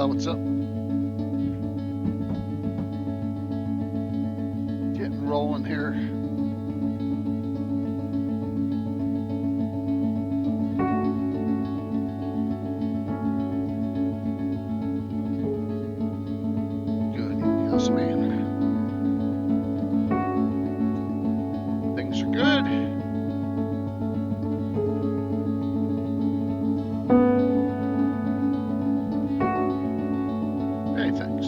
What's up? Getting rolling here. Good. Yes, man. Things are good. Hey, thanks.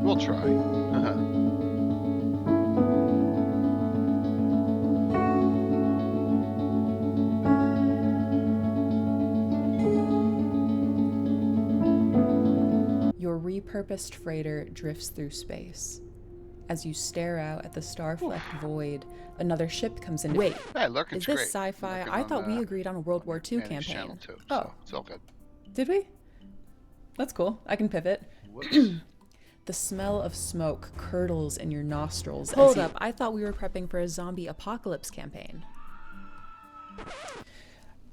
We'll try. Your repurposed freighter drifts through space. As you stare out at the star-flecked void, another ship comes in. Wait, Hey, Lurkin's is this great. sci-fi? Lurkin I on, thought we agreed on a World War II Manny's channel campaign. too, Oh, so it's all good. did we? That's cool. I can pivot. Whoops. The smell of smoke curdles in your nostrils. Hold up, I thought we were prepping for a zombie apocalypse campaign.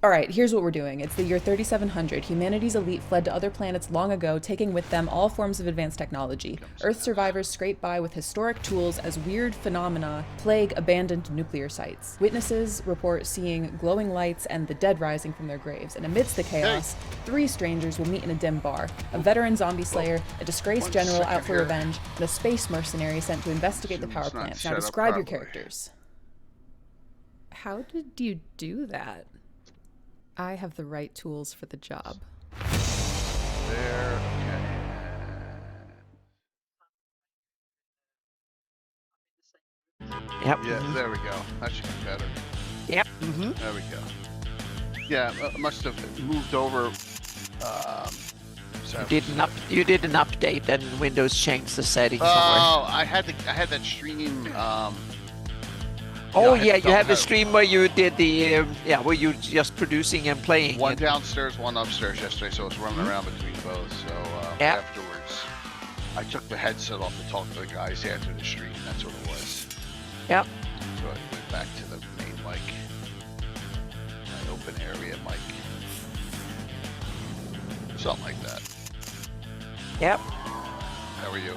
Alright, here's what we're doing. It's the year 3700. Humanity's elite fled to other planets long ago, taking with them all forms of advanced technology. Earth survivors scrape by with historic tools as weird phenomena plague abandoned nuclear sites. Witnesses report seeing glowing lights and the dead rising from their graves. And amidst the chaos, three strangers will meet in a dim bar. A veteran zombie slayer, a disgraced general out for revenge, and a space mercenary sent to investigate the power plants. Now describe your characters. How did you do that? I have the right tools for the job. There, okay. Yep. Yeah, there we go. That should be better. Yep. There we go. Yeah, must have moved over. You did an update and Windows changed the settings. Oh, I had that stream. Oh yeah, you had the stream where you did the where you just producing and playing. One downstairs, one upstairs yesterday, so I was running around between both. So afterwards, I took the headset off to talk to the guys after the stream. That's what it was. Yep. So I went back to the main mic, my open area mic, something like that. Yep. How are you?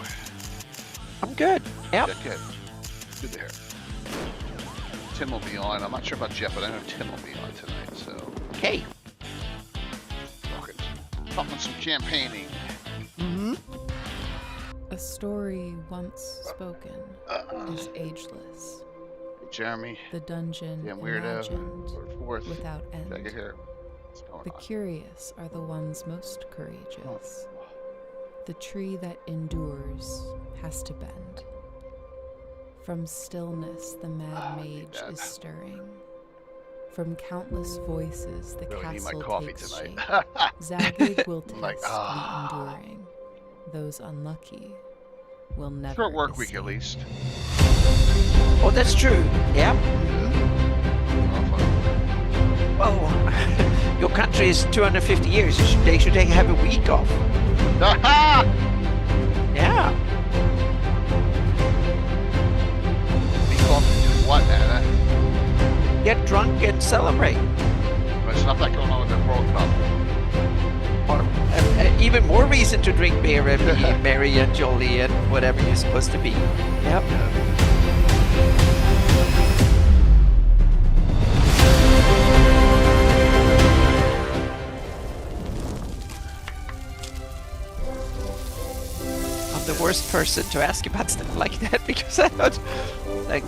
I'm good. Yep. Good. Good to hear. Tim will be on. I'm not sure about Jeff, but I know Tim will be on tonight. So. Okay. Talking some champagning. A story once spoken is ageless. Hey, Jeremy. The dungeon Weirdo. imagined without end. Did I get here? The curious are the ones most courageous. The tree that endures has to bend. From stillness the mad mage is stirring. From countless voices the castle takes shape. Zagged will test the enduring. Those unlucky will never Short work escape. week at least. Oh, that's true. Yep. Well, your country is 250 years. They should have a week off. Yeah. Week off to do what, Anna? Get drunk and celebrate. There's not that going on with the World Cup. Or even more reason to drink beer and be merry and jolly and whatever you're supposed to be. Yep. I'm the worst person to ask about stuff like that because I don't like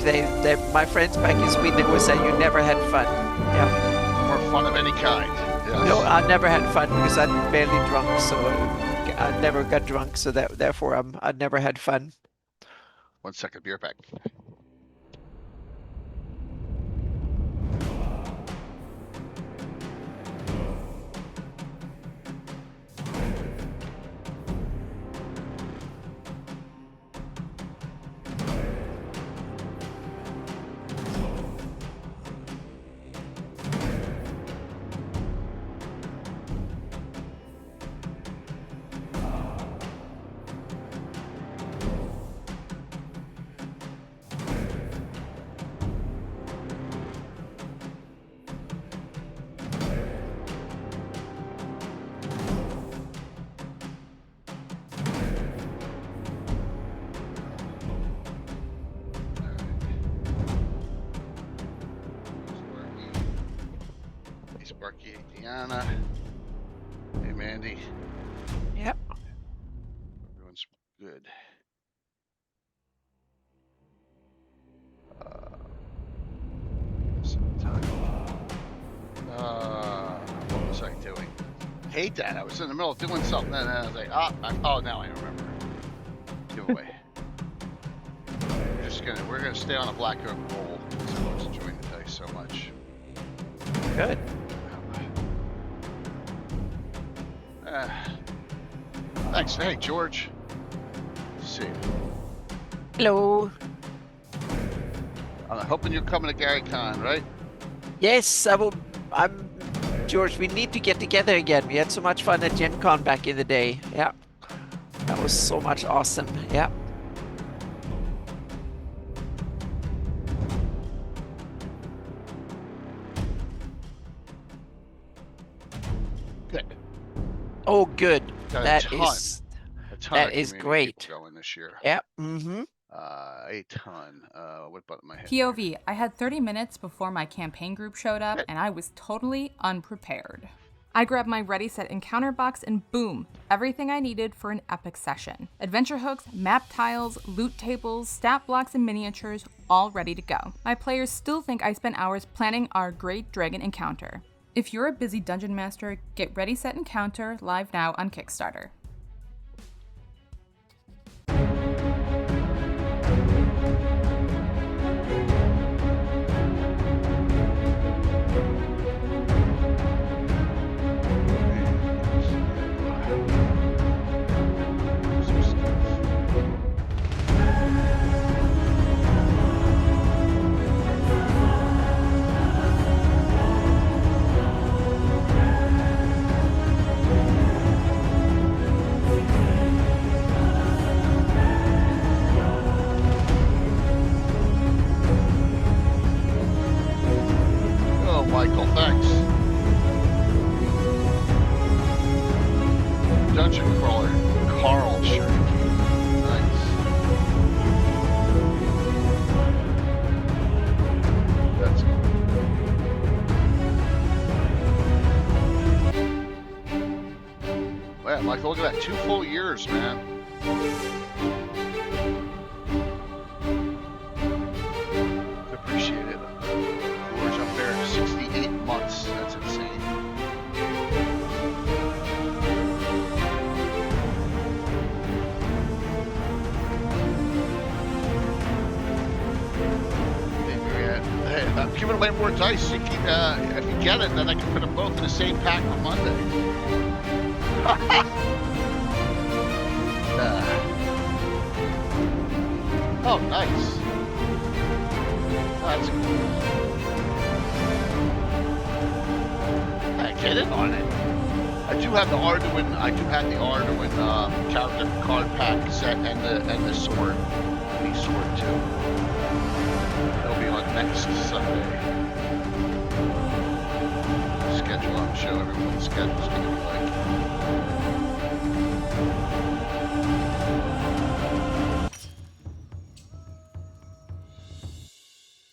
my friends back in Sweden would say you never had fun. Yeah. Or fun of any kind. Yes. No, I never had fun because I'm barely drunk, so I never got drunk, so therefore I never had fun. 1 second, beer back. Sparky, Diana. Hey, Mandy. Yep. Everyone's good. What was I doing? Hate that. I was in the middle of doing something and then I was like, oh, now I remember. Giveaway. We're gonna stay on a black oak roll because I was enjoying the dice so much. Good. Thanks. Hey, George. See you. Hello. I'm hoping you're coming to Gary Con, right? Yes, I'm George. We need to get together again. We had so much fun at Gen Con back in the day. Yeah, that was so much awesome. Yeah. Good. Oh, good. Got That a ton that of is community great. people going this year. Yeah. Mm-hmm. A ton. What button am I hitting? POV, I had 30 minutes before my campaign group showed up, and I was totally unprepared. I grabbed my Ready Set Encounter box and boom, everything I needed for an epic session. Adventure hooks, map tiles, loot tables, stat blocks, and miniatures, all ready to go. My players still think I spent hours planning our Great Dragon encounter. If you're a busy dungeon master, get Ready Set Encounter live now on Kickstarter. Michael, thanks. Dungeon crawler, Carl, sure. Nice. That's cool. Man, Michael, look at that. 2 full years, man. Appreciate it. George up there, 68 months. That's insane. Hey, I'm giving away more dice. You keep, if you get it, then I can put them both in the same pack on Monday. Oh, nice. That's cool. Get in on it. I do have the Arduin. Character card pack set and the sword, the sword too. That'll be on next Sunday. Schedule. I'm sure everyone's schedule's gonna be like.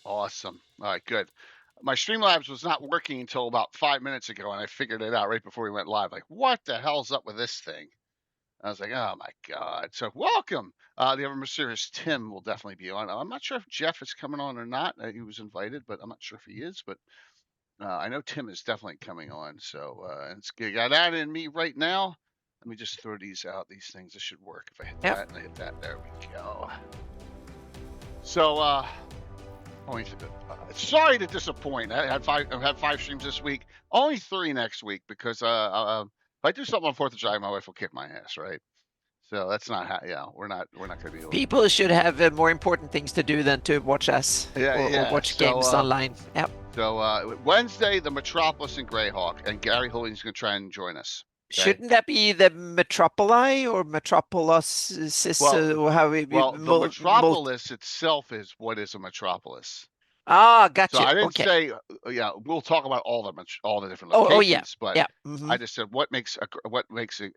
Awesome. All right, good. My Streamlabs was not working until about 5 minutes ago, and I figured it out right before we went live. Like, what the hell's up with this thing? I was like, oh my God. So welcome. The ever mysterious Tim will definitely be on. I'm not sure if Jeff is coming on or not. He was invited, but I'm not sure if he is. But I know Tim is definitely coming on. So it's got that in me right now. Let me just throw these out. These things, this should work. If I hit that and I hit that, there we go. So, sorry to disappoint. I had five streams this week. Only 3 next week because if I do something on 4th of July, my wife will kick my ass, right? So that's not how. Yeah, we're not going to be able. People should have more important things to do than to watch us or watch games online. Yep. So Wednesday, the Metropolis and Greyhawk, and Gary Holding's going to try and join us. Okay? Shouldn't that be the Metropoli or Metropolis? The Metropolis itself is what is a metropolis. Ah, gotcha. So I didn't say, we'll talk about all the different locations. But I just said what makes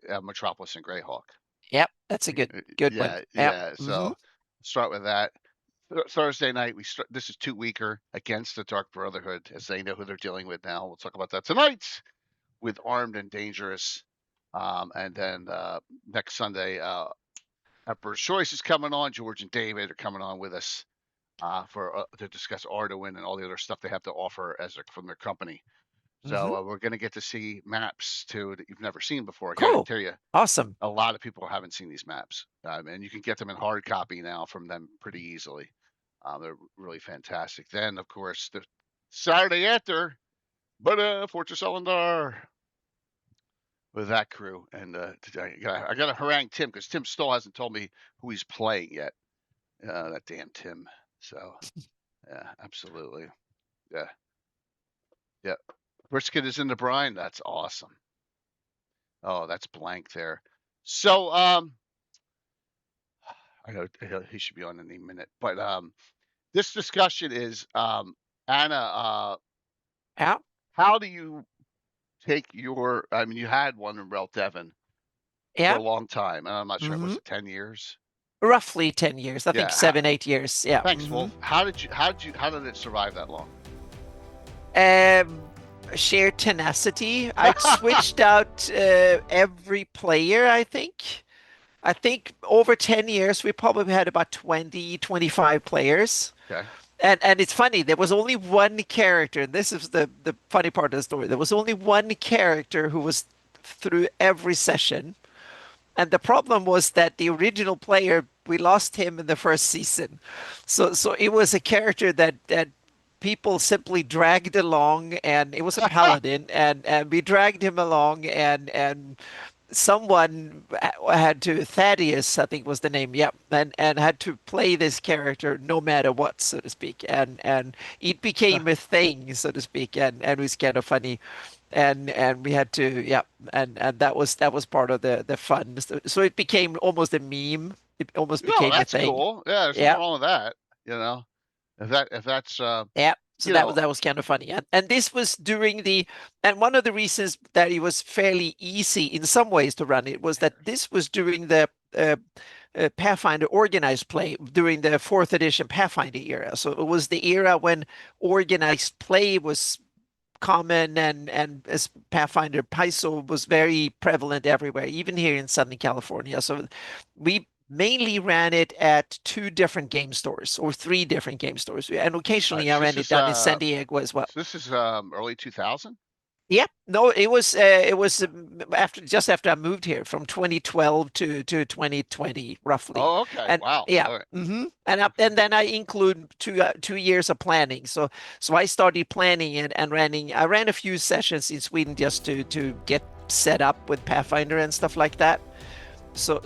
a Metropolis and Greyhawk. Yep, that's a good one. Yeah. So start with that. Thursday night, this is 2-weeker against the Dark Brotherhood, as they know who they're dealing with now. We'll talk about that tonight with Armed and Dangerous. And then next Sunday, Emperor's Choice is coming on. George and David are coming on with us to discuss Arduin and all the other stuff they have to offer from their company. So we're going to get to see maps too that you've never seen before. I got to tell you, awesome. A lot of people haven't seen these maps, and you can get them in hard copy now from them pretty easily. They're really fantastic. Then, of course, the Saturday after, Fortress Elendar with that crew. And I got to harangue Tim because Tim still hasn't told me who he's playing yet. That damn Tim. So, yeah, absolutely. Yeah. Yeah. Brisket is in the brine. That's awesome. Oh, that's blank there. So, I know he should be on any minute, but this discussion is Anna. Yeah. How do you take your? I mean, you had one in Rel Devon for a long time, and I'm not sure. Was it 10 years? Roughly 10 years. I think 7, 8 years. Yeah. Thanks, Wolf. How did it survive that long? Sheer tenacity. I switched out every player, I think. I think over 10 years, we probably had about 20, 25 players. Okay. And it's funny, there was only one character, and this is the funny part of the story. There was only one character who was through every session. And the problem was that the original player, we lost him in the first season. So it was a character that people simply dragged along, and it was a paladin, and we dragged him along, and someone had to, Thaddeus, I think was the name, yep, and had to play this character no matter what, so to speak, and it became a thing, so to speak, and it was kind of funny, and we had to, yeah, and that was part of the fun. So it became almost a meme. It almost became a thing. That's cool. Yeah, there's nothing wrong with that. You know, if that's yeah. So that was kind of funny, and this was during and one of the reasons that it was fairly easy in some ways to run it was that this was during the Pathfinder organized play during the 4th edition Pathfinder era. So it was the era when organized play was common, and as Pathfinder Paizo was very prevalent everywhere, even here in Southern California. So we mainly ran it at 2 different game stores or 3 different game stores, and occasionally I ran it down in San Diego as well. So this is early 2000. Yep. No, it was just after I moved here from 2012 to 2020 roughly. Oh, okay. And, wow. Yeah. Right. And then I include 2 years of planning. So I started planning and running. I ran a few sessions in Sweden just to get set up with Pathfinder and stuff like that. So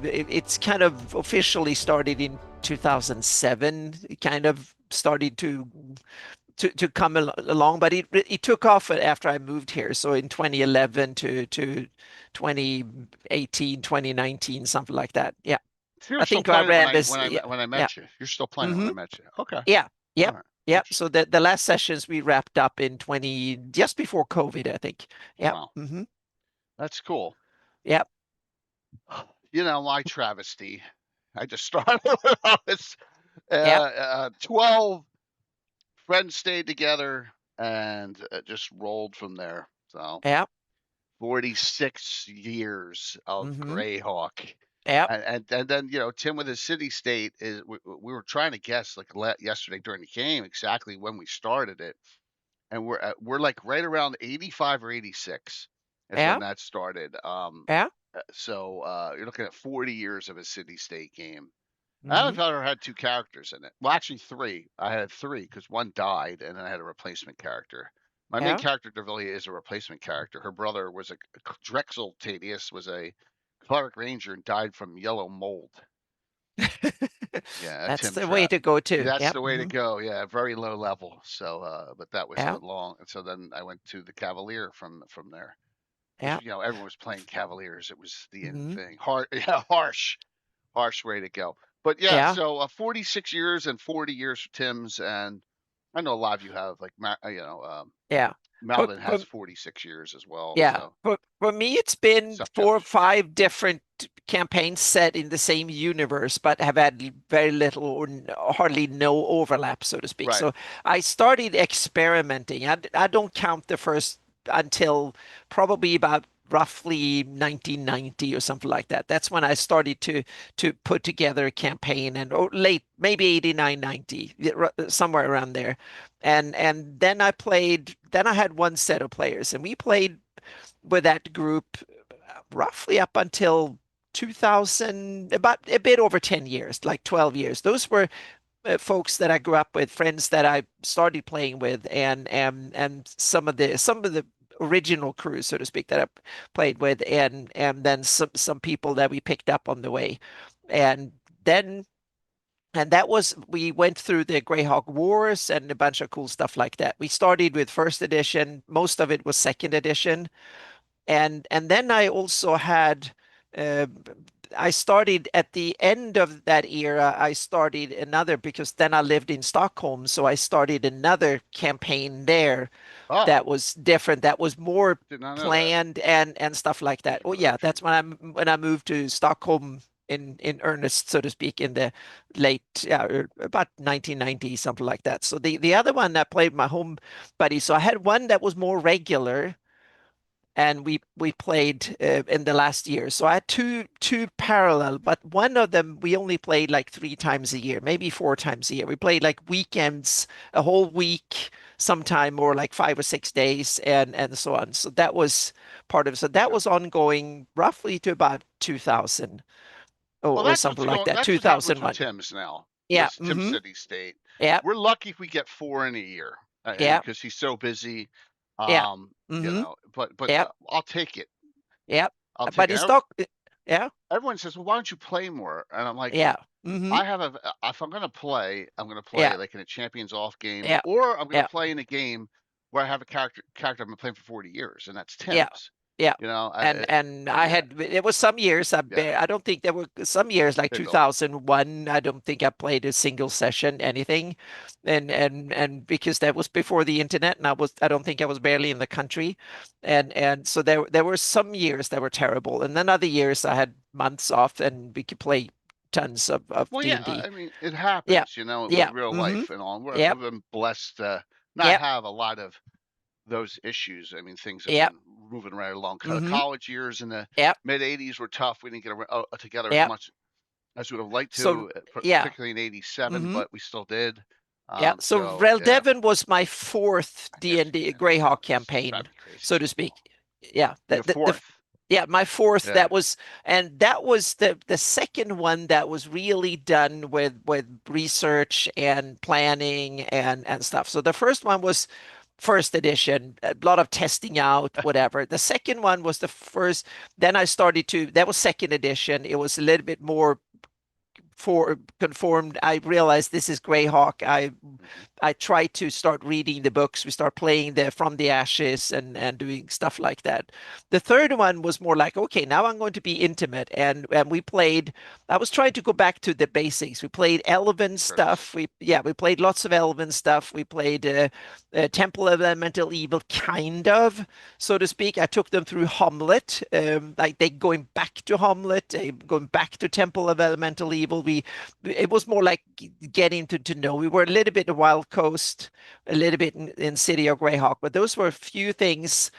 it's kind of officially started in 2007. It kind of started to come along, but it took off after I moved here. So in 2011 to 2018, 2019, something like that. Yeah. I think I ran this when I met you. You're still playing when I met you. Okay. Yeah. Yep. Right. Yep. So the last sessions we wrapped up in just before COVID, I think. Yeah. Wow. That's cool. Yep. You know, my travesty. I just started with all this 12 friends stayed together and just rolled from there. So 46 years of Greyhawk. Yeah. And then, you know, Tim with his City State we were trying to guess like yesterday during the game exactly when we started it. And we're like right around 85 or 86 is when that started. So you're looking at 40 years of a City State game. I don't know if I ever had 2 characters in it. Well, actually 3. I had 3 because one died, and then I had a replacement character. My main character, Devillia, is a replacement character. Her brother was Drexel Tadius was a cleric ranger and died from yellow mold. Yeah, that's the way to go too. That's the way to go. Yeah, very low level. So, but that was long. And so then I went to the Cavalier from there. Yeah, you know, everyone was playing Cavaliers. It was the end thing. Harsh way to go. But so 46 years and 40 years for Tim's, and I know a lot of you have like Malvin has 46 years as well. Yeah, so. for me it's been 4 or 5 different campaigns set in the same universe, but have had very little or hardly no overlap, so to speak. Right. So I started experimenting. I don't count the first until probably about roughly 1990 or something like that. That's when I started to put together a campaign, and or late, maybe 89, 90, somewhere around there. And then I played, then I had one set of players, and we played with that group roughly up until 2000, about a bit over 10 years, like 12 years. Those were folks that I grew up with, friends that I started playing with, and some of the original crew, so to speak, that I played with, and then some people that we picked up on the way, and then that was, we went through the Greyhawk Wars and a bunch of cool stuff like that. We started with first edition, most of it was second edition, and then I also had uh, I started at the end of that era. I started another, because then I lived in Stockholm, so I started another campaign there Oh, that was different, that was more did not know that. planned and stuff like that. Thank you Oh for that yeah, that's trivia. when I moved to Stockholm in earnest, so to speak, in the late, yeah, about 1990, something like that. So the other one I played my home buddy. So I had one that was more regular, and we played in the last year. So I had two parallel, but one of them we only played like 3 times a year, maybe 4 times a year. We played like weekends, a whole week, sometime, or like 5 or 6 days, and so on. So that was part of it. So that Okay. was ongoing roughly to about 2000, Well, or something like that, that's what's happening with 2001. Tim's now, Yeah. with Tim Mm-hmm. City State. Yeah. We're lucky if we get 4 in a year, Yeah. because he's so busy. Yeah. Mm-hmm. But Yeah. I'll take it. Yeah. I'll take But it. it's not. Yeah. Everyone says, "Well, why don't you play more?" And I'm like, Yeah. Mm-hmm. if I'm gonna play, I'm gonna play Yeah. like in a Champions Off game, Yeah. or I'm gonna Yeah. play in a game where I have a character I've been playing for 40 years, and that's Yeah. Tim's. Yeah. You know, And I yeah, had, it was some years yeah, I don't think there were some years like maybe a little. 2001. I don't think I played a single session, anything. And because that was before the internet, and I don't think I was barely in the country. And so there were some years that were terrible. And then other years I had months off and we could play tons of Well, yeah, D&D. I mean, it Yeah. happens, with Yeah. real Mm-hmm. life and all. Yep. We've been blessed to not Yep. have a lot of those issues. I mean, things have Yep. been moving right along. Mm-hmm. College years in the Yep. mid '80s were tough. We didn't get together as Yep. much as we would have liked So to, yeah. particularly in '87, Mm-hmm. but we still did. Yeah, so So yeah, Devon was my fourth I guess D&D yeah, I know Greyhawk it's campaign, driving me crazy. so to So speak. Yeah, your fourth, yeah, my fourth. yeah, That was, and that was the second one that was really done with research and planning and stuff. So the first one was first edition, a lot of testing out, whatever. The second one was the first. Then I started to. That was second edition. It was a little bit more for conformed. I realized this is Greyhawk. mhm. I try to start reading the books. We start playing the From the Ashes and doing stuff like that. The third one was more like, okay, now I'm going to be intimate, and we played. I was trying to go back to the basics. We played Elven Of course. stuff. We played lots of Elven stuff. We played Temple of Elemental Evil, kind of, so to speak. I took them through Hamlet, like they going back to Hamlet, going back to Temple of Elemental Evil. It was more like getting to know. We were a little bit in Wild Coast, a little bit in City of Greyhawk, but those were a few things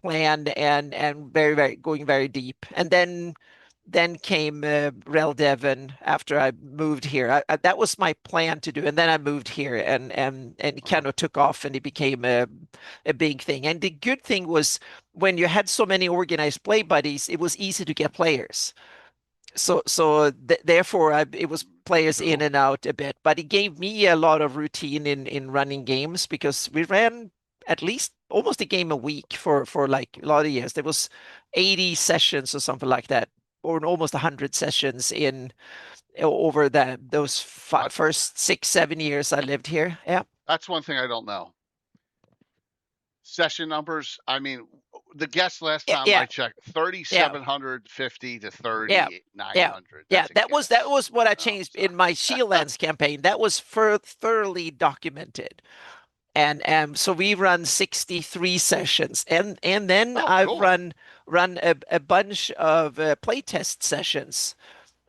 planned and very, very going very deep. And then came Rel Devon after I moved here. That was my plan to do, and then I moved here, and it Uh-huh. kind of took off, and it became a big thing. And the good thing was when you had so many organized play buddies, it was easy to get players. So therefore, it was players in True. and out a bit, but it gave me a lot of routine in running games, because we ran at least almost a game a week for like a lot of years. There was 80 sessions or something like that, or almost 100 sessions in over those What? first 6, 7 years I lived here. Yeah. That's one thing I don't know. Session numbers. I mean, the guess last Yeah. time I Yeah. checked, Yeah. 3,750 to Yeah. Yeah. 3,900. Yeah, That's a that guess. was what I Oh, changed so in my Shieldlands campaign. That was thoroughly documented. And so we run 63 sessions, and then Oh, I've cool. run a bunch of playtest sessions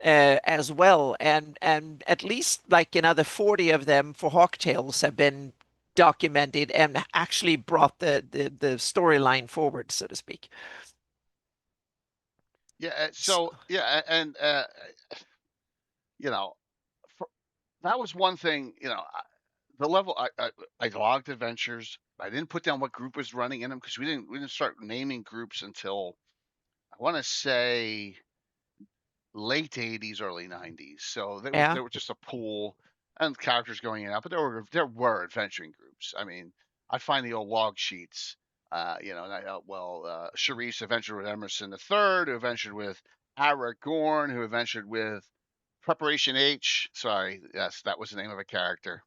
as well, and at least like another 40 of them for Hawktails have been documented and actually brought the storyline forward, so to speak. Yeah. S- So yeah, and you know, for, that was one thing. The level I logged adventures. I didn't put down what group was running in them because we didn't start naming groups until I want to say late 80s, early 90s. So Yeah. there was just a pool and characters going in and out, but there were adventuring groups. I mean, I'd find the old log sheets. Sharice adventured with Emerson the Third, who adventured with Aragorn, who adventured with Preparation H. Sorry, yes, that was the name of a character.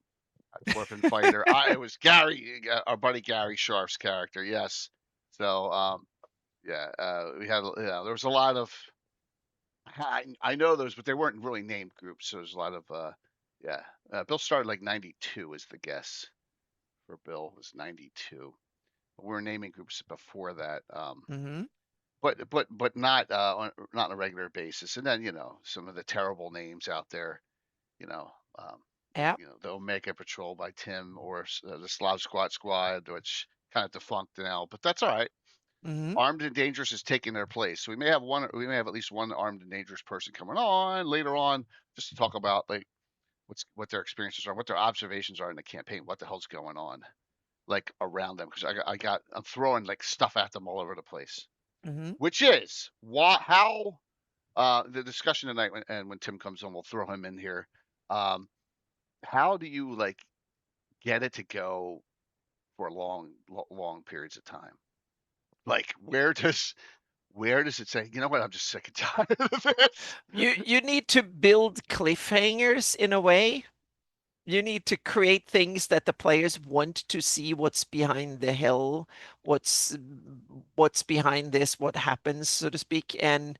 Weapon fighter. It was Gary, our buddy Gary Sharf's character. Yes. So yeah, we had there was a lot of I know those, but they weren't really named groups. So there's a lot of yeah. Bill started like '92 is the guess for Bill was '92. We were naming groups before that, Hmm. but not on a regular basis. And then some of the terrible names out there, you know, um, Yeah. the Omega Patrol by Tim or the Slav Squad, which kind of defunct now, but that's all right. Hmm. Armed and Dangerous is taking their place. So we may have at least one armed and dangerous person coming on later on, just to talk about like what their experiences are, what their observations are in the campaign, what the hell's going on like around them. Because I'm throwing like stuff at them all over the place, Hmm. which is how the discussion tonight when Tim comes on, we'll throw him in here. Um, how do you like get it to go for long periods of time? Like where does it say, you know what, I'm just sick and tired of this? You need to build cliffhangers in a way. You need to create things that the players want to see what's behind the hill, what's what's behind this, what happens, so to speak. And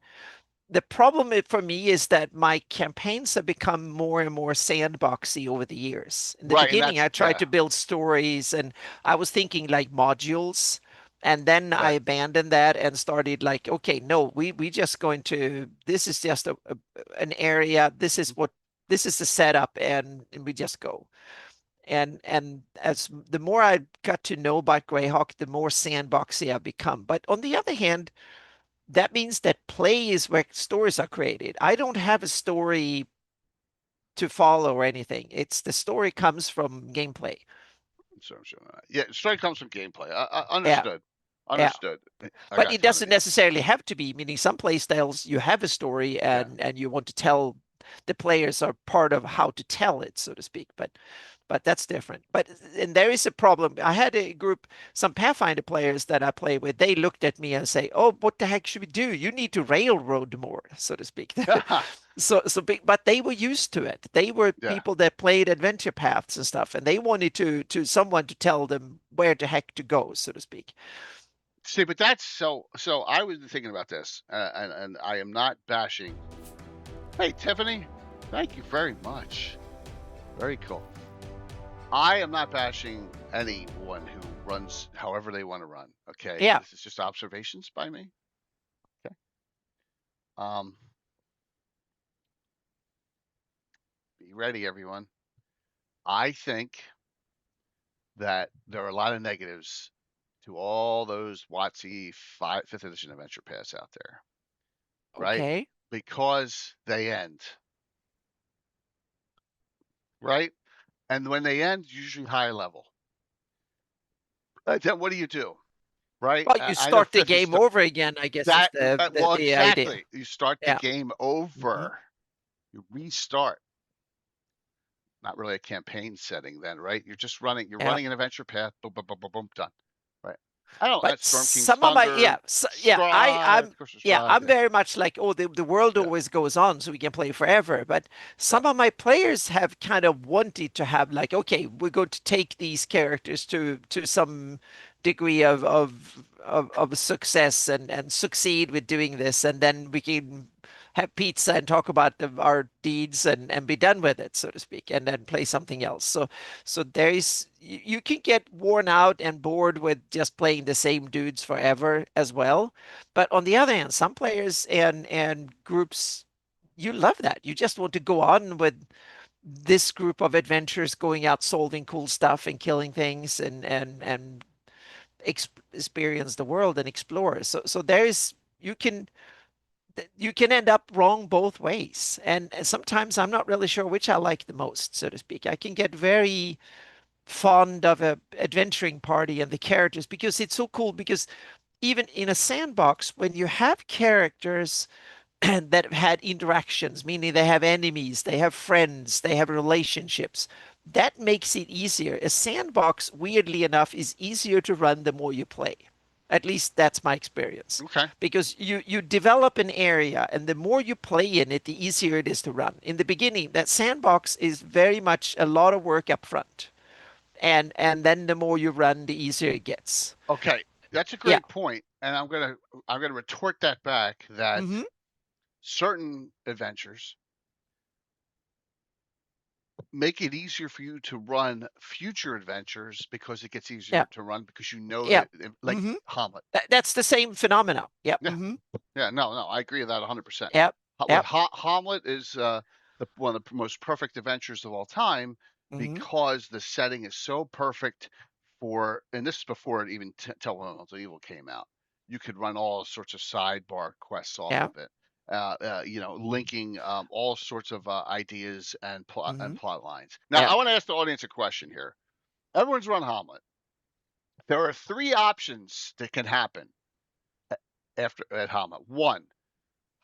the problem for me is that my campaigns have become more and more sandboxy over the years. In the Right, and beginning, that's I tried yeah, to build stories and I was thinking like modules. And then I right. abandoned that and started like, okay, no, we just going to, this is just an area. This is the setup and we just go. And as the more I got to know about Greyhawk, the more sandboxy I've become. But on the other hand, that means that play is where stories are created. I don't have a story to follow or anything. It's the story comes from gameplay. So yeah, strike comes from gameplay. Yeah, Understood. yeah. Understood. I But got it time to doesn't do. necessarily have to be, meaning some play styles you have a story Yeah. and you want to tell the players are part of how to tell it, so to speak. But that's different. But and there is a problem. I had a group, some Pathfinder players that I play with. They looked at me and say, "Oh, what the heck should we do? You need to railroad more, so to speak." But they were used to it. They were Yeah. people that played adventure paths and stuff, and they wanted to someone to tell them where the heck to go, so to speak. See, but that's so I was thinking about this, and I am not bashing. Hey, Tiffany, thank you very much. Very cool. I am not bashing anyone who runs however they want to run. Okay, Yeah. this is just observations by me. Okay. Um, be ready, everyone. I think that there are a lot of negatives to all those WotC 5th edition adventure paths out there, right? Okay. Because they end, right? And when they end, usually high level. Then what do? Right? Well, you I know start the fifth is game over again, I guess is that. Well, the idea. exactly. You start the Yeah. game Hmm. over. You restart. Not really a campaign setting then, right? You're just running. You're Yeah. running an adventure path. Boom, boom, boom, boom, boom, done. Right. I don't. But That's Storm King's some of my Thunder, Stride, of course, there's Stride. I'm Yeah, very much like, oh, the world yeah, always goes on, so we can play forever. But yeah. some of my players have kind of wanted to have like, okay, we're going to take these characters to some degree of success and succeed with doing this, and then we can have pizza and talk about our deeds and be done with it, so to speak, and then play something else. So there is you can get worn out and bored with just playing the same dudes forever as well. But on the other hand, some players and groups, you love that. You just want to go on with this group of adventurers going out solving cool stuff and killing things and experience the world and explore. So there's you can end up wrong both ways. And sometimes I'm not really sure which I like the most, so to speak. I can get very fond of a adventuring party and the characters because it's so cool because even in a sandbox, when you have characters that have had interactions, meaning they have enemies, they have friends, they have relationships, that makes it easier. A sandbox, weirdly enough, is easier to run the more you play. At least that's my experience. Okay. Because you develop an area, and the more you play in it, the easier it is to run. In the beginning, that sandbox is very much a lot of work up front. And then the more you run, the easier it gets. Okay. That's a Yeah. great point. And I'm gonna retort that back that Mm-hmm. certain adventures make it easier for you to run future adventures because it gets easier Yeah. to run because you know Yeah. that, like Mm-hmm. Hamlet. That's the same phenomena. Yep. Yeah. Mm-hmm. Yeah, no, I agree with that 100%. Yep. Yep. Hamlet is one of the most perfect adventures of all time Mm-hmm. because the setting is so perfect for, and this is before it even Telemental Evil came out. You could run all sorts of sidebar quests off Yeah. of it. Linking all sorts of ideas and Mm-hmm. plot lines. Now, Yeah. I want to ask the audience a question here. Everyone's run Hamlet. There are three options that can happen after at Hamlet. One,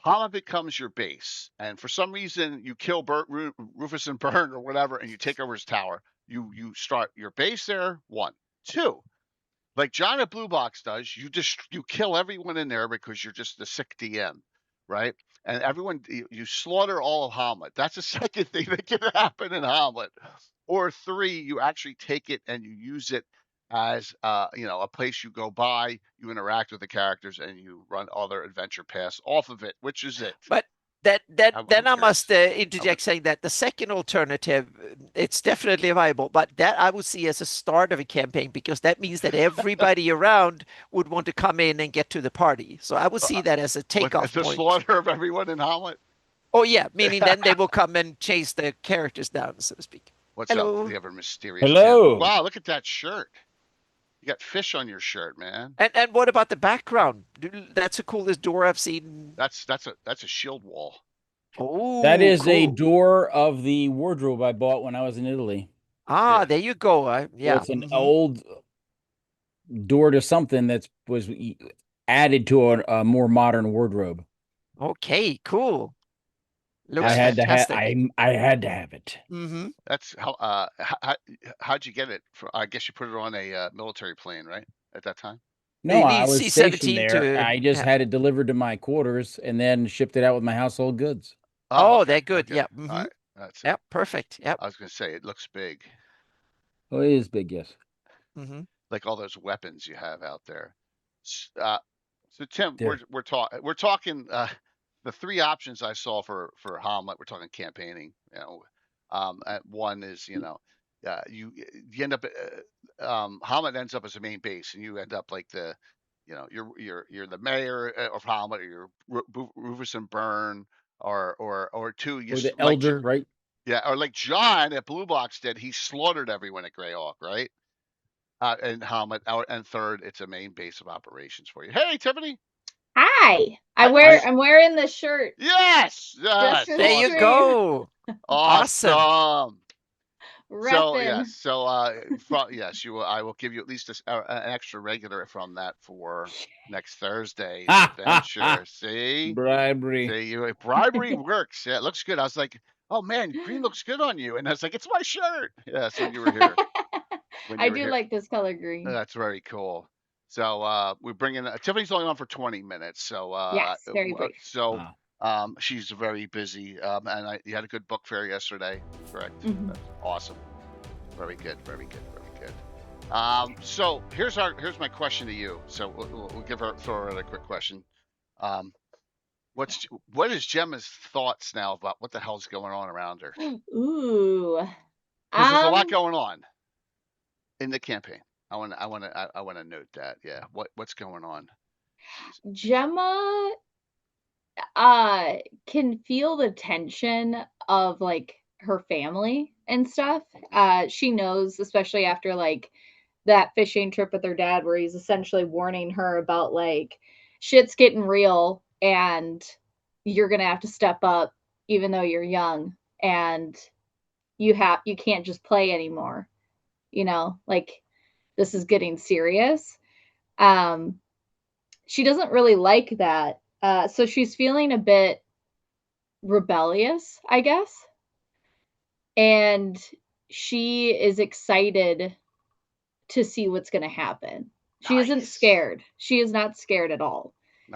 Hamlet becomes your base, and for some reason you kill Rufus and Byrne or whatever, and you take over his tower. You start your base there. One, two, like John at Blue Box does. You kill everyone in there because you're just the sick DM, right? And everyone you slaughter all of Hamlet. That's the second thing that can happen in Hamlet. Or three, you actually take it and you use it as a place you go by, you interact with the characters, and you run other adventure paths off of it. Which is it? But then I'm I curious. must interject saying that the second alternative, it's definitely viable, but that I would see as a start of a campaign because that means that everybody around would want to come in and get to the party. So I would see that as a takeoff The point. slaughter of everyone in Hamlet. Oh yeah, meaning then they will come and chase the characters down, so to speak. What's Hello. up? The ever mysterious Hello. Tim. Wow, look at that shirt. You got fish on your shirt, man. And what about the background? That's the coolest door I've seen. That's a shield wall. Oh, That is a cool. door of the wardrobe I bought when I was in Italy. Ah, Yeah. there you go. Yeah. So it's an old door to something that was added to a more modern wardrobe. Okay, cool. Looks I had fantastic. I had to have it. Mm-hmm. That's how'd you get it? I guess you put it on a military plane, right? At that time. No, They I need was C-17 stationed there. to- I just yeah. had it delivered to my quarters and then shipped it out with my household goods. Oh, okay, they're good. okay. Yeah. All Mhm. right. That's it. Yep. Perfect. Yep. I was gonna say it looks big, Oh, it is big, yes. Mm-hmm. like all those weapons you have out there. So Tim, There. we're talking the three options I saw for Hamlet. We're talking campaigning. One is you end up Hamlet ends up as a main base, and you end up like you're the mayor of Hamlet, or you're Rufus and Byrne, or two. Or the elder, right? Yeah, or like John at Blue Box did. He slaughtered everyone at Greyhawk, right? And Hamlet, and third, it's a main base of operations for you. Hey, Tiffany. Hi. I'm wearing this shirt. Yes. Just for There you stream. go. Awesome. Reppin'. Yes, I will give you at least an extra regular from that for next Thursday's adventure. See, Bribery. Bribery works. Yeah, it looks good. I was like, oh man, green looks good on you, and I was like, it's my shirt. Yeah, so you were here. I do like this color green. That's very cool. So we're bringing Tiffany's only on for 20 minutes. So Yes, very brief. So she's very busy. And you had a good book fair yesterday, correct? Mhm. That's awesome. Very good. Very good. Very good. So here's my question to you. So we'll throw her a quick question. What is Gemma's thoughts now about what the hell's going on around her? Ooh. Because there's a lot going on in the campaign. I want to note that. Yeah. What's going on? Gemma can feel the tension of like her family and stuff. She knows, especially after like that fishing trip with her dad, where he's essentially warning her about like shit's getting real and you're gonna have to step up even though you're young, and you can't just play anymore. Like this is getting serious. She doesn't really like that. So she's feeling a bit rebellious, I guess. And she is excited to see what's going to happen. She isn't scared. She is not scared at all.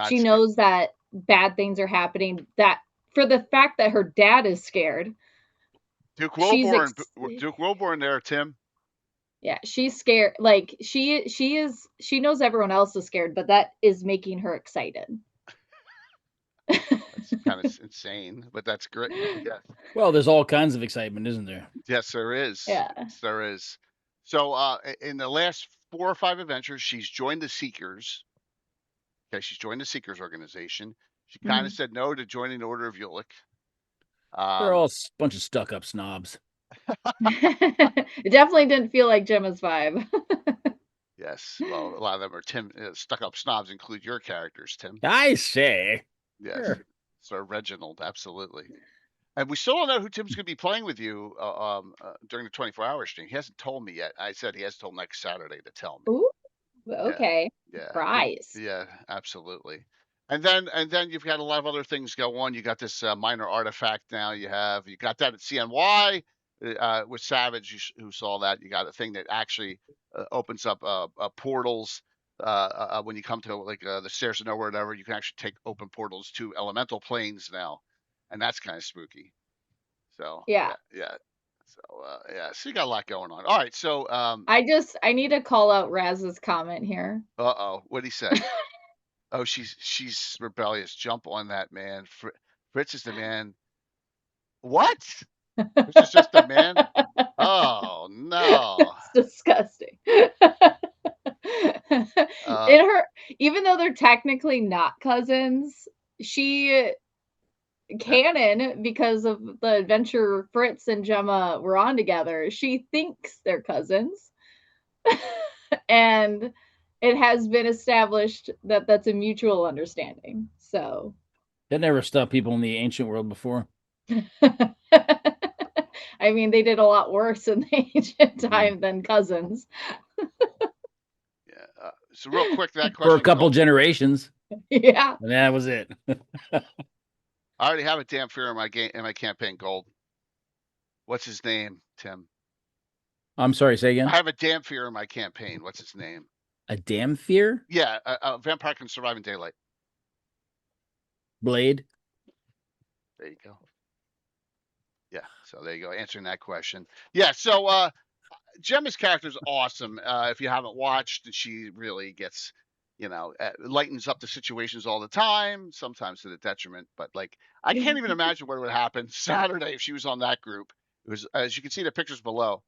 She knows that bad things are happening. That for the fact that her dad is scared. Duke Wilborn there, Tim. Yeah, she's scared. Like she knows everyone else is scared, but that is making her excited. That's kind of insane, but that's great. Yeah. Well, there's all kinds of excitement, isn't there? Yes, there is. Yeah. Yes, there is. So in the last 4 or 5 adventures, she's joined the Seekers. Okay, she's joined the Seekers organization. She kind of said no to joining the Order of Ulick. They're all a bunch of stuck-up snobs. It definitely didn't feel like Gemma's vibe. Yes, well, a lot of them are stuck-up snobs. Include your characters, Tim. I say. Yes, Sure. So Reginald, absolutely. And we still don't know who Tim's going to be playing with you during the 24-hour stream. He hasn't told me yet. I said he has till next Saturday to tell me. Ooh, okay. Yeah. Surprise. Yeah, absolutely. And then you've got a lot of other things go on. You got this minor artifact now. You got that at CNY with Savage, who saw that. You got a thing that actually opens up portals when you come to like the Stairs to Nowhere, whatever. You can actually take open portals to elemental planes now, and that's kind of spooky. So yeah. So you got a lot going on. All right, so I need to call out Raz's comment here. What'd he say? Oh, she's rebellious. Jump on that, man. Fritz is the man. What? Fritz is just the man? Oh no. It's disgusting. Even though they're technically not cousins, she canon, because of the adventure Fritz and Gemma were on together, she thinks they're cousins. And it has been established that that's a mutual understanding. So that never stopped people in the ancient world before. I mean, they did a lot worse in the ancient time than cousins. Yeah. So real quick, that question for a couple generations. Yeah. And that was it. I already have a damn fear in my campaign gold. What's his name, Tim? I'm sorry, say again. I have a damn fear in my campaign. What's his name? A damn fear? Yeah, a vampire can survive in daylight. Blade. There you go. Yeah, so there you go, answering that question. Yeah, so Gemma's character is awesome. If you haven't watched, she really gets, lightens up the situations all the time, sometimes to the detriment. But like, I can't even imagine what would happen Saturday if she was on that group. It was, as you can see the pictures below,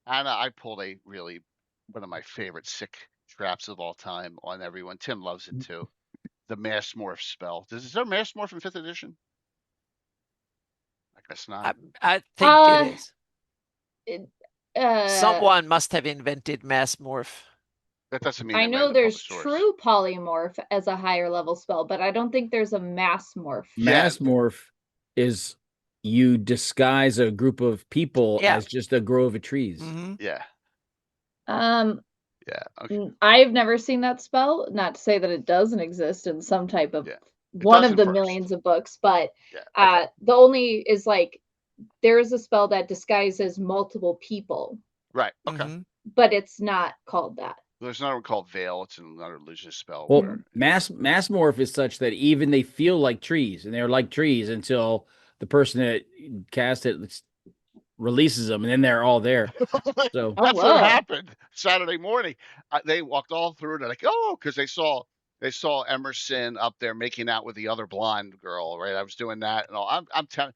and I pulled one of my favorite sick traps of all time on everyone. Tim loves it too. The mass morph spell. Is there mass morph in 5th edition? I guess not. I think it is. Uh, Someone must have invented mass morph. That doesn't mean I know there's true polymorph as a higher level spell, but I don't think there's a mass morph. Mass morph is you disguise a group of people as just a grove of trees. Mm-hmm. Yeah. Yeah. Okay. I've never seen that spell. Not to say that it doesn't exist in some type of one of the millions of books, but the only is like there is a spell that disguises multiple people. Right. Okay. But it's not called that. There's another one called Veil. It's another religious spell. Well, mass morph is such that even they feel like trees, and they're like trees until the person that cast it releases them, and then they're all there. So that's what happened Saturday morning. They walked all through, and they're like, oh, because they saw they saw Emerson up there making out with the other blonde girl, right? I was doing that, and all. I'm telling,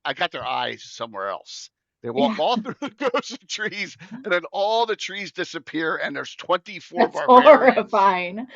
I got their eyes somewhere else. They walk all through the groves of trees, and then all the trees disappear, and there's 24 That's barbarians. horrifying.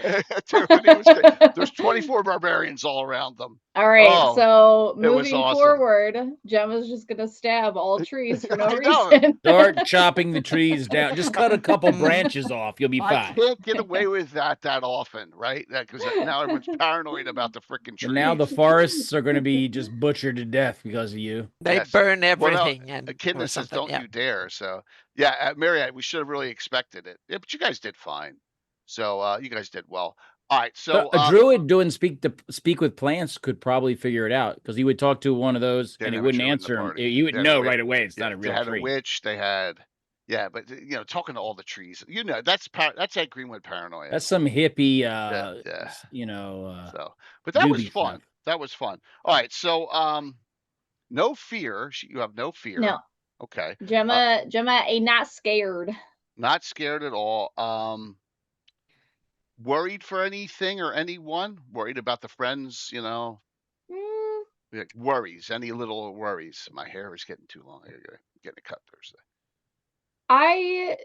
Tiffany was great. There's 24 barbarians all around them. All right, Oh, so it was moving awesome. forward, Gemma's just gonna stab all trees for no I know. reason. Start chopping the trees down. Just cut a couple branches off. You'll be I fine. can't get away with that often, right? Because now everyone's paranoid about the freaking trees. And now the forests are going to be just butchered to death because of you. They Yes. burn Well, no, everything and or Echidna says, something. "Don't Yeah. you dare!" So, yeah, Mary, we should have really expected it. Yeah, but you guys did fine. So, you guys did well. All right, so a druid doing speak with plants could probably figure it out because he would talk to one of those They and he didn't have a wouldn't druid in the answer him. party. You would They had a know witch. right away it's Yeah, not a they real had tree. a witch. They had, yeah, but talking to all the trees, that's that Greenwood paranoia. That's some hippie, yeah. So, but that was doobie fun. stuff. That was fun. All right, so no fear. You have no fear. No. Okay. Gemma ain't not scared. Not scared at all. Worried for anything or anyone? Worried about the friends, Like worries, any little worries. My hair is getting too long. I'm getting a cut Thursday. I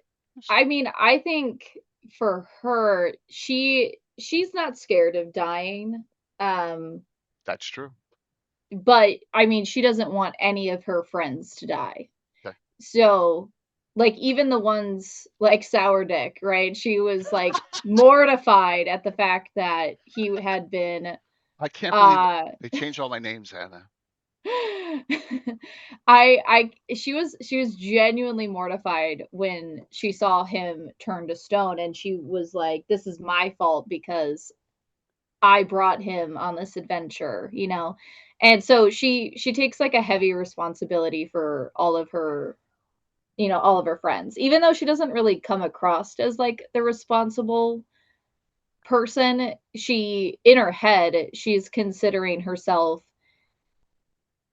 mean, I think for her, she's not scared of dying. That's true. But I mean, she doesn't want any of her friends to die. Okay. So, like, even the ones like Sour Dick, right? She was like mortified at the fact that he had been. I can't believe they changed all my names, Anna. She was genuinely mortified when she saw him turn to stone, and she was like, "This is my fault because I brought him on this adventure," And so she takes like a heavy responsibility for all of her friends, even though she doesn't really come across as like the responsible person. In her head, she's considering herself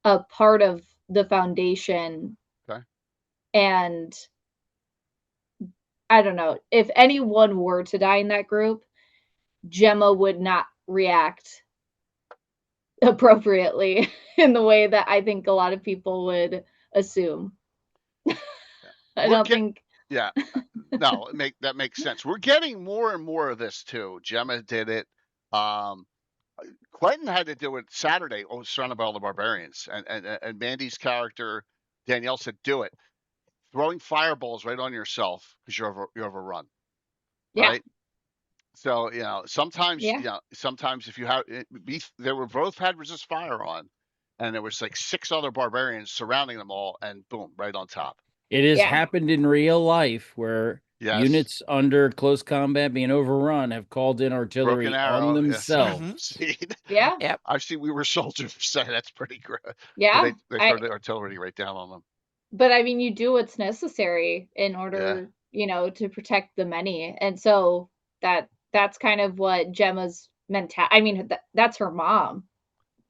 a part of the foundation. Okay. And I don't know, if anyone were to die in that group, Gemma would not react appropriately in the way that I think a lot of people would assume. I don't think. Yeah, no, that makes sense. We're getting more and more of this too. Gemma did it. Clinton had to do it Saturday. Surrounded by all the barbarians, and Mandy's character Danielle said, "Do it, throwing fireballs right on yourself because you're overrun." Yeah. Right. So sometimes sometimes if you have they were both had resist fire on, and there was like 6 other barbarians surrounding them all, and boom, right on top. It has happened in real life where units under close combat being overrun have called in artillery on themselves. Yes. Yeah. Yep. I've seen we were soldiers, so that's pretty great. Yeah. They throw the artillery right down on them. But I mean, you do what's necessary in order, to protect the many. And so that's kind of what Gemma's mentality. I mean, that's her mom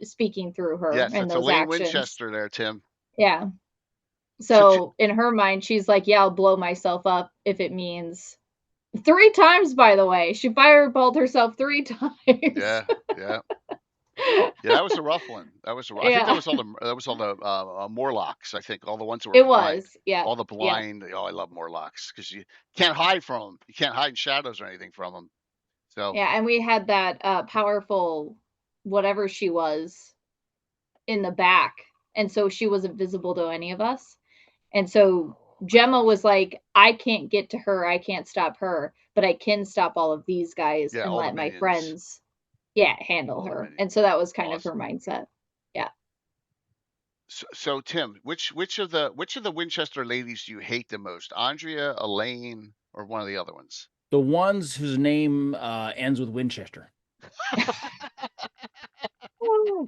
speaking through her and those Elaine actions. Winchester there, Tim. Yeah. So in her mind, she's like, yeah, I'll blow myself up if it means 3 times, by the way. She fireballed herself 3 times. Yeah. Yeah, that was a rough one. I think that was all the Morlocks. I think all the ones that were blind. Yeah. All the blind. Yeah. Oh, I love Morlocks because you can't hide from them. You can't hide in shadows or anything from them. So yeah, and we had that powerful whatever she was in the back, and so she wasn't visible to any of us. And so Gemma was like, I can't get to her, I can't stop her, but I can stop all of these guys and let my friends handle her. And so that was kind of her mindset. Yeah. So Tim, which of the Winchester ladies do you hate the most? Andrea, Elaine, or one of the other ones? The ones whose name ends with Winchester.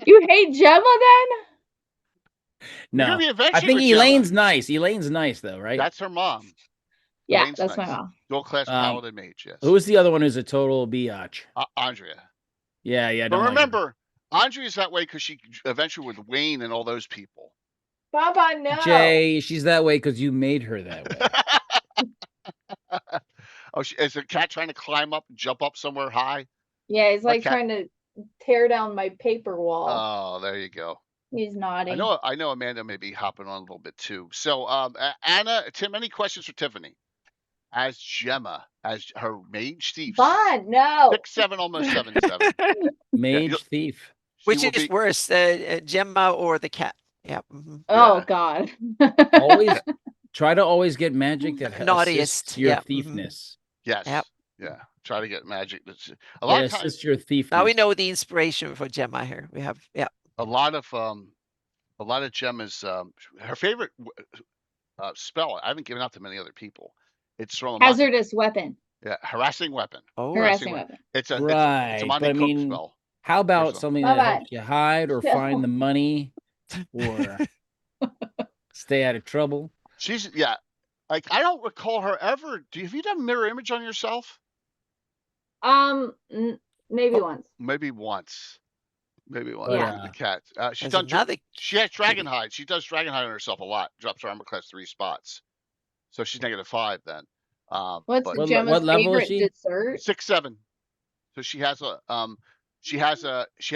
You hate Gemma then? No, I think Elaine's nice. Elaine's nice though, right? That's her mom. Yeah, Elaine's that's nice. My mom. Dual class paladin mage. Yes. Who was the other one who's a total biatch? Andrea. Yeah. But remember, Andrea's that way because she adventured with Wayne and all those people. Baba, no. Jay, she's that way because you made her that way. Is a cat trying to climb up and jump up somewhere high? Yeah, he's like Okay. trying to tear down my paper wall. Oh, there you go. He's naughty. I know Amanda may be hopping on a little bit too. So, Anna, Tim, any questions for Tiffany? As Gemma, as her mage thief. Vaughn, no. 6'7", almost 7'7". Mage thief. She Which will is be worse, Gemma or the cat? Yeah. Oh Yeah. God. Always try to always get magic that Naughtiest, assists your yeah, thiefness. yes. Yep. Yeah. Try to get magic. A lot It of times, assists your thiefness. Now we know the inspiration for Gemma here. We have, yeah. a lot of Gemma's her favorite spell. I haven't given out to many other people. It's from a Hazardous weapon. Yeah, harassing weapon. Oh, Harassing weapon. It's a Right, it's a but Monty I Cook mean, spell. how about There's something How that about- helps you hide or No. find the money or stay out of trouble? She's like I don't recall her ever. Have you done mirror image on yourself? Maybe Oh, once. Maybe once. Maybe once. Yeah. The cat. She's there's done. another. She has dragon hide. She does dragon hide on herself a lot. Drops her armor class 3 spots. So she's -5 then. What's but Gemma's what level is favorite she? dessert? 6'7". So she has she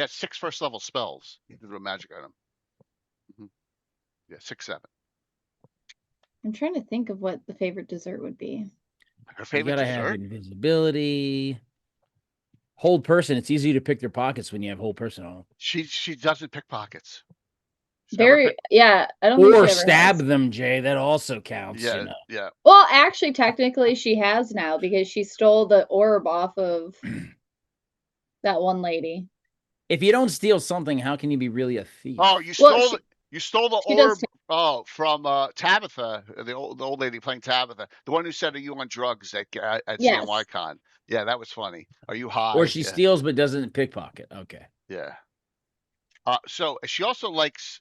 has 6 first level spells through a magic item. Yeah, 6'7". I'm trying to think of what the favorite dessert would be. Her You favorite gotta have dessert? invisibility. Hold person. It's easy to pick their pockets when you have hold person on. She doesn't pick pockets. She's never Very, picked- yeah. I don't think she Or ever stab has. them, Jay. That also counts. Yeah, You know. yeah. Well, actually, technically, she has now because she stole the orb off of that one lady. If you don't steal something, how can you be really a thief? Oh, you Well, stole she- you stole the she does orb. From Tabitha, the old lady playing Tabitha, the one who said, "Are you on drugs at Yes. CNYCon?" Yeah, that was funny. Are you high? Or she Yeah. steals but doesn't pickpocket. Okay. Yeah. So she also likes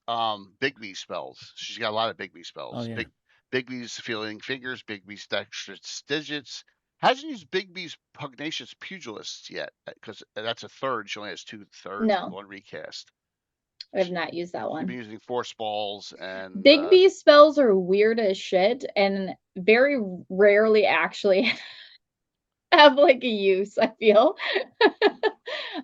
Big B spells. She's got a lot of Big B spells. Oh, yeah. Big B's feeling fingers, Big B's dexterous digits. Hasn't used Big B's pugnacious pugilist yet because that's a third. She only has 2/3. No. One recast. I have not used that She's one. been using force balls and Big B spells are weird as shit and very rarely actually have like a use, I feel.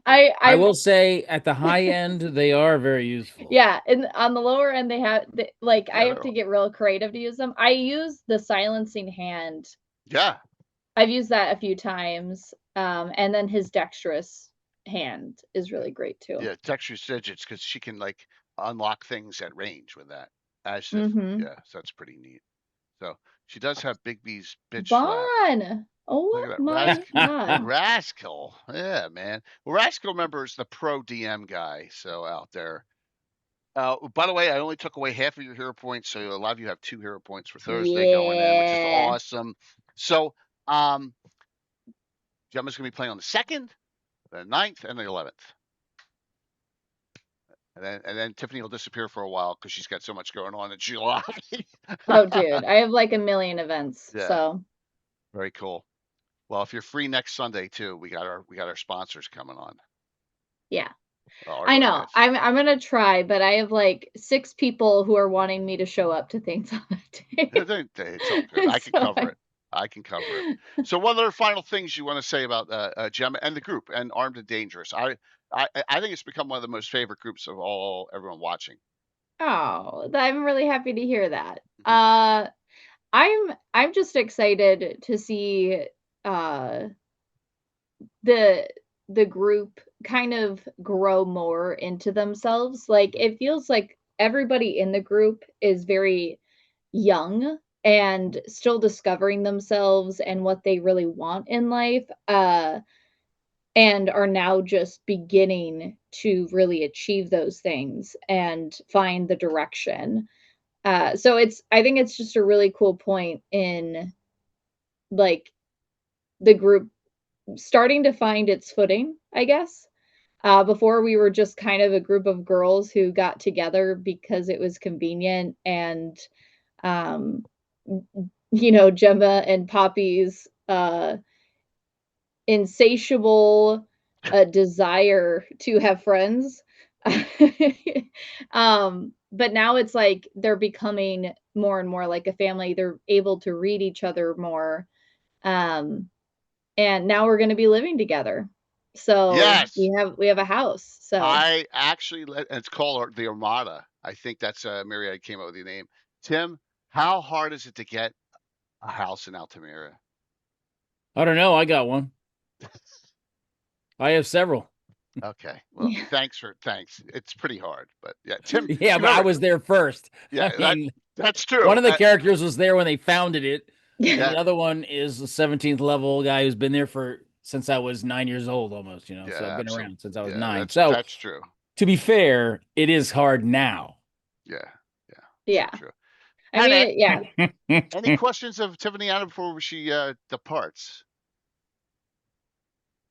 I will say at the high end, they are very useful. Yeah, and on the lower end, I have they're to get real creative to use them. I use the silencing hand. Yeah. I've used that a few times. And then his dexterous hand is really great too. Yeah, dexterous digits because she can like unlock things at range with that. Mhm. Yeah, so that's pretty neat. So she does have Big B's bitch slap. Vaughn! Look Oh at my that. god. Rascal. Yeah, man. Well, Rascal, remember, is the pro DM guy. So out there. By the way, I only took away half of your hero points, so a lot of you have 2 hero points for Thursday going in, which is Yeah. awesome. So, Gemma's gonna be playing on the 2nd, the 9th, and the 11th. And then Tiffany will disappear for a while because she's got so much going on in July. Oh, dude, I have like a million events. Yeah. So Very cool. Well, if you're free next Sunday too, we got our sponsors coming on. yeah. Our I know. guys. I'm gonna try, but I have like 6 people who are wanting me to show up to things on that day. It's all good. I can So cover it. I can cover it. So, what other final things you want to say about Gemma and the group and Armed and Dangerous? I think it's become one of the most favorite groups of everyone watching. Oh, I'm really happy to hear that. Mhm. I'm just excited to see the group kind of grow more into themselves. Like it feels like everybody in the group is very young and still discovering themselves and what they really want in life. And are now just beginning to really achieve those things and find the direction. So I think it's just a really cool point in like the group starting to find its footing, I guess. Before we were just kind of a group of girls who got together because it was convenient and Gemma and Poppy's insatiable desire to have friends. But now it's like they're becoming more and more like a family. They're able to read each other more. And now we're going to be living together. So Yes. we have a house. So I actually it's called the Armada. I think that's Myriad came up with the name. Tim, how hard is it to get a house in Altamira? I don't know. I got one. I have several. Okay. Well, Yeah. thanks. It's pretty hard, but yeah, Tim. Yeah, but I remember- was there first. Yeah, I mean, that's true. one of the characters was there when they founded it. And Yeah. the other one is the 17th level guy who's been there since I was 9 years old almost, so I've been around since I was 9. So that's true. to be fair, it is hard now. Yeah. Yeah. True. I mean, yeah. Any questions of Tiffany Anna before she departs?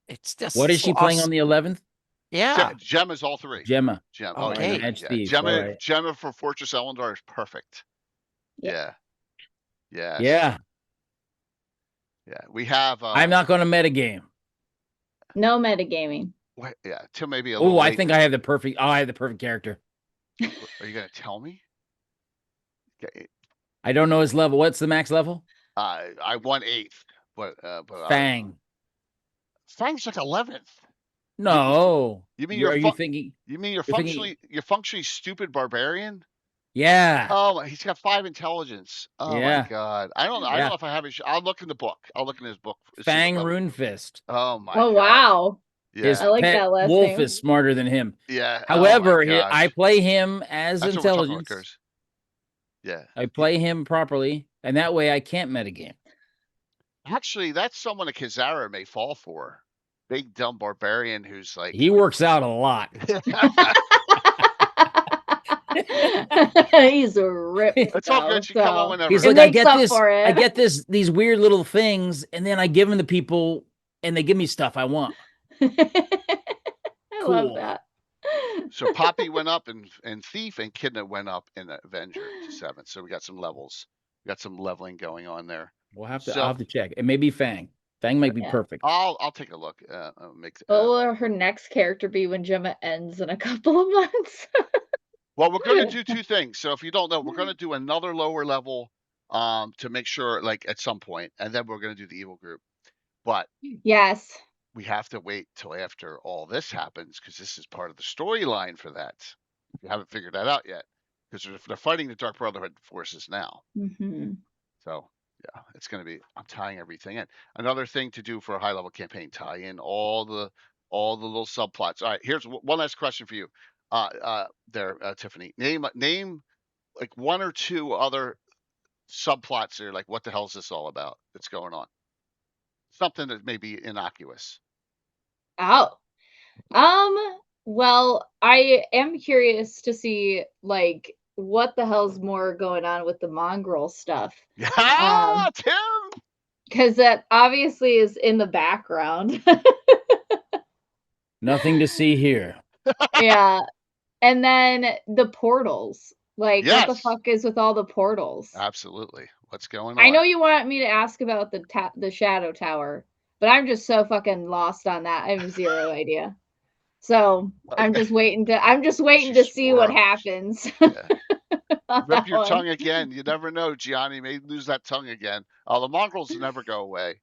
It's just What is so she playing awesome. on the 11th? Yeah. Gemma's all three. Gemma. Gemma. Oh, Okay. Mad Yeah. Steve. Gemma, All right. Gemma for Fortress Elendar is perfect. Yeah. Yes. Yeah. Yeah. We have. I'm not going to metagame. No metagaming. Yeah. Tim may be a Oh, little. I late. think I have the perfect. I have the perfect character. Are you going to tell me? Okay. I don't know his level. What's the max level? I won 8th, but Fang. Fang's like 11th. No. You mean Are you thinking? You mean you're thinking- functionally stupid barbarian? Yeah. Oh, he's got 5 intelligence. Oh Yeah. my god. I don't know if I have his. I'll look in the book. I'll look in his book. Fang Rune Fist. Oh my. Oh god. wow. Yeah. His I like pet that last wolf name. is smarter than him. Yeah. However, oh my I gosh. play him as That's what we're talking about, intelligence. Chris. Yeah. I play him properly, and that way I can't metagame. Actually, that's someone a Kizara may fall for. Big dumb barbarian who's like. He works out a lot. He's a rip. It's all good. You come on whenever. He's It like, makes up for it. I get these weird little things, and then I give them to people, and they give me stuff I want. I love Cool. that. So Poppy went up in Thief, and Kidna went up in Avenger to 7th. So we got some levels. We got some leveling going on there. We'll have to. So- I'll have to check. It may be Fang. Fang might be Yeah. perfect. I'll take a look. What will her next character be when Gemma ends in a couple of months? Well, we're going to do 2 things. So if you don't know, we're going to do another lower level to make sure, like at some point, and then we're going to do the evil group. But Yes. we have to wait till after all this happens because this is part of the storyline for that. We haven't figured that out yet because they're fighting the Dark Brotherhood forces now. Hmm. So yeah, it's going to be. I'm tying everything in. Another thing to do for a high level campaign: tie in all the little subplots. All right, here's one last question for you. Tiffany, name like 1 or 2 other subplots that are like, what the hell is this all about? That's going on. Something that may be innocuous. Oh. Well, I am curious to see like what the hell's more going on with the mongrel stuff. Yeah, Tim. Because that obviously is in the background. Nothing to see here. Yeah. And then the portals. Like, what the Yes. fuck is with all the portals? Absolutely. What's going on? I know you want me to ask about the Shadow Tower, but I'm just so fucking lost on that. I have zero idea. So I'm just waiting to She's see what rough. happens. Yeah. on Rip that your one. tongue again. You never know, Gianni may lose that tongue again. The mongrels never go away.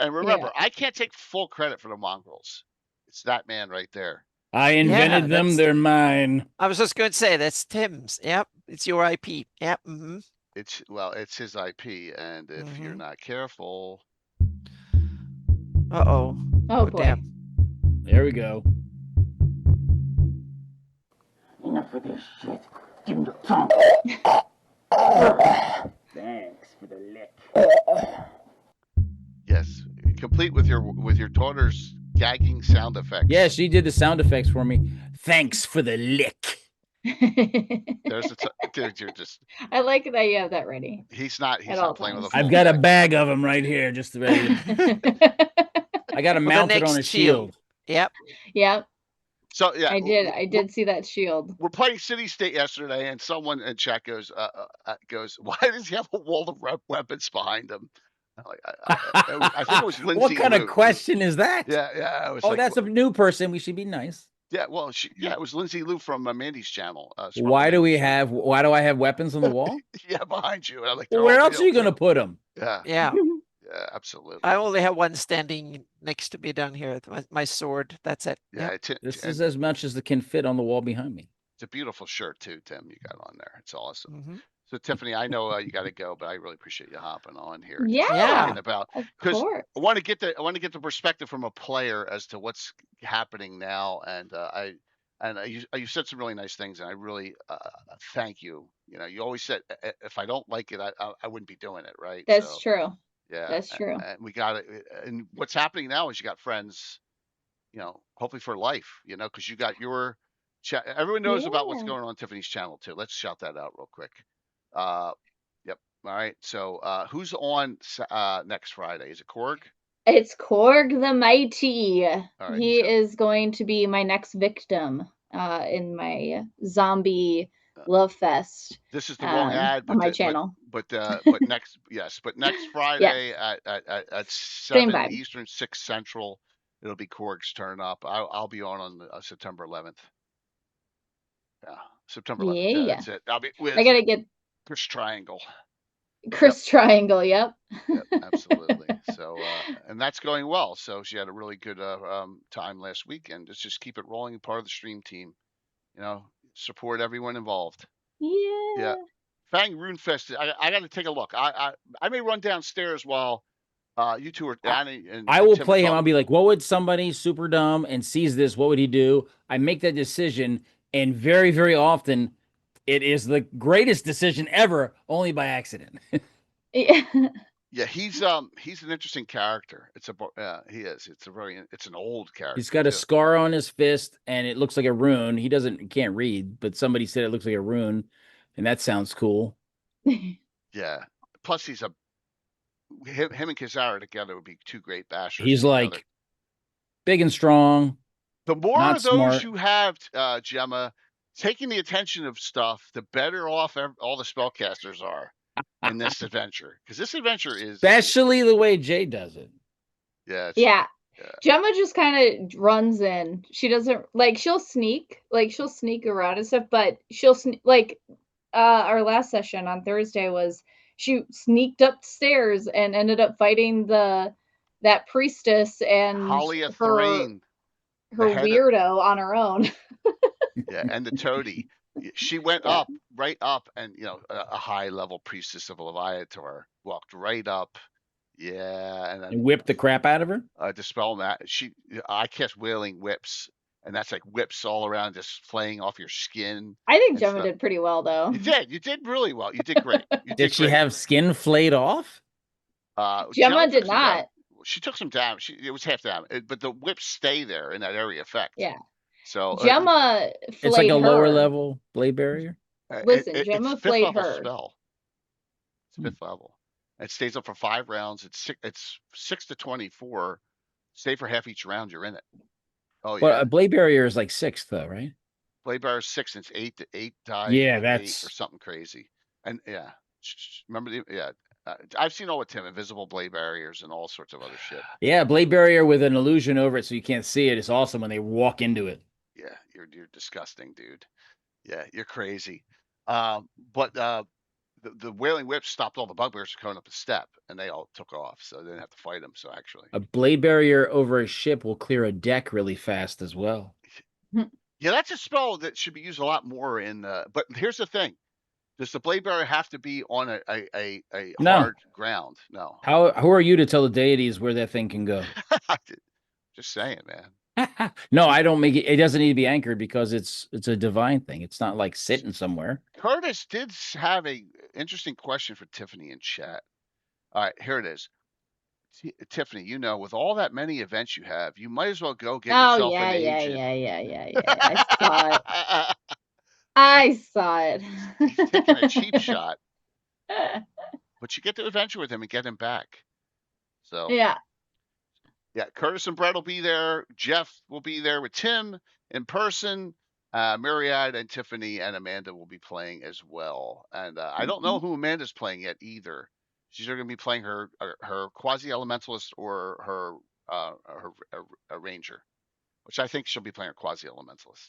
And remember, I can't take full credit for the mongrels. It's that man right there. I invented them. that's- They're mine. I was just going to say that's Tim's. Yep, it's your IP. Yep. Mm-hmm. It's his IP, and if you're Mhm. not careful, Uh-oh. Oh boy. Damn. There we go. Enough of this shit. Give him the tongue. Thanks for the lick. yes, complete with your daughter's gagging sound effects. Yeah, she did the sound effects for me. Thanks for the lick. There's dude. You're just. I like that you have that ready. He's not At all not playing with a times. full I've got a effect. bag of them right here, just ready. I got to For the mount it on a next shield. Yep. Yep, So yeah, I did see that shield. We're playing City State yesterday, and someone in chat goes, "Why does he have a wall of weapons behind him?" I'm like, I think it was Lindsay. What kind Lou. of question is that? Yeah. I was Oh, like, that's a new person. We should be nice. yeah. Well, it was Lindsay Lou from Mandy's channel. Why do I have weapons on the wall? Yeah, behind you. And I'm like, Well, "They're where all else are real, you going to too." put them? Yeah. Yeah. Yeah, absolutely. I only have one standing next to me down here. My sword. That's it. Yeah, Yep. This is as much as it can fit on the wall behind me. it's a beautiful shirt too, Tim. You got on there. It's awesome. Mm-hmm. So Tiffany, I know you got to go, but I really appreciate you hopping on here and Yeah, just Yeah. talking about of because course. I want to get the perspective from a player as to what's happening now, and you said some really nice things, and I really thank you. You know, you always said if I don't like it, I wouldn't be doing it, right? That's So true. yeah, That's true. and we got it. And what's happening now is you got friends, you know, hopefully for life, you know, because you got your chat. Everyone knows about what's Yeah. going on Tiffany's channel too. Let's shout that out real quick. Yep. All right. So, who's on next Friday? Is it Korg? It's Korg the Mighty. All right. He So, is going to be my next victim in my zombie love fest this is the wrong ad, on my channel. but next, yes, but next Friday at Same 7 vibe. Eastern, 6 Central, it'll be Korg's turn up. I'll be on September 11th. Yeah, September 11th. Yeah, Yeah. that's it. I'll be with I gotta get Chris Triangle. Chris Triangle. Yep. Yep, absolutely. So, and that's going well. So she had a really good time last weekend. Let's just keep it rolling. Part of the stream team, you know, support everyone involved. Yeah. Yeah, Fang Runefest. I got to take a look. I may run downstairs while you two are Annie and I will Tim are play him. I'll talking. be like, what would somebody super dumb and sees this? What would he do? I make that decision, and very, very often, it is the greatest decision ever, only by accident. Yeah. Yeah, he's an interesting character. He is. It's an old character. He's got a scar on his fist, and it looks like a rune. He can't read, but somebody said it looks like a rune, and that sounds cool. Yeah. Plus, he's him and Kizara together would be two great bashers. He's like big and strong. The more not of those smart. you have, Gemma, taking the attention of stuff, the better off all the spellcasters are in this adventure. Because this adventure is especially the way Jay does it. Yeah. Yeah. Gemma just kind of runs in. She doesn't she'll sneak around and stuff, but she'll our last session on Thursday was she sneaked upstairs and ended up fighting that priestess and her weirdo on her own. Yeah, and the toady. She went right up, and a high level priestess of Leviator walked right up. Yeah, and then whipped the crap out of her. Dispel that. I cast wailing whips, and that's like whips all around, just flaying off your skin. I think Gemma did pretty well, though. You did really well. You did great. Did she have skin flayed off? Gemma did not. She took some damage. It was half damage, but the whips stay there in that area effect. Yeah. So Gemma flayed it's like a lower her. level blade barrier. Listen, Gemma flayed her. Spell. It's 5th level. It stays up for 5 rounds. It's 6 to 24. Stay for half each round you're in it. Oh yeah. But a blade barrier is like 6th though, right? Blade barrier is 6, and it's 8 die. Yeah, that's 8 or something crazy. And remember I've seen all with Tim, invisible blade barriers and all sorts of other shit. Yeah, blade barrier with an illusion over it so you can't see it. It's awesome when they walk into it. Yeah, you're disgusting, dude. Yeah, you're crazy. But the wailing whip stopped all the bugbears from coming up the step, and they all took off, so they didn't have to fight them. So actually, a blade barrier over a ship will clear a deck really fast as well. Yeah, that's a spell that should be used a lot more in. But here's the thing: does the blade barrier have to be on a hard ground? No. Who are you to tell the deities where that thing can go? Just saying, man. No, I don't make it. It doesn't need to be anchored because it's a divine thing. It's not like sitting somewhere. Curtis did have a interesting question for Tiffany in chat. All right, here it is. Tiffany, with all that many events you have, you might as well go get yourself an agent. Yeah. I saw it. I saw it. He's taking a cheap shot. But you get to adventure with him and get him back. So yeah, Curtis and Brett will be there. Jeff will be there with Tim in person. Myriad and Tiffany and Amanda will be playing as well. And I don't know who Amanda's playing yet either. She's either going to be playing her quasi-elementalist or her ranger, which I think she'll be playing her quasi-elementalist.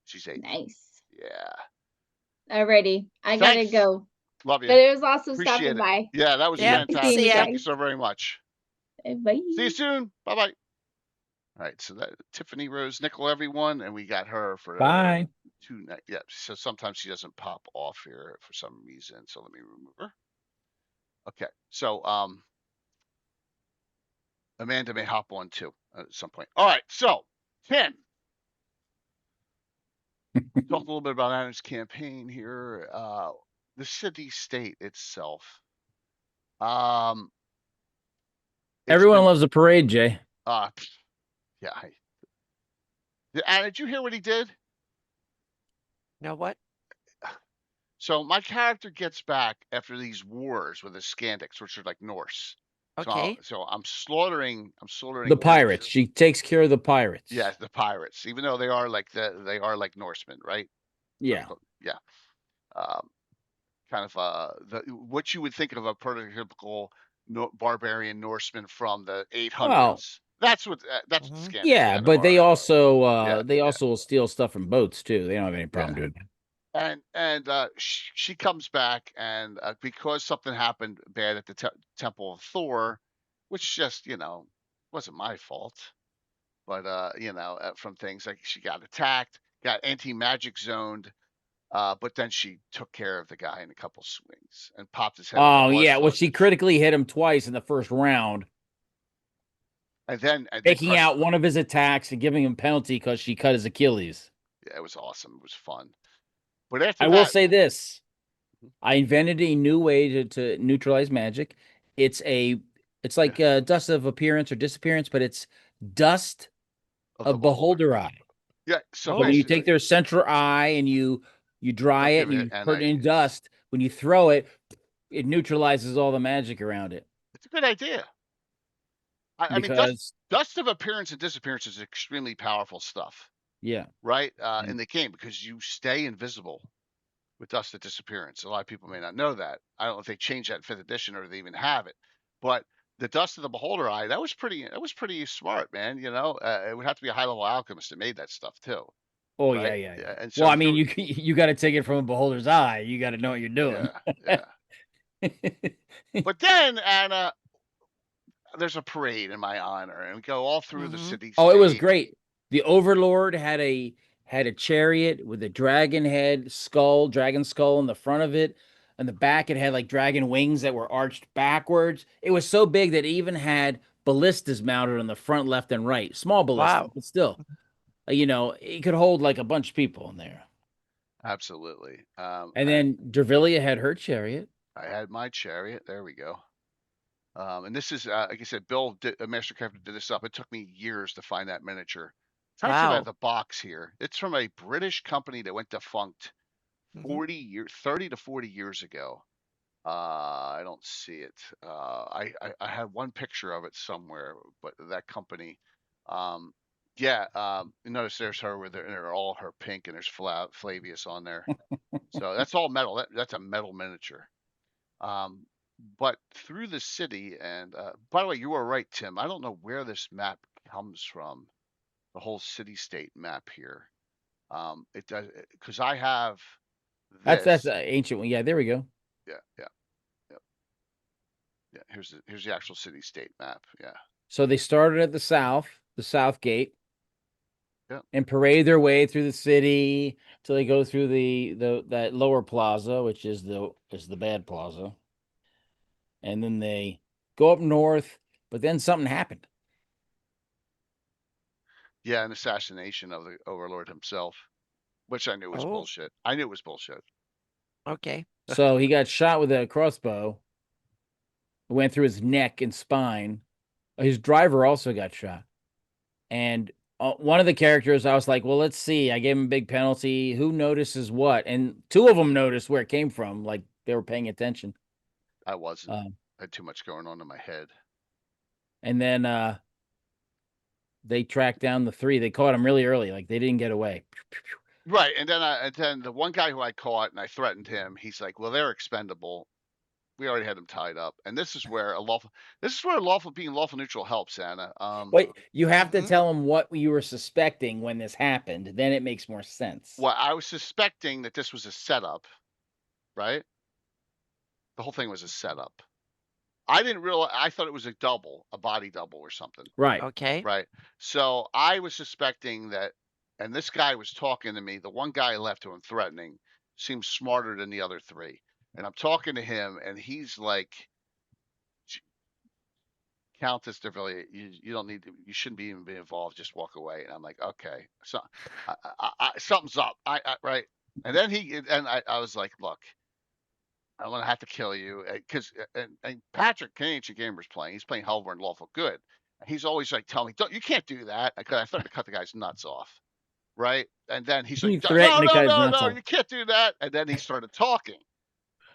She's 8. Nice. Yeah. Alrighty, I gotta go. Love you. But it was awesome Appreciate stopping it. by. Yeah, that was Yeah, fantastic. see ya. Thank you so very much. Bye. See you soon. Bye bye. All right, so that Tiffany Rose Nickel, everyone, and we got her for Bye. 2 nights. Yeah, so sometimes she doesn't pop off here for some reason. So let me remove her. Okay, so Amanda may hop on too at some point. All right, so Tim, talk a little bit about Adam's campaign here. The city state itself. It's Everyone been loves a parade, Jay. yeah. Anna, did you hear what he did? Know what? So my character gets back after these wars with the Skandics, which are like Norse. Okay. So I'm slaughtering The pirates. She takes care of the pirates. Yeah, the pirates, even though they are like Norsemen, right? Yeah. Yeah. Kind of what you would think of a prototypical barbarian Norseman from the 800s. Well, that's what the Skandics. Yeah, but they also will steal stuff from boats too. They don't have any problem doing that. And she comes back, and because something happened bad at the Temple of Thor, which just wasn't my fault, but from things like she got attacked, got anti-magic zoned, but then she took care of the guy in a couple swings and popped his head. Oh yeah, well she critically hit him twice in the first round, and then taking out one of his attacks and giving him penalty because she cut his Achilles. Yeah, it was awesome. It was fun. But after I will say this. I invented a new way to neutralize magic. It's like dust of appearance or disappearance, but it's dust of beholder eye. Yeah. So when you take their central eye and you dry it and you put it in dust, when you throw it, it neutralizes all the magic around it. It's a good idea. I mean, dust of appearance and disappearance is extremely powerful stuff. Yeah. Right? In the game, because you stay invisible with dust of disappearance. A lot of people may not know that. I don't know if they changed that in 5th edition or they even have it. But the dust of the beholder eye, that was pretty smart, man. It would have to be a high level alchemist that made that stuff too. Oh, right? yeah. And so well, I mean, you got to take it from a beholder's eye. You got to know what you're doing. Yeah. But then, Anna, there's a parade in my honor, and we go all through the city. Oh, it was great. The Overlord had a chariot with a dragon skull in the front of it. And the back, it had like dragon wings that were arched backwards. It was so big that it even had ballistas mounted on the front, left, and right. Small ballistas, but still, it could hold like a bunch of people in there. Absolutely. And then Dervilia had her chariot. I had my chariot. There we go. And this is, like I said, Bill, Master Crafter, did this up. It took me years to find that miniature. It's actually out of the box here. It's from a British company that went defunct 30 to 40 years ago. I don't see it. I had one picture of it somewhere, but that company, you notice there's her with they're all her pink, and there's Flavius on there. So that's all metal. That's a metal miniature. But through the city, and by the way, you were right, Tim. I don't know where this map comes from. The whole city-state map here. It does, because I have this. That's an ancient one. Yeah, there we go. Yeah. Here's the actual city-state map. Yeah. So they started at the south gate. Yeah. And parade their way through the city till they go through that lower plaza, which is the bad plaza. And then they go up north, but then something happened. Yeah, an assassination of the Overlord himself, which I knew was bullshit. I knew it was bullshit. Okay. So he got shot with a crossbow. It went through his neck and spine. His driver also got shot. And one of the characters, I was like, well, let's see. I gave him a big penalty. Who notices what? And two of them noticed where it came from. Like they were paying attention. I wasn't. I had too much going on in my head. And then they tracked down the three. They caught him really early. Like they didn't get away. Right. And then the one guy who I caught and I threatened him, he's like, well, they're expendable. We already had them tied up. And this is where being lawful neutral helps, Anna. Wait, you have to tell them what you were suspecting when this happened. Then it makes more sense. Well, I was suspecting that this was a setup, right? The whole thing was a setup. I didn't realize. I thought it was a body double or something. Right. Okay. Right. So I was suspecting that, and this guy was talking to me. The one guy left who I'm threatening seems smarter than the other three. And I'm talking to him, and he's like, Countess DeVilliers, you don't need to, you shouldn't be even be involved. Just walk away. And I'm like, okay, so something's up. Right. And then I was like, look, I'm gonna have to kill you because and Patrick Ancient Gamer's playing. He's playing Hellborn Lawful Good. And he's always like telling me, "Don't you can't do that." Because I threatened to cut the guy's nuts off, right? And then he's You like, threatened to cut his nuts no, off. you can't do that." And then he started talking,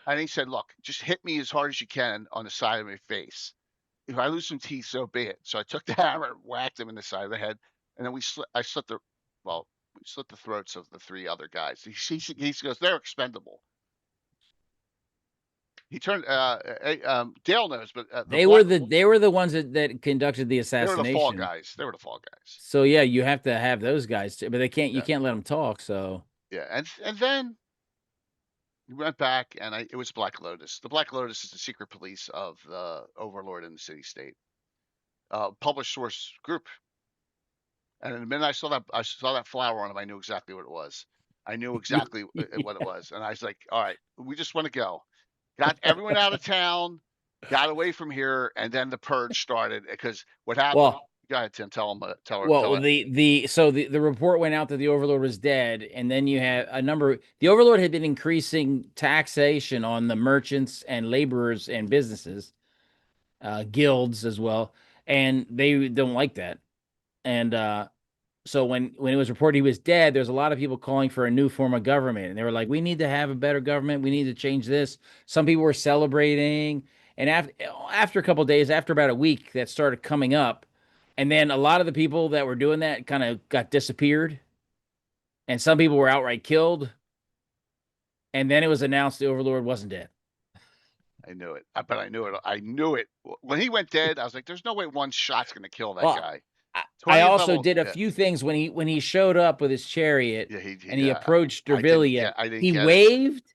and he said, "Look, just hit me as hard as you can on the side of my face. If I lose some teeth, so be it." So I took the hammer and whacked him in the side of the head, and then we slit the throats of the three other guys. He goes, "They're expendable." He turned. Dale knows, but They were the ones that conducted the they were assassination. the fall guys. They were the fall guys. So yeah, you have to have those guys too, but they can't. You Yeah. can't let them talk. So Yeah, and then we went back, and it was Black Lotus. The Black Lotus is the secret police of the Overlord in the City State, published source group. And the minute I saw that flower on him, I knew exactly what it was. I knew exactly what it was, and I was like, "All right, we just want to go." Got everyone out of town, got away from here, and then the purge started. Because what happened? well, Go ahead, Tim. Tell him. Tell well, the report went out that the Overlord was dead, and then you had the Overlord had been increasing taxation on the merchants and laborers and businesses, guilds as well, and they don't like that. And so when it was reported he was dead, there's a lot of people calling for a new form of government, and they were like, "We need to have a better government. We need to change this." Some people were celebrating, and after a couple of days, after about a week, that started coming up, and then a lot of the people that were doing that kind of got disappeared, and some people were outright killed, and then it was announced the Overlord wasn't dead. I knew it. But I knew it. I knew it when he went dead. I was like, "There's no way one shot's going to kill that Well, guy." I 20th also level, did a yeah. few things when he showed up with his chariot Yeah, and he yeah, approached I didn't Dervillia. He get it. waved.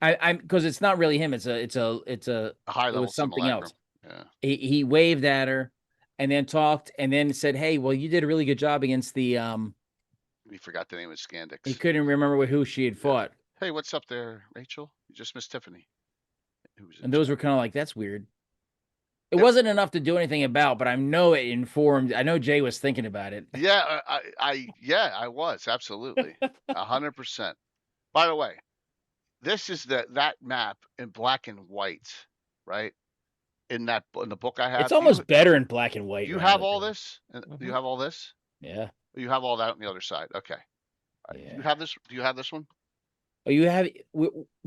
I'm because it's not really him. It's a A high it level was something simulacrum. else. Yeah. He waved at her and then talked and then said, "Hey, well, you did a really good job against the We forgot the name of Scandix. He couldn't remember who she had fought. Hey, what's up there, Rachel? You just missed Tiffany. And those were kind of like, that's weird. It wasn't enough to do anything about, but I know it informed. I know Jay was thinking about it. Yeah, I was absolutely 100%. By the way, this is that map in black and white, right? In the book I have, it's almost better in black and white. You have all this. Mm-hmm. You have all this. Yeah. You have all that on the other side. Okay. Right. Yeah. Do you have this one? Oh, you have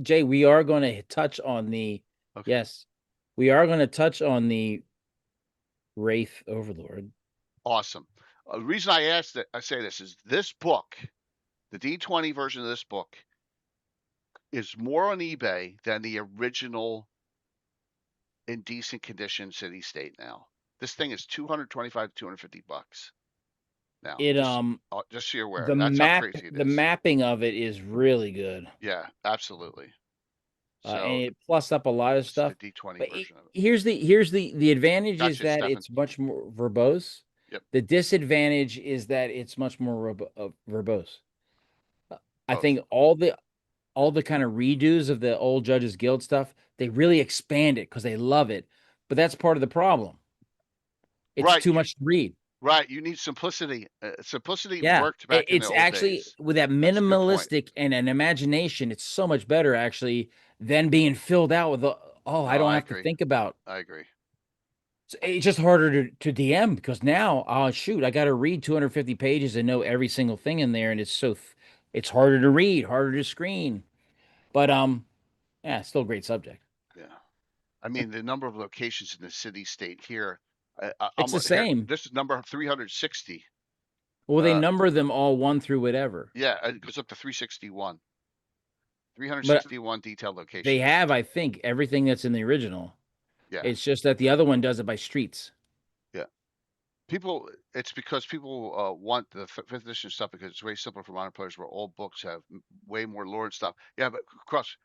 Jay. We are going to touch on the. Okay. Yes, we are going to touch on the Wraith Overlord. Awesome. The reason I say this is this book, the D20 version of this book, is more on eBay than the original in decent condition City State now. This thing is $225 to $250 now. It just so you're aware. That's how crazy it is. The mapping of it is really good. Yeah, absolutely. So and it plus up a lot of stuff. The D20 but version of it. Here's the advantage is that it's much more verbose. Yep. The disadvantage is that it's much more verbose. I think all the kind of redos of the old Judges Guild stuff, they really expand it because they love it. But that's part of the problem. It's too much to read. Right. You need simplicity. Simplicity worked back in the old days. It's actually with that minimalistic and an imagination, it's so much better actually than being filled out with I don't have to think about. I agree. It's just harder to DM because now, I got to read 250 pages and know every single thing in there, and it's harder to read, harder to screen. But still a great subject. Yeah, I mean the number of locations in the city state here. It's the same. This is number 360. Well, they number them all 1 through whatever. Yeah, it goes up to 361. 361 detailed locations. They have, I think, everything that's in the original. Yeah. It's just that the other one does it by streets. Yeah. It's because people want the 5th edition stuff because it's way simpler for modern players where old books have way more lore and stuff. Yeah, but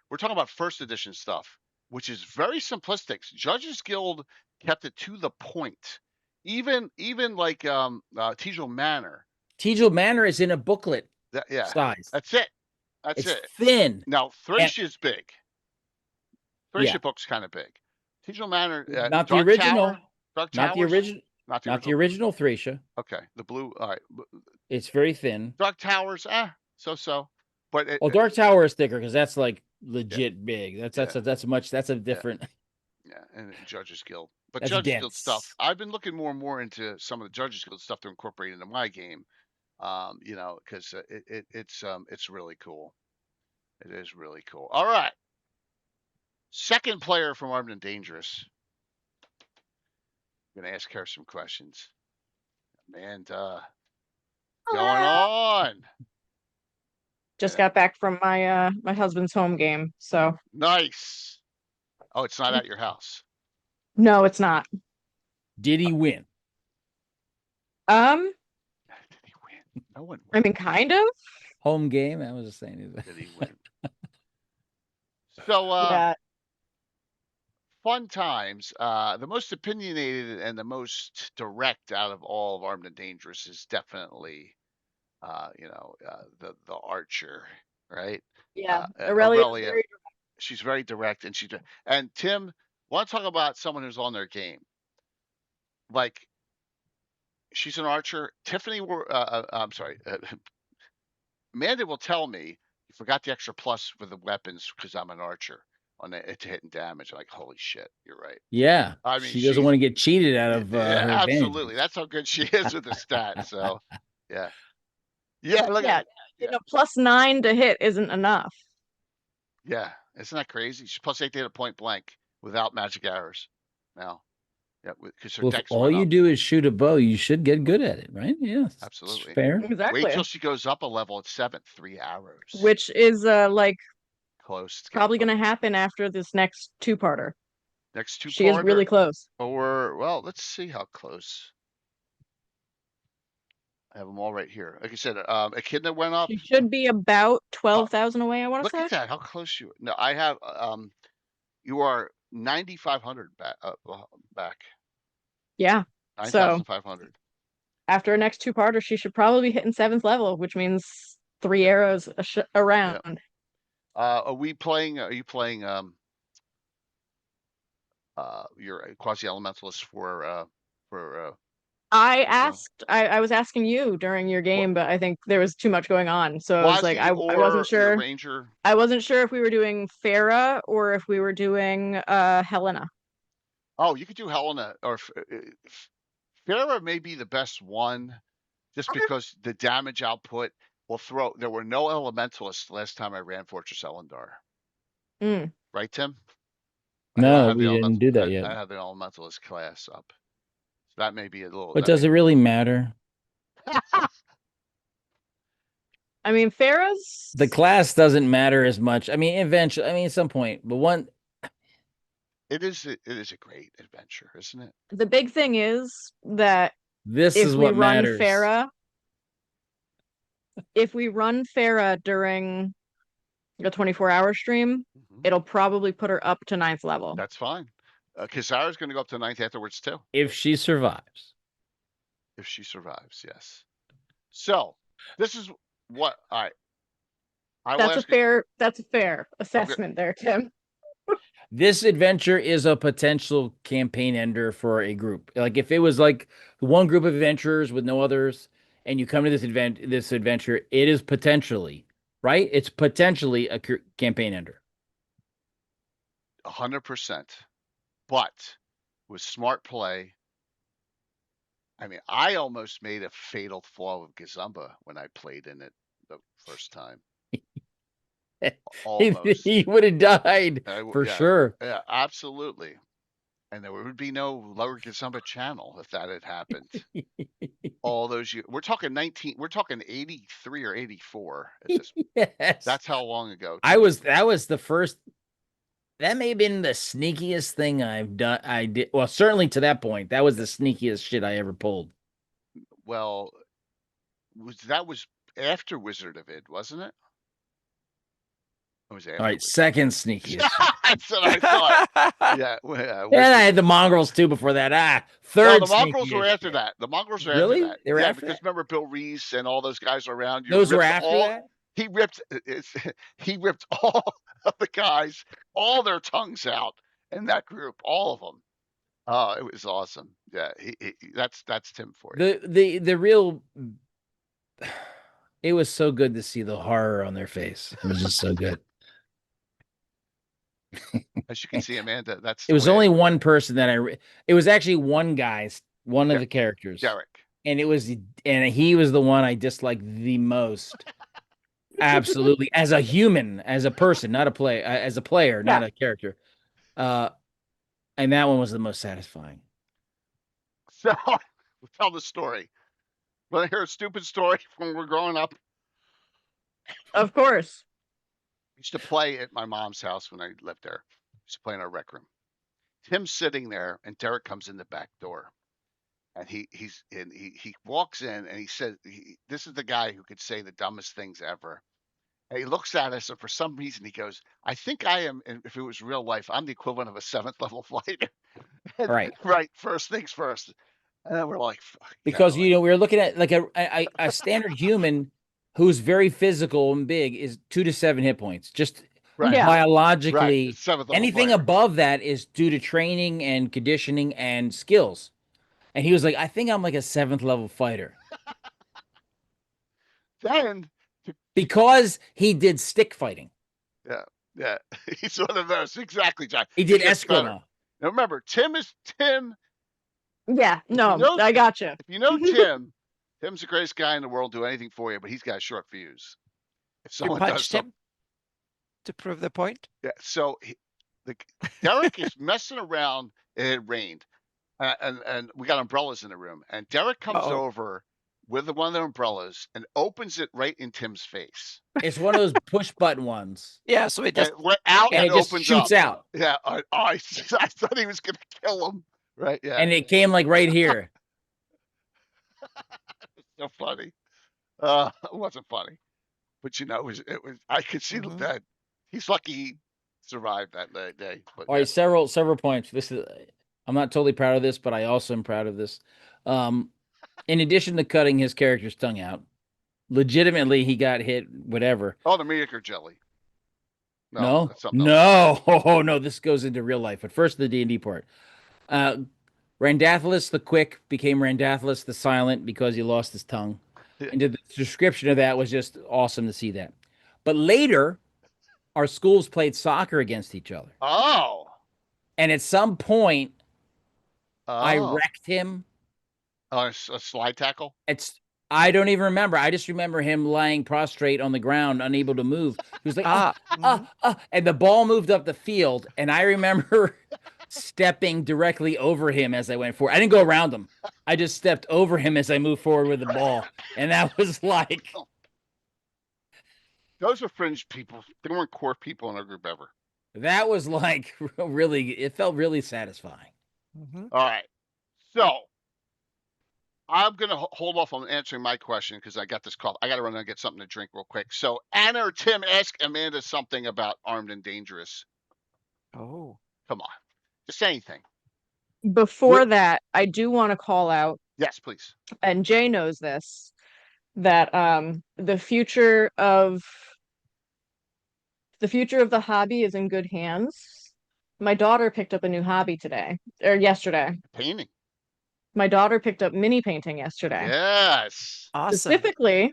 we're talking about 1st edition stuff. which is very simplistic. Judges Guild kept it to the point. Even like Tejo Manor. Tejo Manor is in a booklet Yeah, size. that's it. That's It's it. thin. Now Thrasia's big. Thracia Yeah. book's kind of big. Tejo Manor, Not the Dark original. Tower, Dark Not the Towers? original. Not the Not the original Thracia. Okay, the blue. All right, It's very thin. Dark Towers, so. But Well, Dark Tower is thicker because that's like legit big. That's a different. Yeah, and Judges Guild. But That's Judges Guild dense. stuff, I've been looking more and more into some of the Judges Guild stuff to incorporate into my game. Because it's really cool. It is really cool. All right. Second player from Armed and Dangerous. I'm gonna ask her some questions. Amanda, going on? Just got back from my my husband's home game, so Nice. Oh, it's not at your house. no, it's not. Did he win? Um, Did he win? No one I won. mean, kind of. Home game. I was just saying. Did he win? So, Yeah, fun times. The most opinionated and the most direct out of all of Armed and Dangerous is definitely, the Archer, right? yeah. Aurelia is Aurelia. very She's very direct, and Tim, want to talk about someone who's on their game? Like, she's an archer. Tiffany, I'm sorry, Amanda will tell me you forgot the extra plus for the weapons because I'm an archer on it hitting damage. I'm like, holy shit, you're right. Yeah. I mean, she doesn't want to get cheated out of her absolutely. advantages. That's how good she is with the stats. So, yeah. Look yeah. at +9 to hit isn't enough. yeah. Isn't that crazy? She's +8 to hit a point blank without magic arrows. Now, yeah, because her Well, if dex all went you up. do is shoot a bow, you should get good at it, right? Yeah, it's Absolutely. fair. Exactly. Wait till she goes up a level at 7th, 3 arrows. Which is like close. probably going to happen after this next two-parter. Next two. She is really close. Or well, let's see how close. I have them all right here. Like I said, Echidna went up. She should be about 12,000 away, I want to say. Look at that! How close you? No, I have. You are 9,500 back. Yeah. 9,500. After our next two-parter, she should probably be hitting 7th level, which means 3 arrows around. Are you playing your quasi elementalist for I was asking you during your game, but I think there was too much going on. So I was like, I wasn't sure. Ranger. I wasn't sure if we were doing Farah or if we were doing Helena. Oh, you could do Helena or Farah may be the best one, just because the damage output will throw. There were no elementalists last time I ran Fortress Elendar. Right, Tim? No, we didn't do that yet. I have the elementalist class up. So that may be a little. But does it really matter? I mean, Farah's the class doesn't matter as much. I mean, eventually, at some point, but one. It is a great adventure, isn't it? The big thing is that this is what matters. If we run Farah during a 24-hour stream, it'll probably put her up to 9th level. That's fine. Kisara's going to go up to 9th afterwards too. If she survives. If she survives, yes. So this is what That's a fair assessment there, Tim. This adventure is a potential campaign ender for a group. Like if it was like one group of adventurers with no others, and you come to this adventure, it is potentially, right? It's potentially a campaign ender. 100%. But with smart play, I mean, I almost made a fatal flaw with Gazumba when I played in it the first time. Almost. He would have died for sure. Yeah, absolutely. And there would be no Lower Gazumba channel if that had happened. All those years. We're talking 83 or 84 at this point. Yes. That's how long ago. That was the first. That may have been the sneakiest thing I've done. I did. Well, certainly to that point, that was the sneakiest shit I ever pulled. Well, that was after Wizard of Id, wasn't it? It was All right, afterwards. second sneakiest. That's what I thought. Yeah. And I had the mongrels too before that. No, Third the mongrels were sneakiest after shit. that. The mongrels were Really? after that. They were Yeah, after because that? remember Bill Reese and all those guys around you. Those were ripped after all, that? He ripped. He ripped all of the guys, all their tongues out in that group, all of them. Oh, it was awesome. Yeah, that's Tim for you. The real. It was so good to see the horror on their face. It was just so good. As you can see, Amanda, that's It was only one person that it was actually one guy's, one of the characters. Derek. And he was the one I disliked the most. Absolutely. As a human, as a person, not a play, as a player, not a character. And that one was the most satisfying. So we'll tell the story. Want to hear a stupid story from when we're growing up? Of course. I used to play at my mom's house when I lived there. I used to play in our rec room. Tim's sitting there, and Derek comes in the back door, and he walks in, and he says, "This is the guy who could say the dumbest things ever." And he looks at us, and for some reason, he goes, "I think I am. And if it was real life, I'm the equivalent of a 7th level fighter." Right. Right. First things first. And then we're like, because we were looking at like a standard human who's very physical and big is 2 to 7 hit points. Just biologically, anything above that is due to training and conditioning and skills. And he was like, I think I'm like a 7th level fighter. Then, because he did stick fighting. Yeah, he's one of those. Exactly, John. He did Eskrima. Now remember, Tim. Yeah, no, I gotcha. If you know Tim, Tim's the greatest guy in the world. Do anything for you, but he's got a short fuse. If someone does something to prove the point. Yeah. So Derek is messing around. It had rained, and we got umbrellas in the room. And Derek comes over with one of the umbrellas and opens it right in Tim's face. It's one of those push button ones. Yeah, so it just went out and it just shoots out. Yeah, I thought he was going to kill him. Right, yeah. And it came like right here. So funny. It wasn't funny, but it was. I could see that he's lucky he survived that day. But, all right, several points. I'm not totally proud of this, but I also am proud of this. In addition to cutting his character's tongue out, legitimately he got hit. Whatever. Oh, the meteor jelly. No. Oh no, this goes into real life. But first, the D&D part. Randathlus the Quick became Randathlus the Silent because he lost his tongue. And the description of that was just awesome to see that. But later, our schools played soccer against each other. Oh. And at some point, I wrecked him. A slide tackle? I don't even remember. I just remember him lying prostrate on the ground, unable to move. He was like, and the ball moved up the field. And I remember stepping directly over him as I went forward. I didn't go around him. I just stepped over him as I moved forward with the ball. And that was like... Those are fringe people. They weren't core people in our group ever. That was like really... It felt really satisfying. All right. So, I'm going to hold off on answering my question because I got this call. I got to run and get something to drink real quick. So, Anna or Tim, ask Amanda something about Armed and Dangerous. Oh. Come on. Just say anything. Before that, I do want to call out. Yes, please. And Jay knows this, that the future of the hobby is in good hands. My daughter picked up a new hobby yesterday. Painting. My daughter picked up mini painting yesterday. Yes. Awesome. Specifically,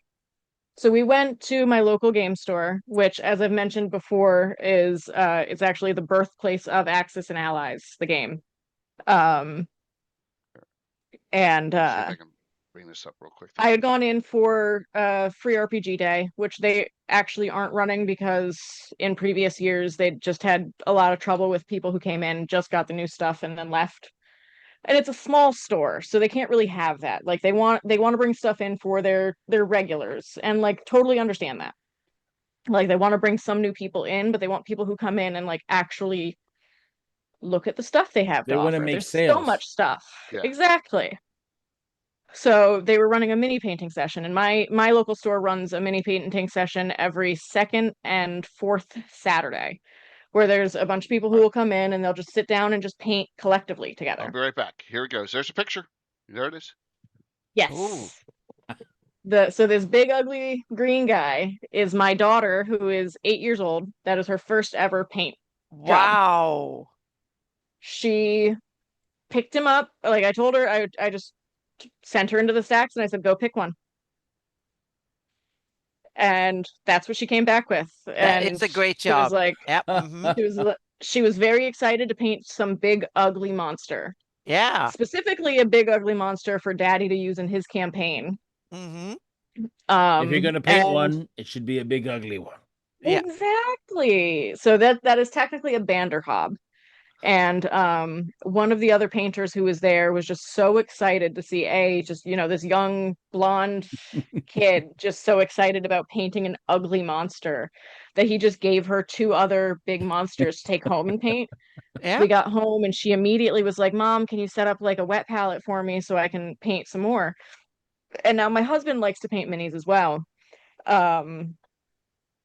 so we went to my local game store, which, as I've mentioned before, is it's actually the birthplace of Axis and Allies, the game. And I can bring this up real quick. I had gone in for free RPG day, which they actually aren't running because in previous years they just had a lot of trouble with people who came in, just got the new stuff, and then left. And it's a small store, so they can't really have that. Like they want to bring stuff in for their regulars, and like totally understand that. Like they want to bring some new people in, but they want people who come in and like actually look at the stuff they have. They want to make There's sales. so much stuff. Yeah. Exactly. So they were running a mini painting session, and my local store runs a mini painting session every second and fourth Saturday, where there's a bunch of people who will come in and they'll just sit down and just paint collectively I'll together. be right back. Here it goes. There's a picture. There it is. Yes. Ooh. So this big ugly green guy is my daughter, who is 8 years old. That is her first ever paint job. Wow. She picked him up. Like I told her, I just sent her into the stacks and I said, go pick one. And that's what she came back with. That And is a great she was job. like, Yep. she was very excited to paint some big ugly monster. Yeah. Specifically a big ugly monster for Daddy to use in his campaign. Mm-hmm. If you're gonna paint And one, it should be a big ugly one. Yeah. exactly. So that is technically a Banderhob. And one of the other painters who was there was just so excited to see just this young blonde kid just so excited about painting an ugly monster that he just gave her two other big monsters to take home and paint. Yeah. We got home and she immediately was like, Mom, can you set up like a wet palette for me so I can paint some more? And now my husband likes to paint minis as well. Um,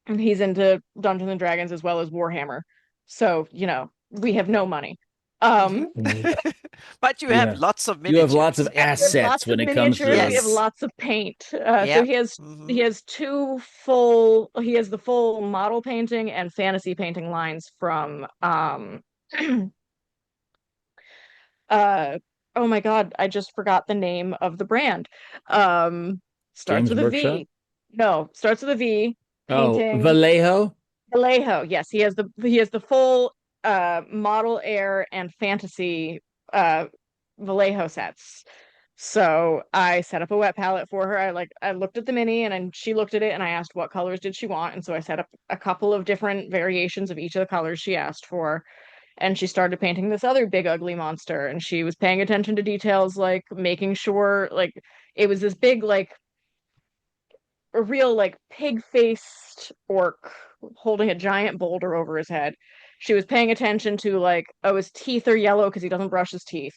and he's into Dungeons and Dragons as well as Warhammer. So, we have no money. But you have lots of You miniatures. have lots of Yeah. assets lots when of it comes to miniatures. Yes. We have lots of paint. So Yep. he has the full model painting and fantasy painting lines from oh my God, I just forgot the name of the brand. Starts Games with a Workshop? V. No, starts with a V. Oh, Painting Vallejo? Vallejo. Yes, he has the full model air and fantasy Vallejo sets. So I set up a wet palette for her. I looked at the mini and then she looked at it and I asked what colors did she want. And so I set up a couple of different variations of each of the colors she asked for. And she started painting this other big ugly monster. And she was paying attention to details, like making sure like it was this big, like a real like pig-faced orc holding a giant boulder over his head. She was paying attention to like, oh, his teeth are yellow because he doesn't brush his teeth.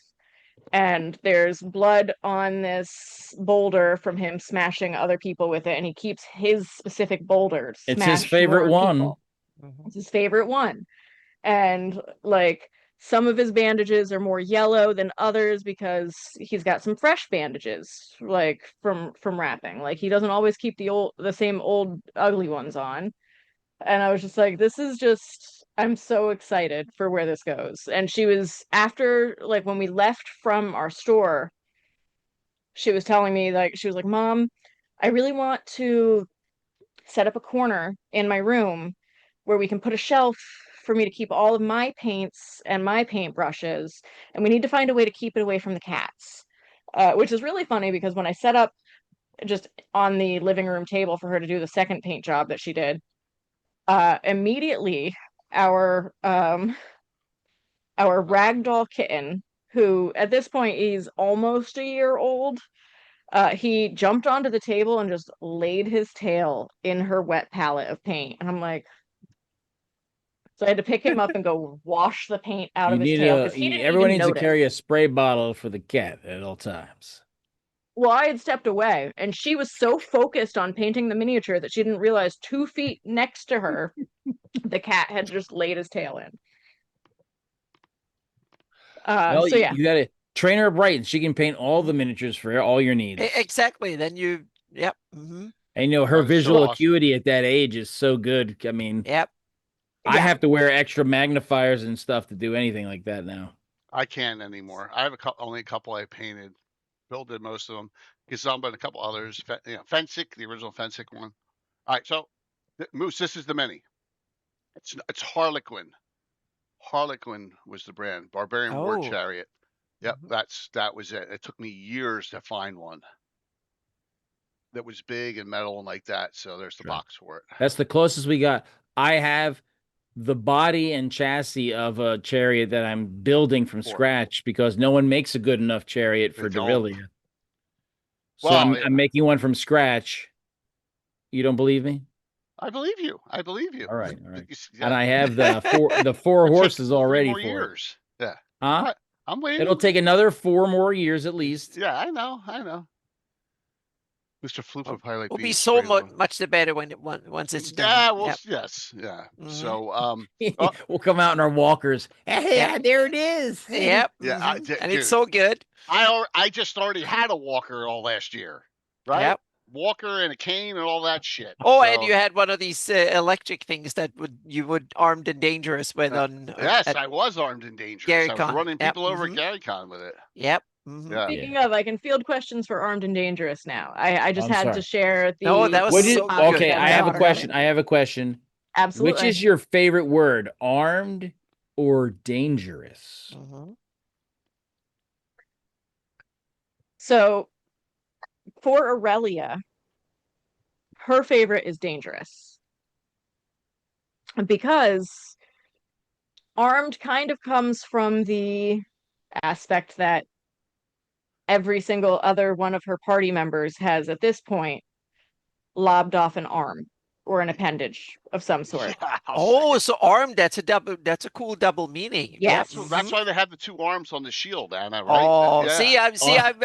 And there's blood on this boulder from him smashing other people with it, and he keeps his specific boulder to It's his smash favorite more one. people. It's his favorite one. And like some of his bandages are more yellow than others because he's got some fresh bandages, like from wrapping. Like he doesn't always keep the same old ugly ones on. And I was just like, this is just, I'm so excited for where this goes. And she was, after, like, when we left from our store, she was telling me, like, she was like, Mom, I really want to set up a corner in my room where we can put a shelf for me to keep all of my paints and my paintbrushes. And we need to find a way to keep it away from the cats. Which is really funny because when I set up just on the living room table for her to do the second paint job that she did, immediately our ragdoll kitten, who at this point is almost a year old, he jumped onto the table and just laid his tail in her wet palette of paint. And I'm like, so I had to pick him up and go wash the paint out of his tail because he didn't everyone even needs to notice. carry a spray bottle for the cat at all times. Well, I had stepped away, and she was so focused on painting the miniature that she didn't realize 2 feet next to her, the cat had just laid his tail in. Well, So yeah, you got to train her right, and she can paint all the miniatures for all your needs. Exactly. Then yep. And her That's so visual awesome. acuity at that age is so good. I mean, Yep. I have to wear extra magnifiers and stuff to do anything like that now. I can't anymore. I have only a couple I painted. Bill did most of them. Gazumba and a couple others. Fensick, the original Fensick one. All right, so Moose, this is the mini. It's Harlequin. Harlequin was the brand. Barbarian War Oh. Chariot. Yep, that was it. It took me years to find one that was big and metal and like that. So there's the box for it. That's the closest we got. I have the body and chassis of a chariot that I'm building from scratch because no one makes a good enough chariot for Derilia. So Well, I'm making one from scratch. You don't believe me? I believe you. I believe you. All right. Yeah. And I have the four horses already for years. it. Huh? I'm waiting. It'll take another 4 more years at least. Yeah, I know. Mr. Floop of Highlight Will be Beach. so Greyhawk. much the better when once it's done. Yeah, well, Yep. yes, yeah. Mhm. So, We'll come out in our walkers. Hey, Yep. there it is. Yep. yeah, mhm. And dude, it's so good. I just already had a walker all last year, right? Yep. Walker and a cane and all that shit. Oh, so, and you had one of these electric things that you would armed and dangerous with on. Yes, at I was armed and dangerous. I was GaryCon. running Yep. people over at mhm. GaryCon with it. Yep. mhm. Yeah. Speaking of, I can field questions for Armed and Dangerous now. I just I'm had sorry. to share the. No, that was What is so topic good. okay? that I my have a daughter question. had. I have a question. Absolutely. Which is your favorite word, armed or dangerous? Mhm. So for Aurelia, her favorite is dangerous. Because armed kind of comes from the aspect that every single other one of her party members has at this point lobbed off an arm or an appendage of some sort. Yeah, Oh, so armed. That's a cool double meaning. Yes. Yep. that's mhm. why they have the two arms on the shield, Anna, right? Oh, Yeah.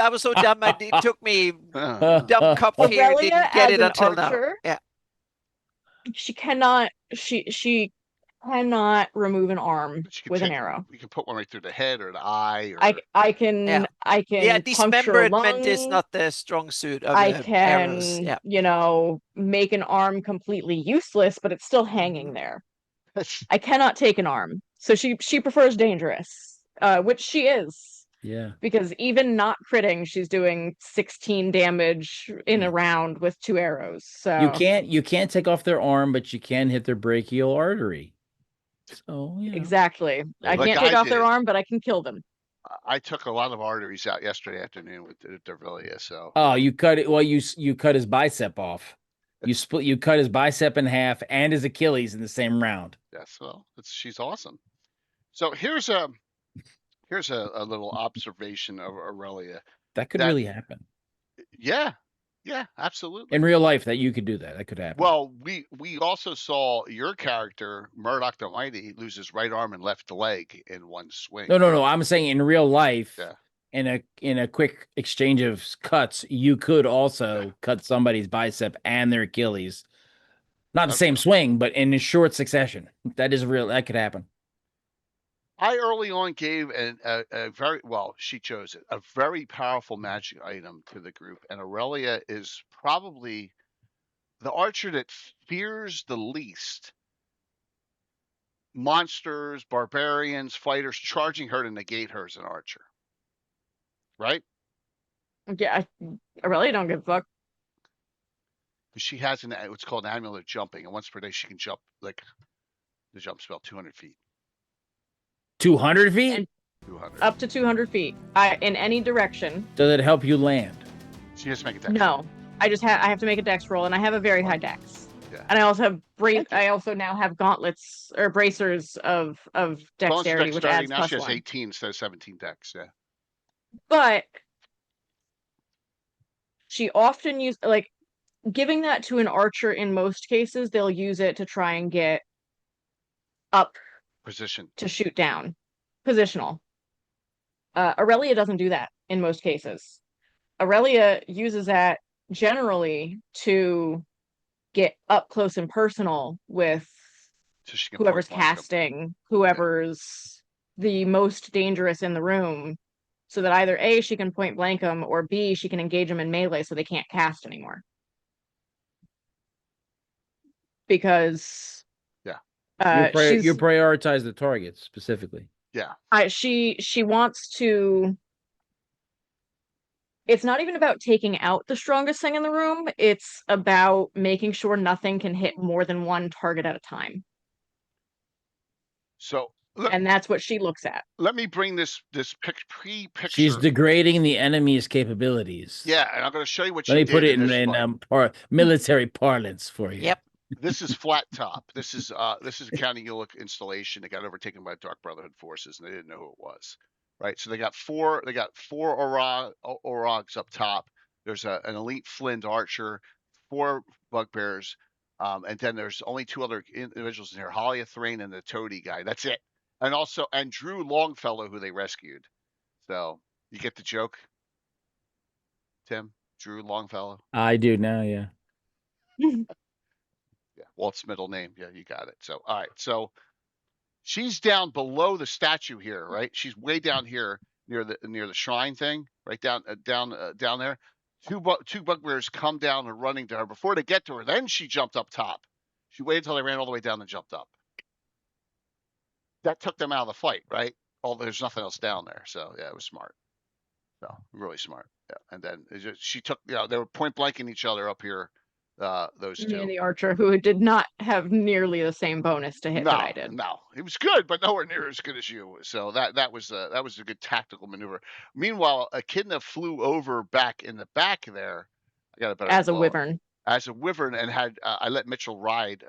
I was so dumb. It took me Uh, dumb cup here. Aurelia Didn't get as it an until now. archer, Yeah. she cannot remove an arm but you can with an take, arrow. you can put one right through the head or the eye. Or I can Yeah. I can Yeah, puncture a dismemberment is lung. not the strong suit of I arrows. can, Yeah. make an arm completely useless, but it's still hanging Mhm. there. I cannot take an arm. So she prefers dangerous, which she is. Yeah. Because even not critting, she's doing 16 damage in a round with 2 arrows. So You can't take off their arm, but you can hit their brachial artery. So exactly. I Like can't I take off their did. arm, but I can kill them. I took a lot of arteries out yesterday afternoon with Dervilia. So Oh, you cut it. Well, you cut his bicep off. You cut his bicep in half and his Achilles in the same round. yes, well, she's awesome. So here's a little observation of Aurelia. That could That- really happen Yeah, absolutely. in real life. That you could do that. That could happen. Well, we also saw your character, Murdoch the Mighty, lose his right arm and left leg in one swing. No. I'm saying in real life, Yeah. in a quick exchange of cuts, you could also cut somebody's bicep and their Achilles. Not the same swing, but in a short succession. That is real. That could happen. I early on gave a very she chose it, a very powerful magic item to the group, and Aurelia is probably the archer that fears the least monsters, barbarians, fighters charging her to negate her as an archer. Right? Yeah, I really don't give a fuck. She has what's called an amulet jumping, and once per day she can jump like the jump spell 200 feet. 200 feet? And 200. up to 200 feet. In any direction. Does it help you land? She has to make a dex. No. I have to make a dex roll, and I have a very high dex. Yeah. And I also have I also now have gauntlets or bracers of dexterity, which adds now plus she has 1. 18 instead of 17 dex. Yeah. But she often giving that to an archer. In most cases, they'll use it to try and get up Position to shoot down. Positional. Aurelia doesn't do that in most cases. Aurelia uses that generally to get up close and personal with so she can whoever's point blank casting, whoever's the most dangerous in the room, so that either A, she can point blank them, or B, she can engage them in melee so they can't cast anymore. Because you prioritize the targets specifically. Yeah. She wants to. It's not even about taking out the strongest thing in the room. It's about making sure nothing can hit more than one target at a time. So and that's what she looks at. Let me bring this pre-picture. She's degrading the enemy's capabilities. Yeah, and I'm going to show you what she Let me did put it in military parlance for you. Yep. This is Flat Top. This is a County Ulick installation that got overtaken by Dark Brotherhood forces, and they didn't know who it was. Right, so they got four Orogs up top. There's an elite Flint archer, 4 bugbears, and then there's only 2 other individuals in here: Halia Thrain and the Toady guy. That's it. And Drew Longfellow, who they rescued. So you get the joke, Tim? Drew Longfellow. I do now, yeah. Yeah, Walt's middle name. Yeah, you got it. So, all right. So she's down below the statue here, right? She's way down here near the shrine thing, right down down there. Two bugbears come down and running to her. Before they get to her, then she jumped up top. She waited until they ran all the way down and jumped up. That took them out of the fight, right? There's nothing else down there. So yeah, it was smart. So really smart. Yeah. And then she took, they were point blanking each other up here. Those two. And the archer who did not have nearly the same bonus to hit that I did. No, it was good, but nowhere near as good as you. So that was a good tactical maneuver. Meanwhile, Echidna flew over back in the back there. I got a better as a wyvern. As a wyvern, and had I let Mitchell ride,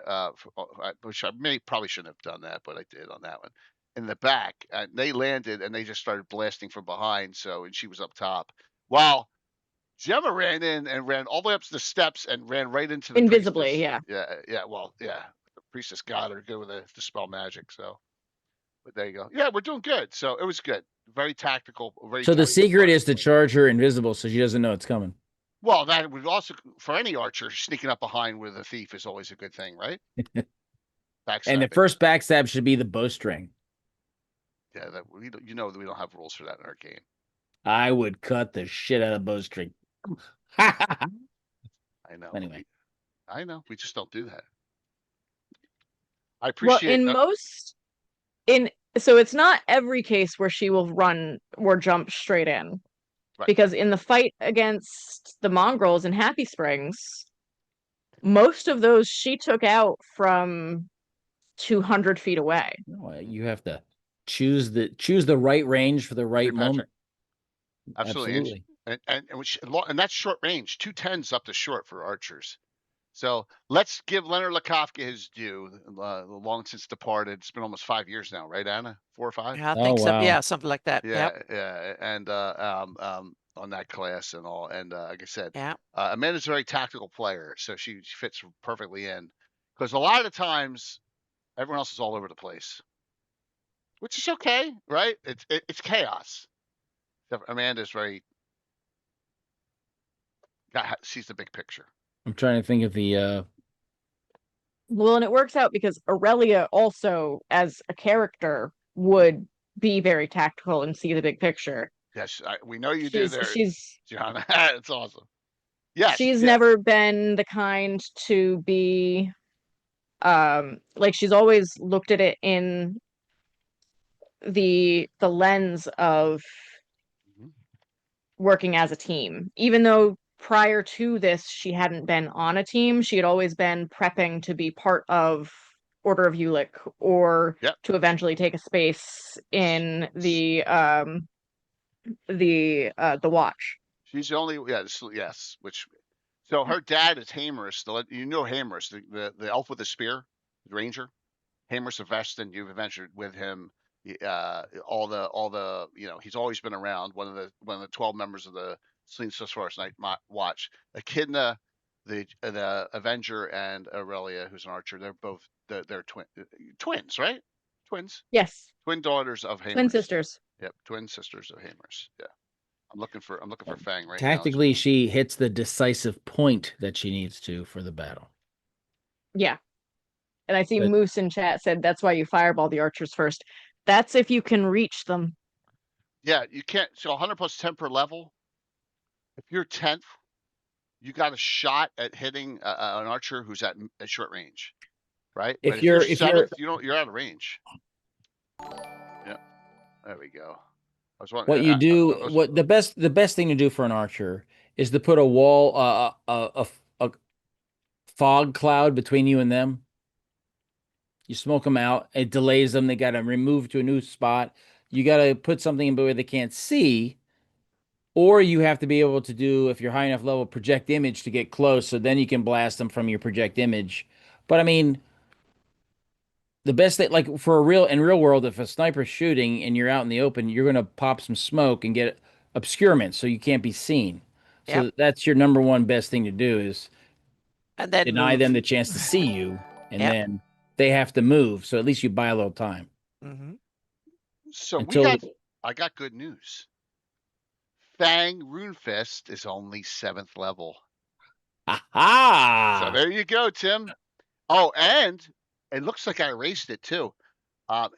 which I probably shouldn't have done that, but I did on that one. In the back, and they landed, and they just started blasting from behind. So, and she was up top. Wow. Gemma ran in and ran all the way up to the steps and ran right into the invisibly, priestess. Yeah. Well, yeah. The priestess got her good with the dispel magic. So, but there you go. Yeah, we're doing good. So it was good. Very tactical. So the secret is to charge her invisible so she doesn't know it's coming. Well, that would also, for any archer, sneaking up behind with a thief is always a good thing, right? And the first backstab should be the bowstring. Yeah, that we don't have rules for that in our game. I would cut the shit out of bowstring. I know. Anyway, I know. We just don't do that. I appreciate. So it's not every case where she will run or jump straight in, right. Because in the fight against the mongrels in Happy Springs, most of those she took out from 200 feet away. You have to choose the right range for the right moment. Absolutely. And that's short range. 210's up to short for archers. So let's give Leonard Lakofka his due. Long since departed. It's been almost 5 years now, right, Anna? 4 or 5? Yeah, I think so. Yeah, something like that. Yeah, yep. Yeah. And on that class and all. And like I said, yeah. Amanda's a very tactical player, so she fits perfectly in. Because a lot of times, everyone else is all over the place, which is okay, right? It's chaos. Amanda's sees the big picture. I'm trying to think of the Well, and it works out because Aurelia also, as a character, would be very tactical and see the big picture. Yes, we know you do there, Gianna. It's awesome. Yes, she's never been the kind to be, like she's always looked at it in the lens of working as a team, even though prior to this she hadn't been on a team. She had always been prepping to be part of Order of Ulick or to eventually take a space in the Watch. She's the only yes. Which so her dad is Hamerus. Hamerus, the elf with the spear, the ranger. Hamerus of Veston. You've adventured with him. All the he's always been around. One of the 12 members of the Sleeping Forest Night Watch. Echidna, the Avenger, and Aurelia, who's an archer. They're both they're twins, right? Twins. Yes. Twin daughters of Hamerus. Twin sisters. Yep, twin sisters of Hamerus. Yeah. I'm looking for Fang right now. Tactically, she hits the decisive point that she needs to for the battle. Yeah. And I see Moose in chat said that's why you fireball the archers first. That's if you can reach them. Yeah, you can't. So 100 plus 10 per level. If you're 10th, you got a shot at hitting an archer who's at short range, right? If you're 7th, you're out of range. Yeah, there we go. The best thing to do for an archer is to put a wall, a fog cloud between you and them. You smoke them out. It delays them. They got to remove to a new spot. You got to put something in where they can't see, or you have to be able to do, if you're high enough level, project image to get close. So then you can blast them from your project image. But I mean, the best thing, like in real world, if a sniper's shooting and you're out in the open, you're going to pop some smoke and get obscurement so you can't be seen. So that's your number one best thing to do is deny them the chance to see you, and then they have to move. So at least you buy a little time. So I got good news. Fang Runefist is only 7th level. So Aha! there you go, Tim. Oh, and it looks like I erased it too.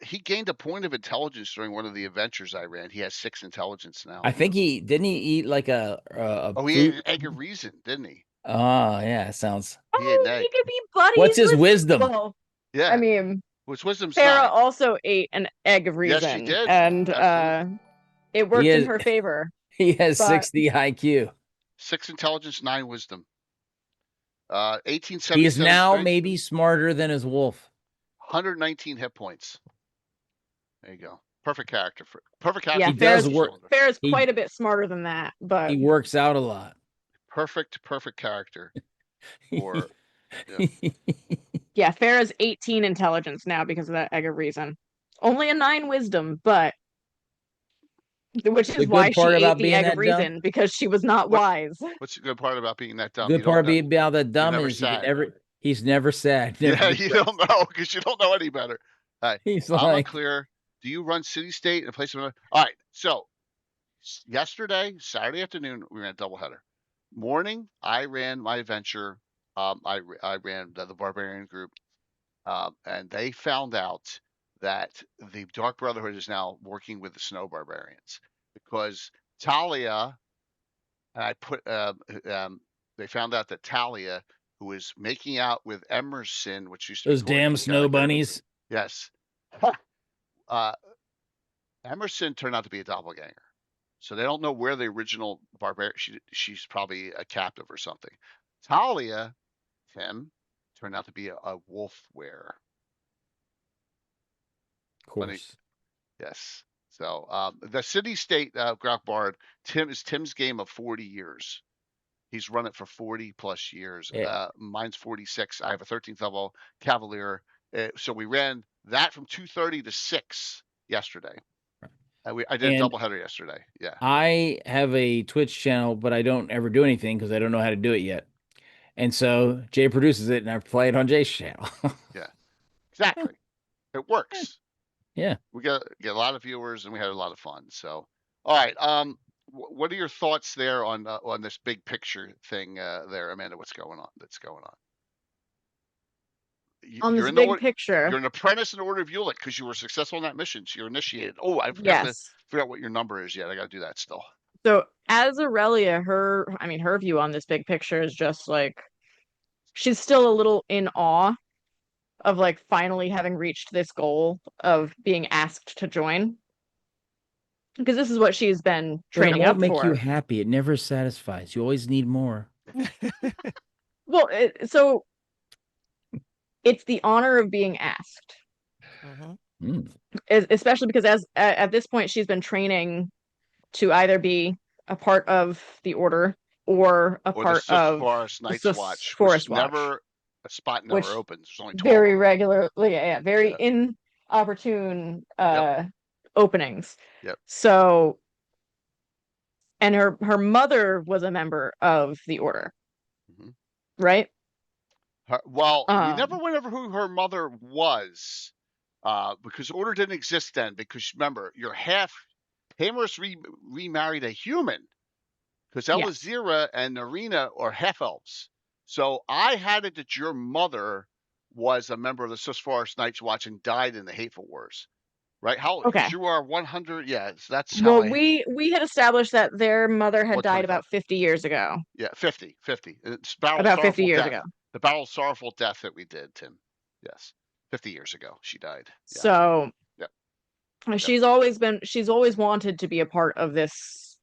He gained a point of intelligence during one of the adventures I ran. He has 6 intelligence now. I think he eat like a Oh, he ate fruit. an egg of reason, didn't he? Oh yeah, sounds. He ate an Oh, egg. he could be buddies. What's his with wisdom? Well, Yeah. I mean, Which wisdom's Farah 9. also ate an egg of reason. Yes, she did. And Absolutely. it worked has- in her favor. He has But- 60 IQ. 6 intelligence, 9 wisdom. 1877. He is now strength, maybe smarter than his wolf. 119 hit points. There you go. Perfect character. Perfect Yeah, character. He does work. Farah's He- quite a bit smarter than that, but He works out a lot. Perfect character. For yeah, Farah's 18 intelligence now because of that egg of reason. Only a 9 wisdom, but which The is why good she part ate about the being egg of that dumb? reason because she was not What- wise. what's the good part about being that dumb? Good You don't part know. about that dumb never is sad. he's never sad. Never Yeah, you depressed. don't know because you don't know any better. He's I'm like, unclear. Do you run City State in a place of? All right. So yesterday, Saturday afternoon, we ran a doubleheader. Morning, I ran my adventure. I ran the Barbarian group, and they found out that the Dark Brotherhood is now working with the Snow Barbarians because Talia, and I put they found out that Talia, who was making out with Emerson, which used to those be Gorky's damn snow character. bunnies. Yes. Emerson turned out to be a doppelganger. So they don't know where the original barbarian. She's probably a captive or something. Talia, Tim, turned out to be a wolf wearer. Of course. Yes. So the City State Grok Bard, Tim's game of 40 years. He's run it for 40 plus years. Yeah. Mine's 46. I have a 13th level Cavalier. So we ran that from 2:30 to 6 yesterday. I did a doubleheader yesterday. Yeah. I have a Twitch channel, but I don't ever do anything because I don't know how to do it yet. And so Jay produces it, and I play it on Jay's channel. Yeah. Exactly. It works. Yeah. We get a lot of viewers, and we had a lot of fun. So, all right. What are your thoughts there on this big picture thing there, Amanda? What's going on? That's going on. On You're this in the big picture. You're an apprentice in the Order of Ulick because you were successful in that mission. So you're initiated. Oh, I forgot to Yes. figure out what your number is yet. I got to do that still. So as Aurelia, her view on this big picture is just like she's still a little in awe of like finally having reached this goal of being asked to join. Because this is what she's been training it up won't make for. you happy. It never satisfies. You always need more. Well, so it's the honor of being asked. Especially because at this point she's been training to either be a part of the order or a part of Forest Night's the Watch. Forest Watch. Never a spot never which opens. There's only 12. Very regularly, very inopportune openings. Yep. So, and her mother was a member of the order, right? We never went over who her mother was, because order didn't exist then. Because remember, you're half. Hamerus remarried a human, because Elazira and Narina are half elves. So I had it that your mother was a member of the Sus Forest Night's Watch and died in the Hateful Wars, right? Because you are 100. Yeah, that's how. Well, we had established that their mother had died about 50 years ago. Yeah, 50. It's About 50 years ago. The Battle of Sorrowful Death that we did, Tim. Yes. 50 years ago, she died. Yeah. So she's always wanted to be a part of this,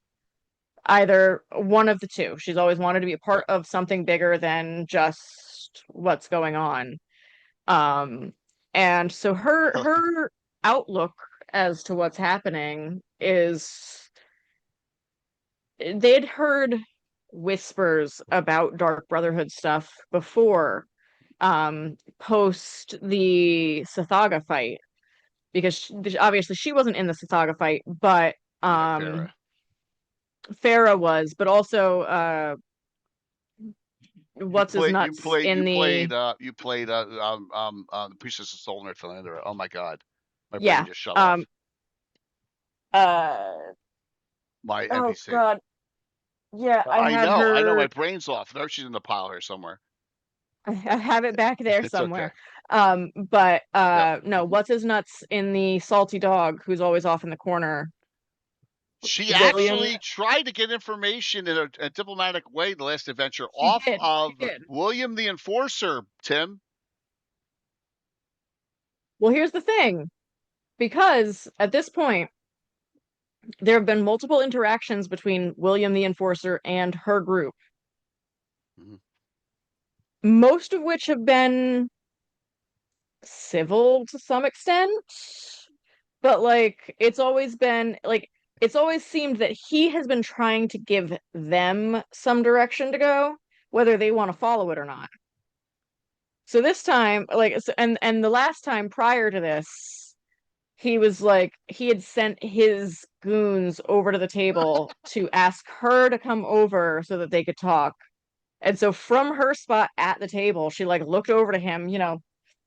either one of the two. She's always wanted to be a part of something bigger than just what's going on. And so her outlook as to what's happening is they'd heard whispers about Dark Brotherhood stuff before, post the Sathaga fight, because obviously she wasn't in the Sathaga fight, but Farah was, but also what's his nuts you played the Priestess of Soul and Philander. Oh my god, my brain just shut off. my Oh NPC. God. Yeah, I I had know. I know. her. My brain's off. There, she's in the pile here somewhere. I have it back there It's okay. somewhere. But Yep. no, what's his nuts in the salty dog who's always off in the corner? She William. actually tried to get information in a diplomatic way the last adventure She off did. of She did. William the Enforcer, Tim. Well, here's the thing. Because at this point, there have been multiple interactions between William the Enforcer and her group, Mhm. most of which have been civil to some extent. But like it's always been like it's always seemed that he has been trying to give them some direction to go, whether they want to follow it or not. So this time, and the last time prior to this, he was like he had sent his goons over to the table to ask her to come over so that they could talk. And so from her spot at the table, she like looked over to him,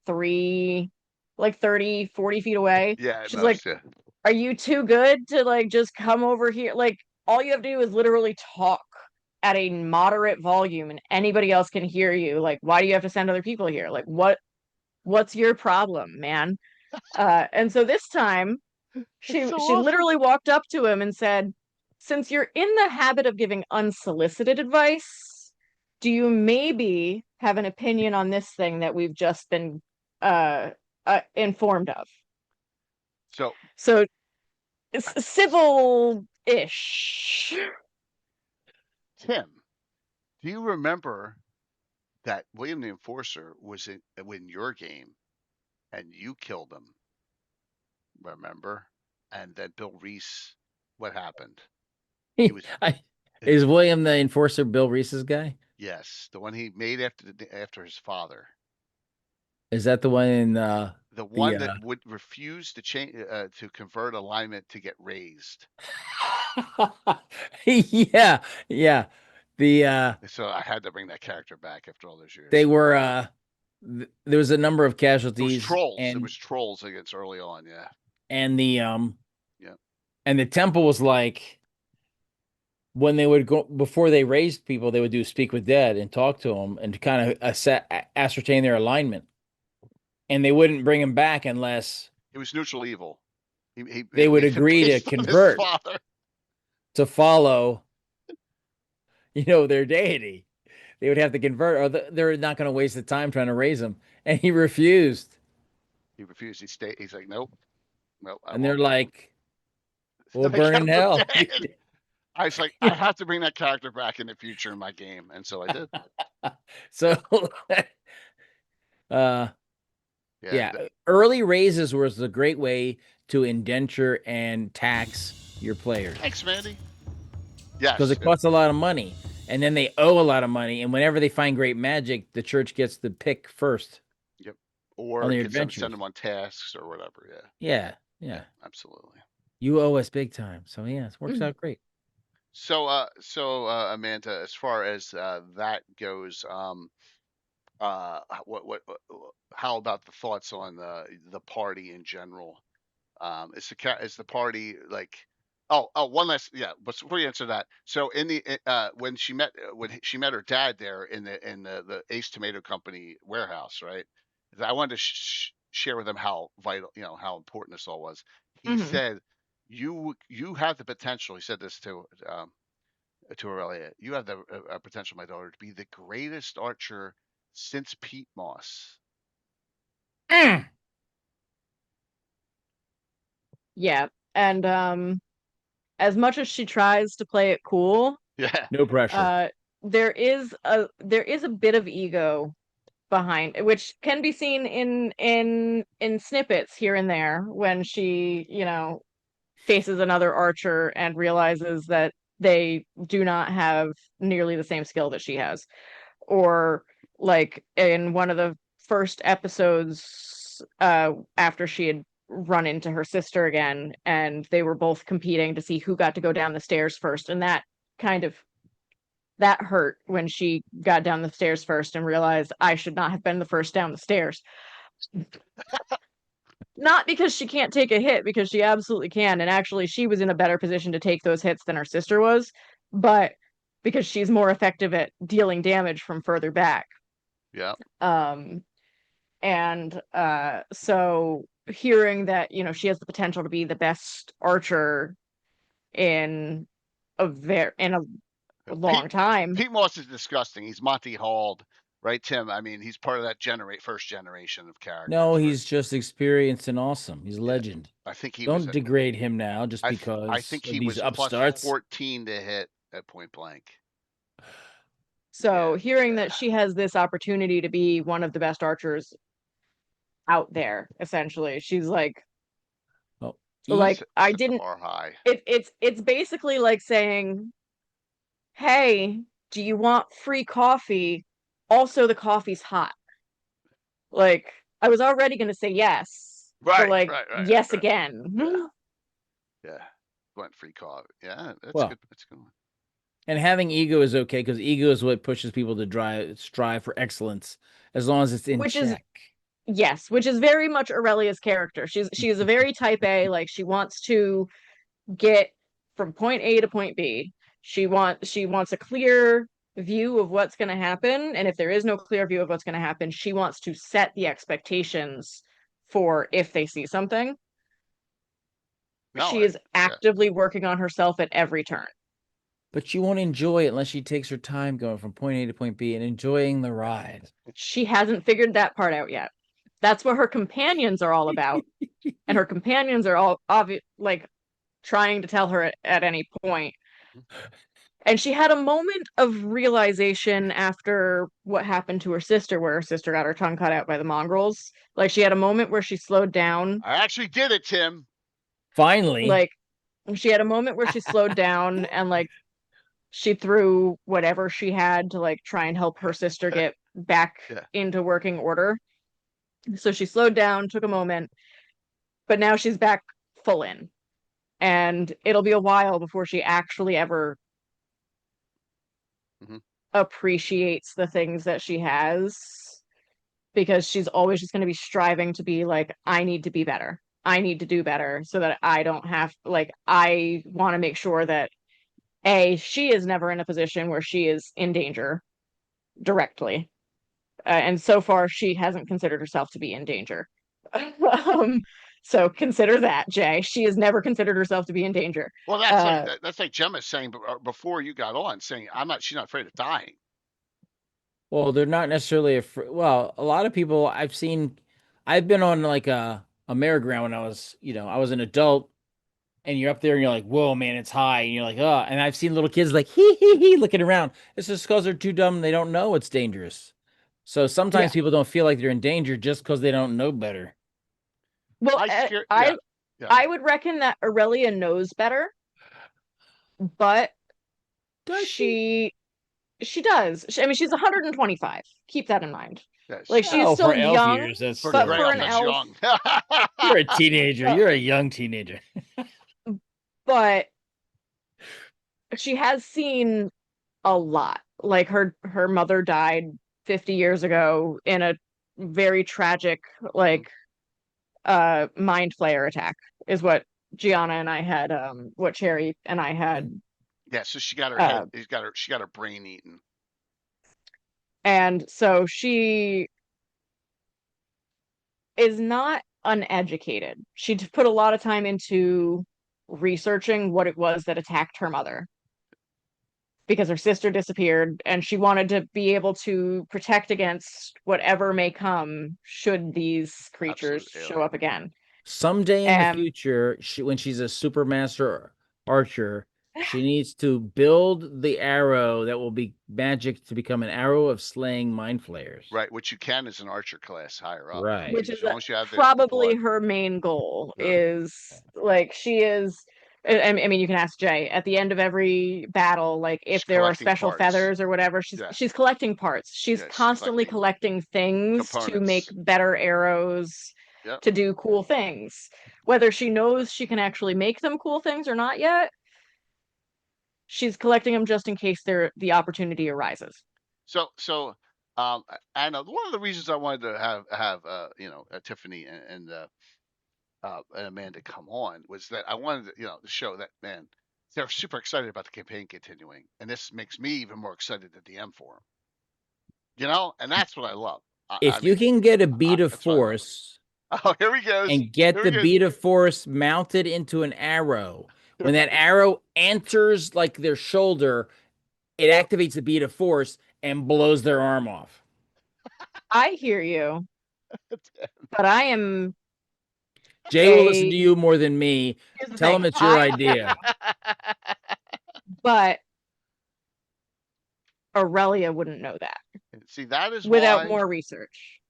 three like 30, 40 feet away. Yeah, at She's like, most, yeah. are you too good to like just come over here? Like all you have to do is literally talk at a moderate volume and anybody else can hear you. Like, why do you have to send other people here? Like what's your problem, man? And so this time It's she so she awesome. literally walked up to him and said, since you're in the habit of giving unsolicited advice, do you maybe have an opinion on this thing that we've just been informed of? So it's civil-ish. Tim, do you remember that William the Enforcer was in your game and you killed him? Remember? And then Bill Reese, what happened? He was Is William the Enforcer Bill Reese's guy? yes, the one he made after his father. Is that the one in The one that would refuse to change to convert alignment to get raised. yeah, yeah. The So I had to bring that character back after all those years. they were there was a number of It was casualties trolls. and It was trolls against early on, yeah. and the Yeah. and the temple was like when they would go before they raised people, they would do speak with dead and talk to them and kind of ascertain their alignment. And they wouldn't bring him back unless It was neutral evil. they would agree to based on his convert father. to follow, their deity. They would have to convert, or they're not going to waste the time trying to raise him. And he refused. He refused. He's like, nope, nope. And they're like, "We'll I burn in kept him hell." dead. I was like, I have to bring that character back in the future in my game, and so I did. So, yeah. Yeah. Early raises was a great way to indenture and tax your players. Thanks, Mandy. Yes. Because it costs a lot of money. And then they owe a lot of money. And whenever they find great magic, the church gets to pick first. Yep. Or on their can adventures. send them on tasks or whatever. Yeah. Yeah. Absolutely. You owe us big time. So yeah, it works out great. So Amanda, as far as that goes, how about the thoughts on the party in general? Is the party like? One last, yeah. But before you answer that, so in the when she met her dad there in the Ace Tomato Company warehouse, right? I wanted to share with them how vital, how important this all was. He said, "You have the potential." He said this to Aurelia. You have the potential, my daughter, to be the greatest archer since Pete Moss. Yeah. And as much as she tries to play it cool, Yeah. No pressure. There is a bit of ego behind, which can be seen in snippets here and there when she, faces another archer and realizes that they do not have nearly the same skill that she has. Or like in one of the first episodes, after she had run into her sister again and they were both competing to see who got to go down the stairs first, and that hurt when she got down the stairs first and realized I should not have been the first down the stairs. Not because she can't take a hit, because she absolutely can, and actually she was in a better position to take those hits than her sister was, but because she's more effective at dealing damage from further back. Yeah. And so hearing that, you know, she has the potential to be the best archer in a long time. Pete Moss is disgusting. He's Monty Hall, right, Tim? I mean, he's part of that first generation of characters. No, he's just experienced and awesome. He's a legend. I think he Don't degrade him now just because I think he these was upstarts. plus 14 to hit at point blank. So hearing that she has this opportunity to be one of the best archers out there, essentially, she's like, I didn't. It's basically like saying, "Hey, do you want free coffee? Also, the coffee's hot." Like, I was already going to say yes, but like, yes again. Yeah, want free coffee. Yeah, that's good. That's a good one. And having ego is okay, because ego is what pushes people to strive for excellence, as long as it's in check. Yes, which is very much Aurelia's character. She's a very type A, like she wants to get from point A to point B. She wants a clear view of what's going to happen, and if there is no clear view of what's going to happen, she wants to set the expectations for if they see something. She is actively working on herself at every turn. But she won't enjoy it unless she takes her time going from point A to point B and enjoying the ride. She hasn't figured that part out yet. That's what her companions are all about. And her companions are all like trying to tell her at any point. And she had a moment of realization after what happened to her sister, where her sister got her tongue cut out by the mongrels. Like, she had a moment where she slowed down. I actually did it, Tim. Finally. Like, she had a moment where she slowed down and like she threw whatever she had to like try and help her sister get back into working order. So she slowed down, took a moment, but now she's back full in. And it'll be a while before she actually ever appreciates the things that she has, because she's always just going to be striving to be like, I need to be better. I need to do better so that I don't have, like, I want to make sure that she is never in a position where she is in danger directly. And so far, she hasn't considered herself to be in danger. So consider that, Jay. She has never considered herself to be in danger. Well, that's like Gemma saying before you got on, saying she's not afraid of dying. Well, they're not necessarily afraid. Well, a lot of people I've been on like a merry-go-round when I was an adult, and you're up there and you're like, whoa, man, it's high. And you're like, oh, and I've seen little kids like, hee, looking around. It's just because they're too dumb. They don't know it's dangerous. So sometimes people don't feel like they're in danger just because they don't know better. Well, I would reckon that Aurelia knows better, but she does. I mean, she's 125. Keep that in mind. Yes. Like, she's still young, years, but for an elf, you're a teenager. You're a young teenager. But she has seen a lot. Like, her mother died 50 years ago in a very tragic, like, mind flayer attack, is what Gianna and I had, what Cherry and I had. Yeah, so she got her head, she got her brain eaten. And so she is not uneducated. She put a lot of time into researching what it was that attacked her mother, because her sister disappeared, and she wanted to be able to protect against whatever may come should these creatures show up again. Someday in the future, when she's a super master archer, she needs to build the arrow that will be magic to become an arrow of slaying mind flayers. Right, which you can as an archer class higher up. Right. Which is probably her main goal. Is like, she is. I mean, you can ask Jay at the end of every battle, like, if there are special feathers or whatever, she's collecting parts. She's constantly collecting things to make better arrows, to do cool things. Whether she knows she can actually make them cool things or not yet, she's collecting them just in case the opportunity arises. So, and one of the reasons I wanted to have Tiffany and and Amanda come on was that I wanted to show that, man, they're super excited about the campaign continuing, and this makes me even more excited to DM for them. And that's what I love. I If you mean, can get a bead of that's what I love. force Oh, here he goes. and get Here the he goes. bead of force mounted into an arrow, when that arrow enters like their shoulder, it activates the bead of force and blows their arm off. I hear you, but I am. Jay will listen to you more than me. Here's the Tell thing, him it's your idea. But Aurelia wouldn't know that See, that is without why, more research.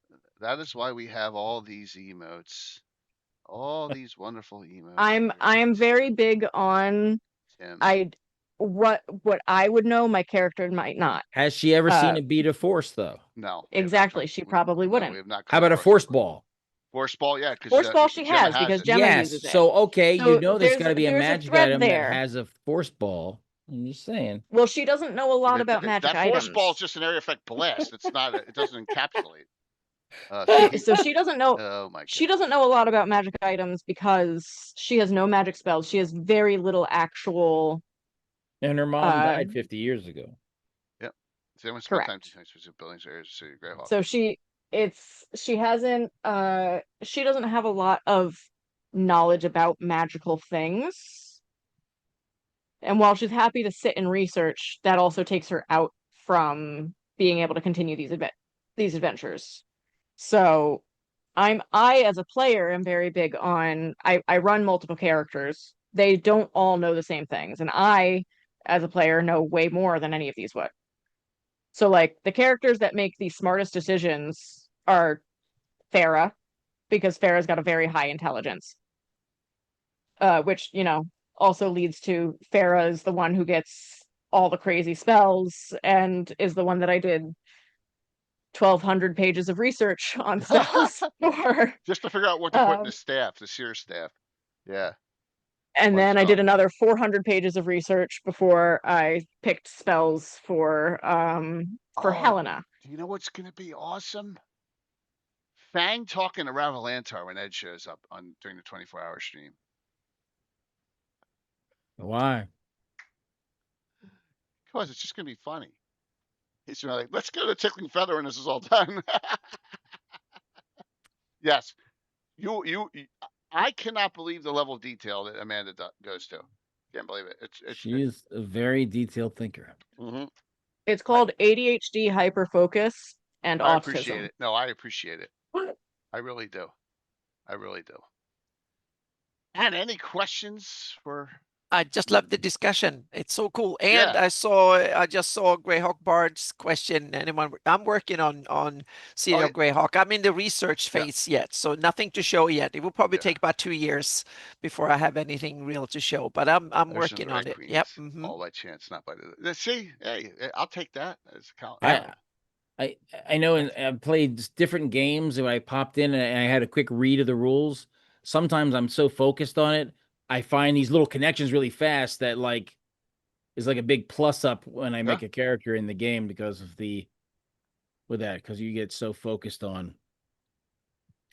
That is why we have all these emotes, all these wonderful emotes. I am very big on Tim. what I would know, my character might not. Has she ever seen a bead of force though? No. Exactly. She probably wouldn't. We have not. How about a force ball? Force ball, yeah. Force ball she Gemma has because it. Gemma yes. uses it. So okay, So there's got to be a there's magic thread item there. that has a force ball. I'm just saying. Well, she doesn't know a lot about magic that items. force ball is just an area effect blast. It's not. It doesn't encapsulate. So she doesn't know. Oh my God. She doesn't know a lot about magic items because she has no magic spells. She has very little actual. And her mom died 50 years ago. Yep. Correct. Buildings, areas, city, Greyhawk. So she doesn't have a lot of knowledge about magical things. And while she's happy to sit and research, that also takes her out from being able to continue these adventures. So I as a player am very big on I run multiple characters. They don't all know the same things, and I as a player know way more than any of these would. So like the characters that make the smartest decisions are Farah, because Farah's got a very high intelligence. Which, also leads to Farah is the one who gets all the crazy spells and is the one that I did 1,200 pages of research on spells for. Just to figure out what to put in the staff, the seer staff. Yeah. And then I did another 400 pages of research before I picked spells for Helena. Do you know what's going to be awesome? Fang talking to Ravalantar when Ed shows up during the 24-hour stream. Why? Because it's just going to be funny. He's going to be like, let's go to Tickling Feather when this is all done. Yes. I cannot believe the level of detail that Amanda goes to. Can't believe it. She's a very detailed thinker. Mm-hmm. It's called ADHD, hyperfocus, and autism. I appreciate it. No, I appreciate it. I really do. And any questions for? I just love the discussion. It's so cool. And I just saw Greyhawk Bard's question. I'm working on serial Greyhawk. I'm in the research phase yet, so nothing to show yet. It will probably take about 2 years before I have anything real to show. But I'm working on it. Yep. Mm-hmm. All by chance, not by the. See, hey, I'll take that as a count. I know, and I've played different games. When I popped in and I had a quick read of the rules, sometimes I'm so focused on it, I find these little connections really fast that is like a big plus up when I make a character in the game because of because you get so focused on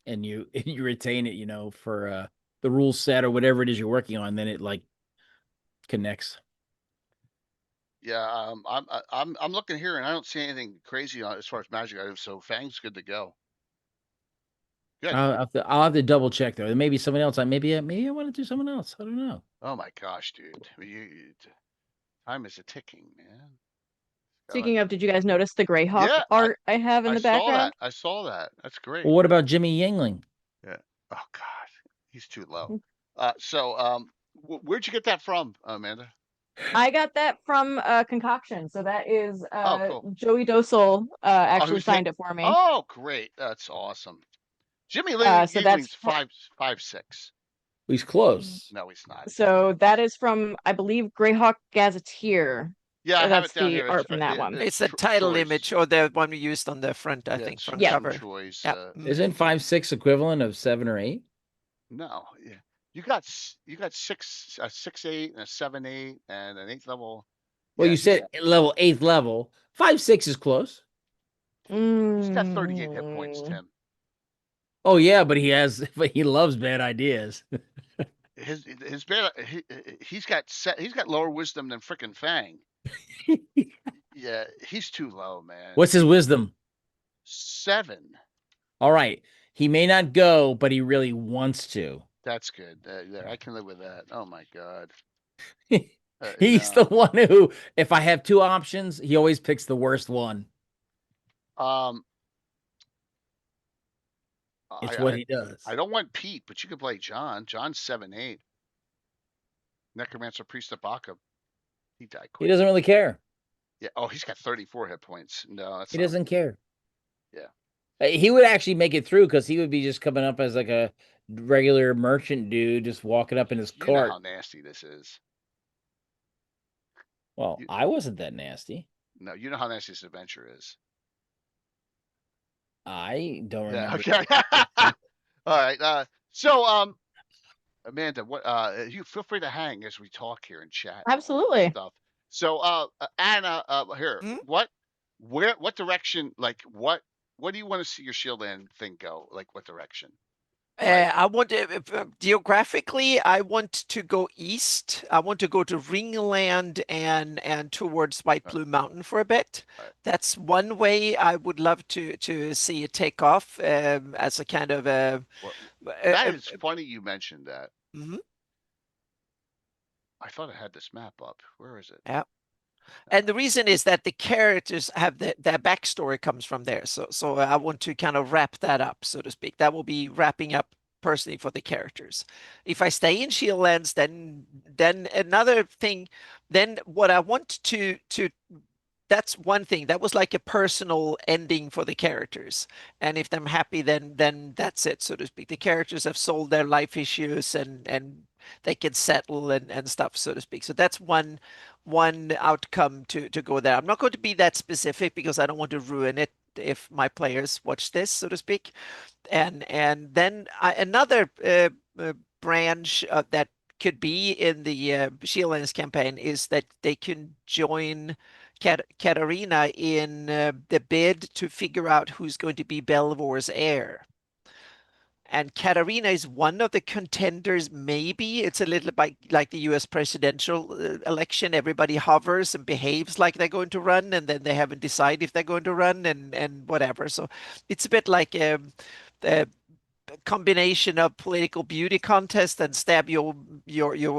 and you retain it, for the rule set or whatever it is you're working on, then it connects. Yeah, I'm looking here and I don't see anything crazy as far as magic items. So Fang's good to go. Good. I'll have to double check though. Maybe someone else. Maybe I want to do someone else. I don't know. Oh my gosh, dude! Time is a ticking, man. Speaking of, did you guys notice the Greyhawk art I have in the background? I saw that. That's great. Well, what about Jimmy Yingling? Yeah. Oh God, he's too low. So where'd you get that from, Amanda? I got that from Concoction. So that is cool. Joey Dosel actually signed it for me. Oh, great! That's awesome. Jimmy Yingling's 5'6". He's close. No, he's not. So that is from, I believe, Greyhawk Gazetteer. Yeah, I have it down the here. art from that one. It's the title image or the one we used on the front, I think, front cover. Isn't 5'6" equivalent of 7 or 8? No, yeah. You got 6'8" and a 7'8" and an 8th level. Well, you said 8th level. 5'6" is close. He's got 38 hit points, Tim. Oh yeah, but he loves bad ideas. His bad. He's got lower wisdom than frickin' Fang. Yeah, he's too low, man. What's his wisdom? 7. All right. He may not go, but he really wants to. That's good. There, I can live with that. Oh my god. He's the No. one who, if I have 2 options, he always picks the worst one. It's what he does. I don't want Pete, but you could play John. John's 7-8. Necromancer Priest of Bacchum. He died quick. He doesn't really care. Yeah. Oh, he's got 34 hit points. No, that's He not. doesn't care. Yeah. He would actually make it through because he would be just coming up as like a regular merchant dude, just walking up in his You know cart. how nasty this is. Well, I wasn't that nasty. No, you know how nasty this adventure is. I don't remember. Okay. All right. So, Amanda, what? You feel free to hang as we talk here and chat. Absolutely. Stuff. So, Anna, here, what direction? Like, what do you want to see your Shieldland thing go? Like, what direction? I want to, geographically, I want to go east. I want to go to Ringland and towards White Plume Mountain for a bit. That's one way I would love to see it take off as a kind of a. That is funny you mentioned that. Mm-hmm. I thought I had this map up. Where is it? Yeah. And the reason is that the characters have their backstory comes from there. So I want to kind of wrap that up, so to speak. That will be wrapping up personally for the characters. If I stay in Shieldlands, then another thing, then what I want to that's one thing. That was like a personal ending for the characters. And if I'm happy, then that's it, so to speak. The characters have solved their life issues and they can settle and stuff, so to speak. So that's one outcome to go there. I'm not going to be that specific because I don't want to ruin it if my players watch this, so to speak. And then another branch that could be in the Shieldlands campaign is that they can join Katarina in the bid to figure out who's going to be Belvor's heir. And Katarina is one of the contenders, maybe. It's a little bit like the US presidential election. Everybody hovers and behaves like they're going to run, and then they haven't decided if they're going to run and whatever. So it's a bit like a combination of political beauty contest and stab your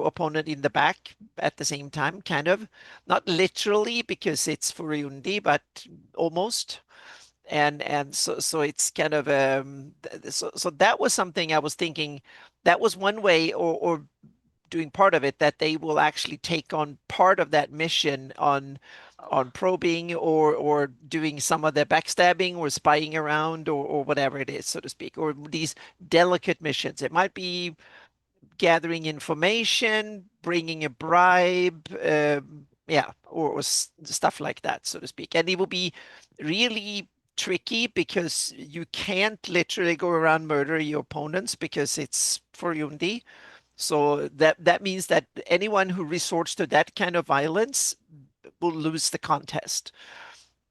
opponent in the back at the same time, kind of. Not literally because it's Furundi, but almost. And so it's kind of so that was something I was thinking. That was one way, or doing part of it, that they will actually take on part of that mission on probing or doing some of the backstabbing or spying around or whatever it is, so to speak, or these delicate missions. It might be gathering information, bringing a bribe, or stuff like that, so to speak. And it will be really tricky because you can't literally go around murdering your opponents because it's for Yundi. So that means that anyone who resorts to that kind of violence will lose the contest.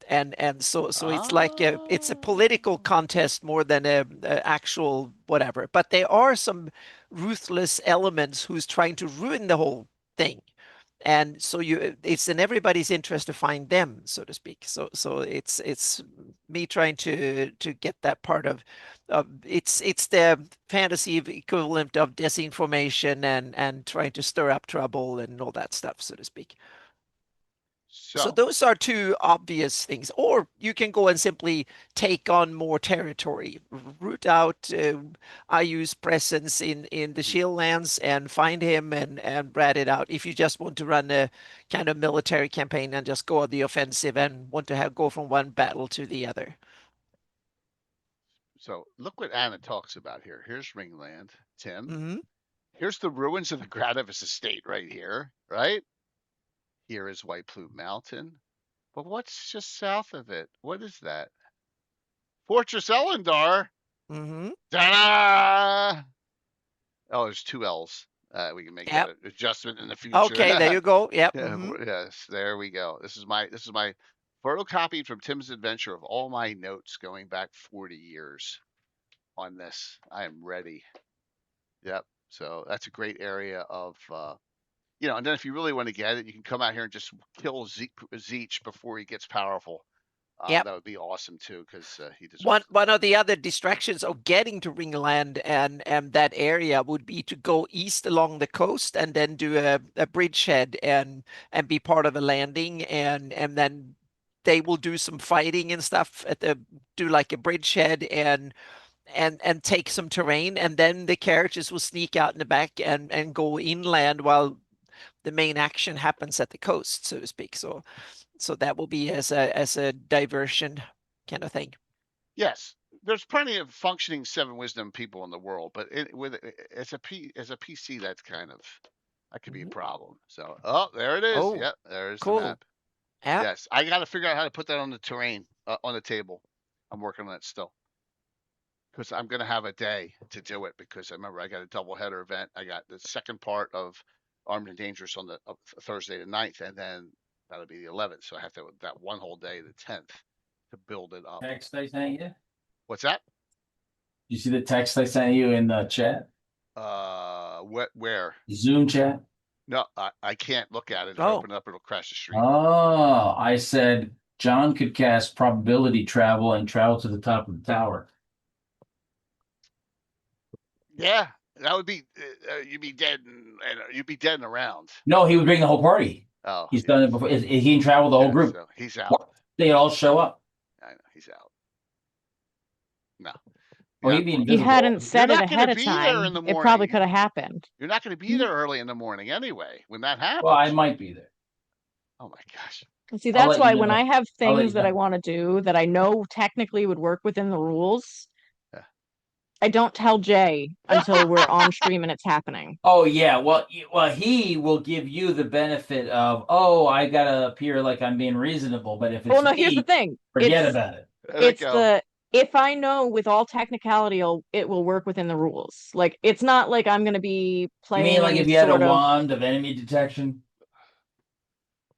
And so it's like it's a political contest more than a actual whatever. But there are some ruthless elements who's trying to ruin the whole thing. And so it's in everybody's interest to find them, so to speak. So it's me trying to get that part of it's the fantasy equivalent of disinformation and trying to stir up trouble and all that stuff, so to speak. So those are two obvious things. Or you can go and simply take on more territory, root out Ayu's presence in the Shieldlands and find him and rat it out. If you just want to run a kind of military campaign and just go on the offensive and want to go from one battle to the other. So look what Anna talks about here. Here's Ringland, Tim. Mm-hmm. Here's the ruins of the Gradivis estate right here, right? Here is White Plume Mountain. But what's just south of it? What is that? Fortress Elendar. Mm-hmm. Ta-da! Oh, there's 2 L's. We can make that adjustment in the future. Okay, there you go. Yep. Yeah, mm-hmm. Yes, there we go. This is my photocopied from Tim's adventure of all my notes going back 40 years on this. I am ready. Yep. So that's a great area of, and then if you really want to get it, you can come out here and just kill Zeech before he gets powerful. Yep. That would be awesome too, because he One deserves one of the other distractions of getting to Ringland and that area would be to go east along the coast and then do a bridgehead and be part of a landing and then they will do some fighting and stuff do like a bridgehead and take some terrain, and then the carriages will sneak out in the back and go inland while the main action happens at the coast, so to speak. So that will be as a diversion kind of thing. Yes, there's plenty of functioning Seven Wisdom people in the world, but as a PC, that could be a problem. So, there it is. Oh, Yep, there's the cool. map. Yeah. Yes, I got to figure out how to put that on the terrain on the table. I'm working on it still because I'm gonna have a day to do it because I remember I got a double header event. I got the second part of Armed and Dangerous on the Thursday the 9th, and then that'll be the 11th. So I have to that one whole day, the 10th, to build it up. Text I sent you. What's that? You see the text I sent you in the chat? Where? Zoom chat. No, I can't look at it. If I Oh. open it up, it'll crash the stream. Oh, I said John could cast probability travel and travel to the top of the tower. Yeah, that would be you'd be dead and you'd be dead in a round. No, he would bring the whole party. Oh, He's done it before. He can travel the whole group. So he's out. They all show up. I know he's out. No. Oh, Yeah. he'd be He invisible. hadn't said You're it not gonna ahead of be there in time. the It probably morning. could have happened. You're not going to be there early in the morning anyway when that happens. Well, I might be there. Oh my gosh. See, I'll that's let why you when know. I have I'll let things you that know. I want to do that I know technically would work within the rules, Yeah. I don't tell Jay until we're on stream and it's happening. Oh yeah, well, he will give you the benefit of, I gotta appear like I'm being reasonable. But if it's Well, no, me, here's the thing. forget about it. If I know with all technicality, it will work within the rules. Like, it's not like I'm going to be playing. You mean like if you had a wand of enemy detection?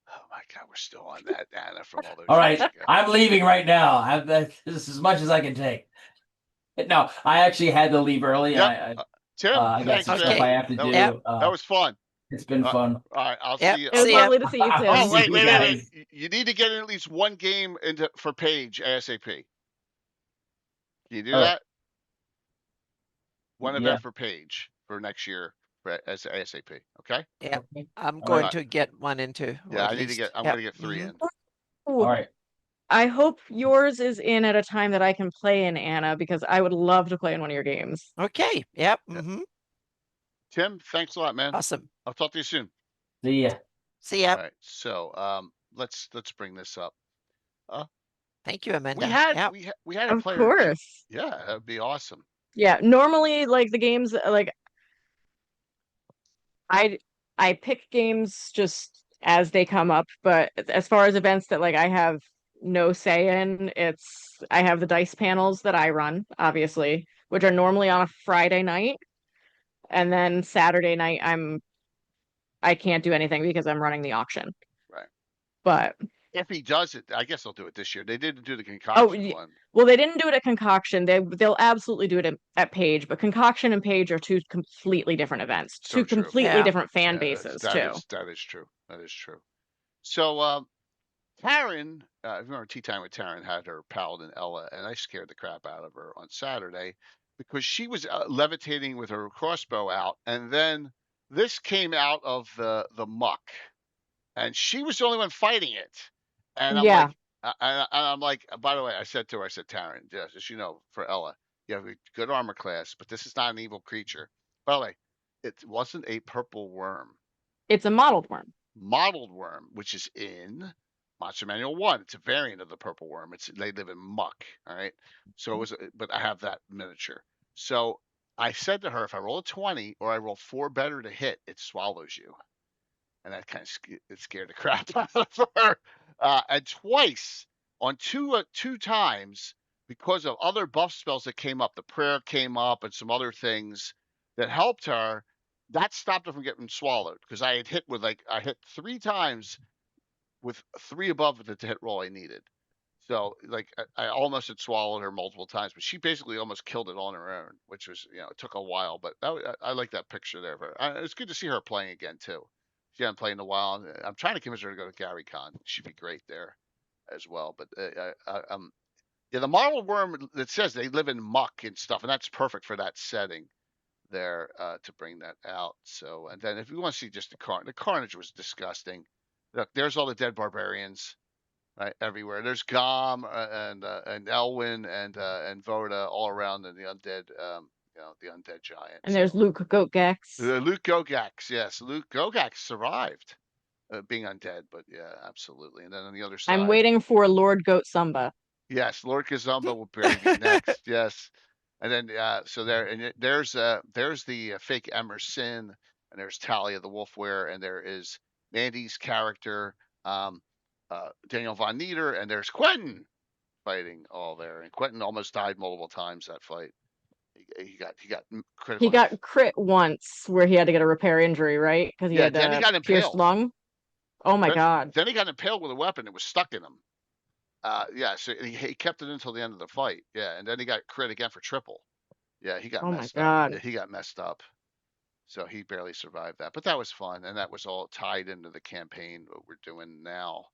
Oh my God, we're still on that, Anna, from all those. All right, years ago. I'm leaving right now. This is as much as I can take. No, I actually had to leave early. Yep. Tim, I got thanks, some man. stuff I have to do. That was fun. It's been fun. All right, I'll Yep. see you. It was lovely to see you, Tim. Oh, wait. guys. You need to get in at least one game for Paige ASAP. Can you do that? One event for Paige for next year as ASAP. Okay. Yeah, Okay. I'm going to get one into. Yeah, I'm going to get 3 in. All right. I hope yours is in at a time that I can play in, Anna, because I would love to play in one of your games. Okay. Yep. Mm-hmm. Tim, thanks a lot, man. Awesome. I'll talk to you soon. See ya. See ya. All right. So let's bring this up. Thank you, Amanda. We had a Of player. course. Yeah, that'd be awesome. Yeah, normally like the games like I pick games just as they come up, but as far as events that like I have no say in, I have the dice panels that I run, obviously, which are normally on a Friday night, and then Saturday night I can't do anything because I'm running the auction. Right. But if he does it, I guess they'll do it this year. They didn't do the concoction one. Well, they didn't do it at Concoction. They'll absolutely do it at Page, but Concoction and Page are two completely different events, two completely different fan bases too. That is true. That is true. So Taryn, remember Tea Time with Taryn had her paladin Ella, and I scared the crap out of her on Saturday because she was levitating with her crossbow out, and then this came out of the muck, and she was the only one fighting it. And I'm like, by the way, I said to her, Taryn, just for Ella, you have a good armor class, but this is not an evil creature. By the way, it wasn't a purple worm. It's a mottled worm. Mottled worm, which is in Monster Manual 1. It's a variant of the purple worm. They live in muck. All right. So but I have that miniature. So I said to her, if I roll a 20 or I roll 4 better to hit, it swallows you. And that kind of scared the crap out of her. And twice on two times, because of other buff spells that came up, the prayer came up and some other things that helped her, that stopped her from getting swallowed. Because I had hit 3 times with 3 above the hit roll I needed. So like I almost had swallowed her multiple times, but she basically almost killed it on her own, which was, it took a while, but I like that picture there of her. It's good to see her playing again too. She hadn't played in a while. And I'm trying to convince her to go to GaryCon. She'd be great there as well. But yeah, the model worm that says they live in muck and stuff, and that's perfect for that setting there to bring that out. So, and then if you want to see just the carnage was disgusting. Look, there's all the dead barbarians right everywhere. There's Gom and Elwyn and Voda all around, and the undead, the undead giant. And there's Luke Goatgax. Luke Gogax, yes, Luke Gogax survived being undead, but yeah, absolutely. And then on the other side, I'm waiting for Lord Goat Samba. yes, Lord Kazumba will barely be next. Yes, and then so there and there's the fake Emerson, and there's Talia the Wolfware, and there is Mandy's character, Daniel Von Nieder, and there's Quentin fighting all there. And Quentin almost died multiple times that fight. He got critical. He got crit once where he had to get a repair injury, right? Because he had then he got pierced impaled. lung. Oh my god! Then he got impaled with a weapon that was stuck in him. Yeah, so he kept it until the end of the fight. Yeah, and then he got crit again for triple. Yeah, he got messed up. Yeah, he got messed up. So he barely survived that. But that was fun, and that was all tied into the campaign what we're doing now.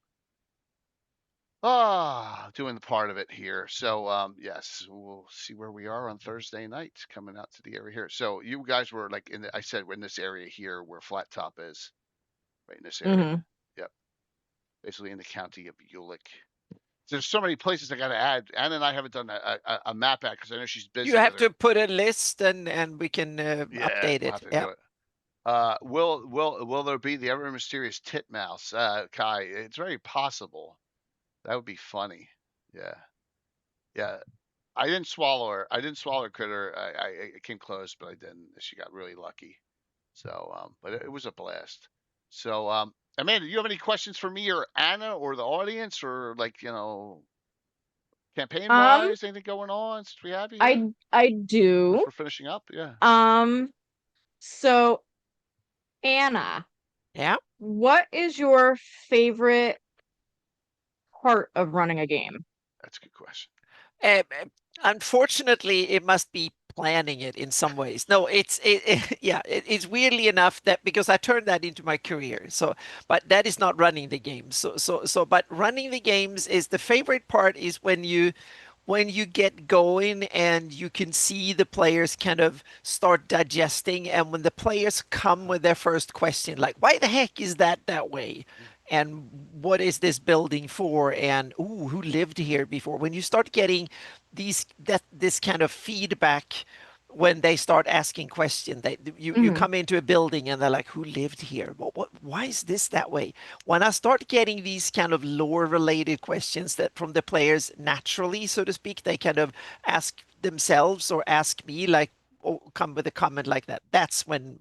Doing the part of it here. So yes, we'll see where we are on Thursday night coming out to the area here. So you guys were like I said we're in this area here where Flat Top is. Right in this area. Mm-hmm. Yep. Basically in the county of Ulick. There's so many places I got to add. Anna and I haven't done a map ad because I know she's busy. You have to put a list and we can update it. Yeah. Will there be the ever mysterious titmouse? Kai, it's very possible. That would be funny. Yeah. Yeah. I didn't swallow her. Critter. I came close, but I didn't. She got really lucky. So but it was a blast. So Amanda, do you have any questions for me or Anna or the audience, or campaign wise, anything going on since we have you here? I do. We're finishing up, yeah. So Anna, yeah, what is your favorite part of running a game? That's a good question. Unfortunately, it must be planning it in some ways. No, it's weirdly enough that because I turned that into my career. So, but that is not running the games. But running the games is the favorite part is when you get going and you can see the players kind of start digesting, and when the players come with their first question, like, why the heck is that way? And what is this building for? And who lived here before? When you start getting this kind of feedback, when they start asking questions, you come into a building and they're like, who lived here? Why is this that way? When I start getting these kind of lore-related questions that from the players naturally, so to speak, they kind of ask themselves or ask me, like, come with a comment like that. That's when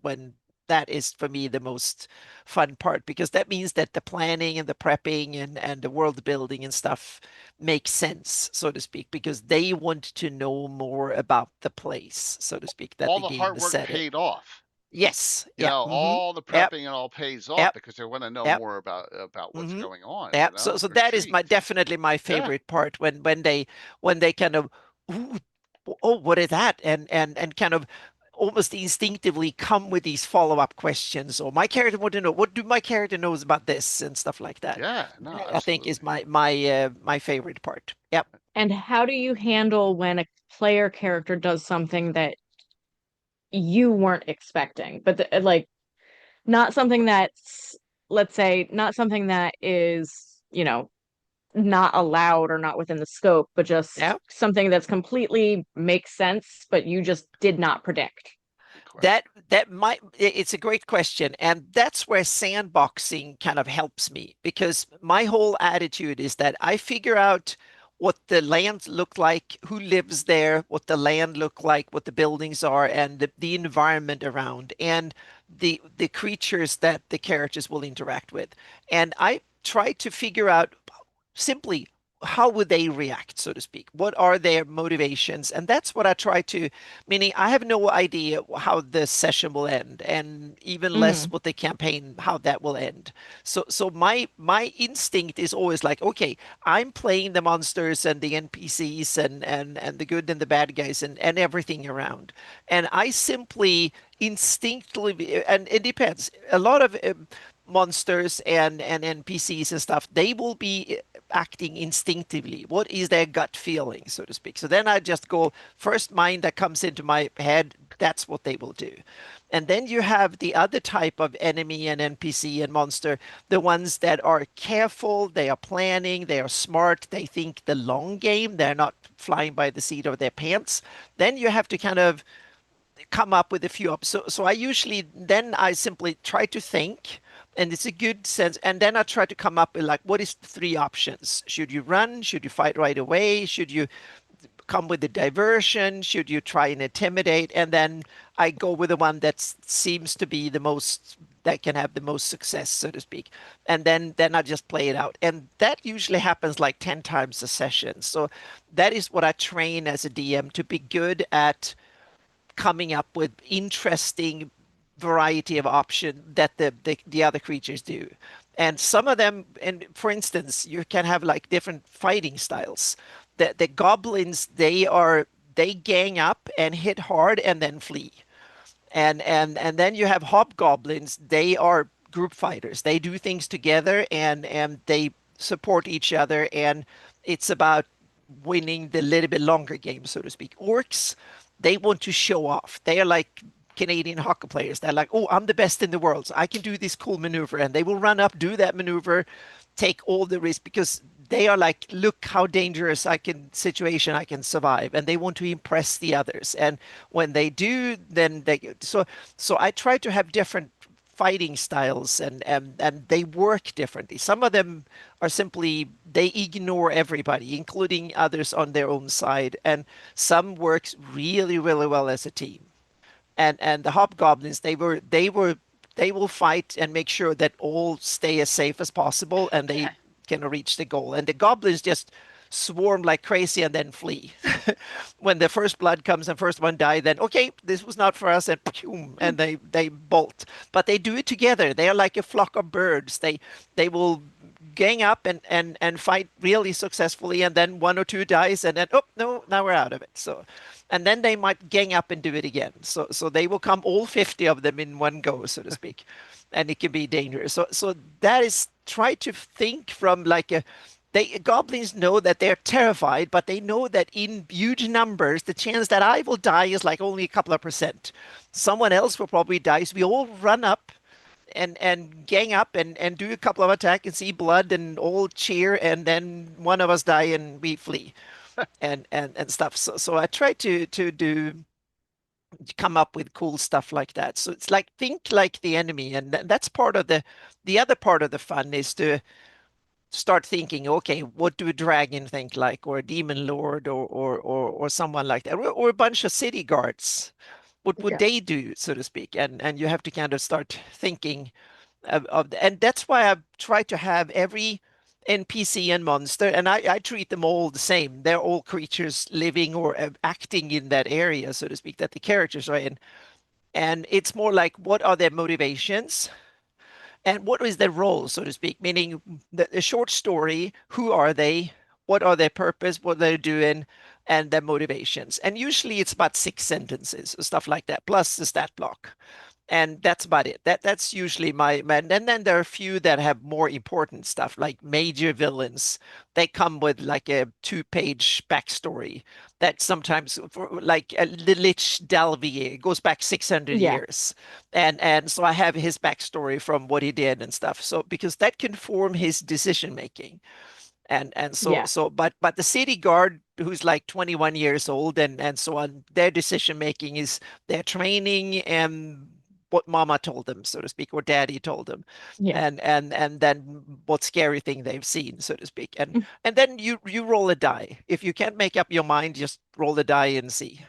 that is for me the most fun part, because that means that the planning and the prepping and the world building and stuff makes sense, so to speak, because they want to know more about the place, so to speak, that all the hard work paid off. Yes. All the prepping and all pays off because they want to know more about what's going on. Yeah. So that is definitely my favorite part when they kind of what is that, and kind of almost instinctively come with these follow-up questions, or my character want to know, what do my character knows about this, and stuff like that. Yeah, no, absolutely. I think is my favorite part. Yep. And how do you handle when a player character does something that you weren't expecting, but not something that's, let's say, not something that is, not allowed or not within the scope, but just something that's completely makes sense, but you just did not predict? It's a great question, and that's where sandboxing kind of helps me, because my whole attitude is that I figure out what the land look like, who lives there, what the land look like, what the buildings are, and the environment around, and the creatures that the characters will interact with. And I try to figure out simply how would they react, so to speak? What are their motivations? And that's what I try to, meaning I have no idea how the session will end, and even less Mm. what the campaign, how that will end. So my instinct is always like, okay, I'm playing the monsters and the NPCs and the good and the bad guys and everything around. And I simply instinctively, and it depends. A lot of monsters and NPCs and stuff, they will be acting instinctively. What is their gut feeling, so to speak? So then I just go, first mind that comes into my head, that's what they will do. And then you have the other type of enemy and NPC and monster, the ones that are careful, they are planning, they are smart, they think the long game, they're not flying by the seat of their pants. Then you have to kind of come up with a few up. So I usually then I simply try to think, and it's a good sense. And then I try to come up with like, what is the three options? Should you run? Should you fight right away? Should you come with a diversion? Should you try and intimidate? And then I go with the one that seems to be the most that can have the most success, so to speak. And then I just play it out. And that usually happens like 10 times a session. So that is what I train as a DM to be good at coming up with interesting variety of option that the other creatures do. And some of them, and for instance, you can have like different fighting styles. The goblins, they gang up and hit hard and then flee. And then you have hobgoblins, they are group fighters. They do things together and they support each other, and it's about winning the little bit longer game, so to speak. Orcs, they want to show off. They are like Canadian hockey players. They're like, oh, I'm the best in the world, so I can do this cool maneuver. And they will run up, do that maneuver, take all the risk because they are like, look how dangerous situation I can survive. And they want to impress the others. And when they do, then so I try to have different fighting styles and they work differently. Some of them are simply they ignore everybody, including others on their own side, and some works really, really well as a team. And the hobgoblins, they will fight and make sure that all stay as safe as possible and they can reach the goal. And the goblins just swarm like crazy and then flee. When the first blood comes and first one die, then okay, this was not for us, and boom, and they bolt. But they do it together. They are like a flock of birds. They will gang up and fight really successfully, and then one or two dies, and then oh no, now we're out of it. So, and then they might gang up and do it again. So they will come all 50 of them in one go, so to speak, and it can be dangerous. So that is try to think from like a goblins know that they're terrified, but they know that in huge numbers, the chance that I will die is like only a couple of percent. Someone else will probably die. So we all run up and gang up and do a couple of attacks and see blood and all cheer, and then one of us die and we flee and stuff. So I try to do come up with cool stuff like that. So it's like think like the enemy, and that's part of the other part of the fun is to start thinking, okay, what do a dragon think like, or a demon lord, or someone like that, or a bunch of city guards? What would they do, so to speak? And you have to kind of start thinking and that's why I try to have every NPC and monster, and I treat them all the same. They're all creatures living or acting in that area, so to speak, that the characters are in. And it's more like, what are their motivations? And what is their role, so to speak? Meaning the short story, who are they? What are their purpose? What they're doing? And their motivations. And usually it's about 6 sentences, stuff like that, plus the stat block. And that's about it. That's usually my man. And then there are a few that have more important stuff, like major villains. They come with like a 2-page backstory that sometimes, like the Lich Dalvier, goes back 600 years. And so I have his backstory from what he did and stuff. So because that can form his decision making. And so but the city guard who's like 21 years old and so on, their decision making is their training and what mama told them, so to speak, or daddy told them, and then what scary thing they've seen, so to speak, and then you roll a die. If you can't make up your mind, just roll the die and see.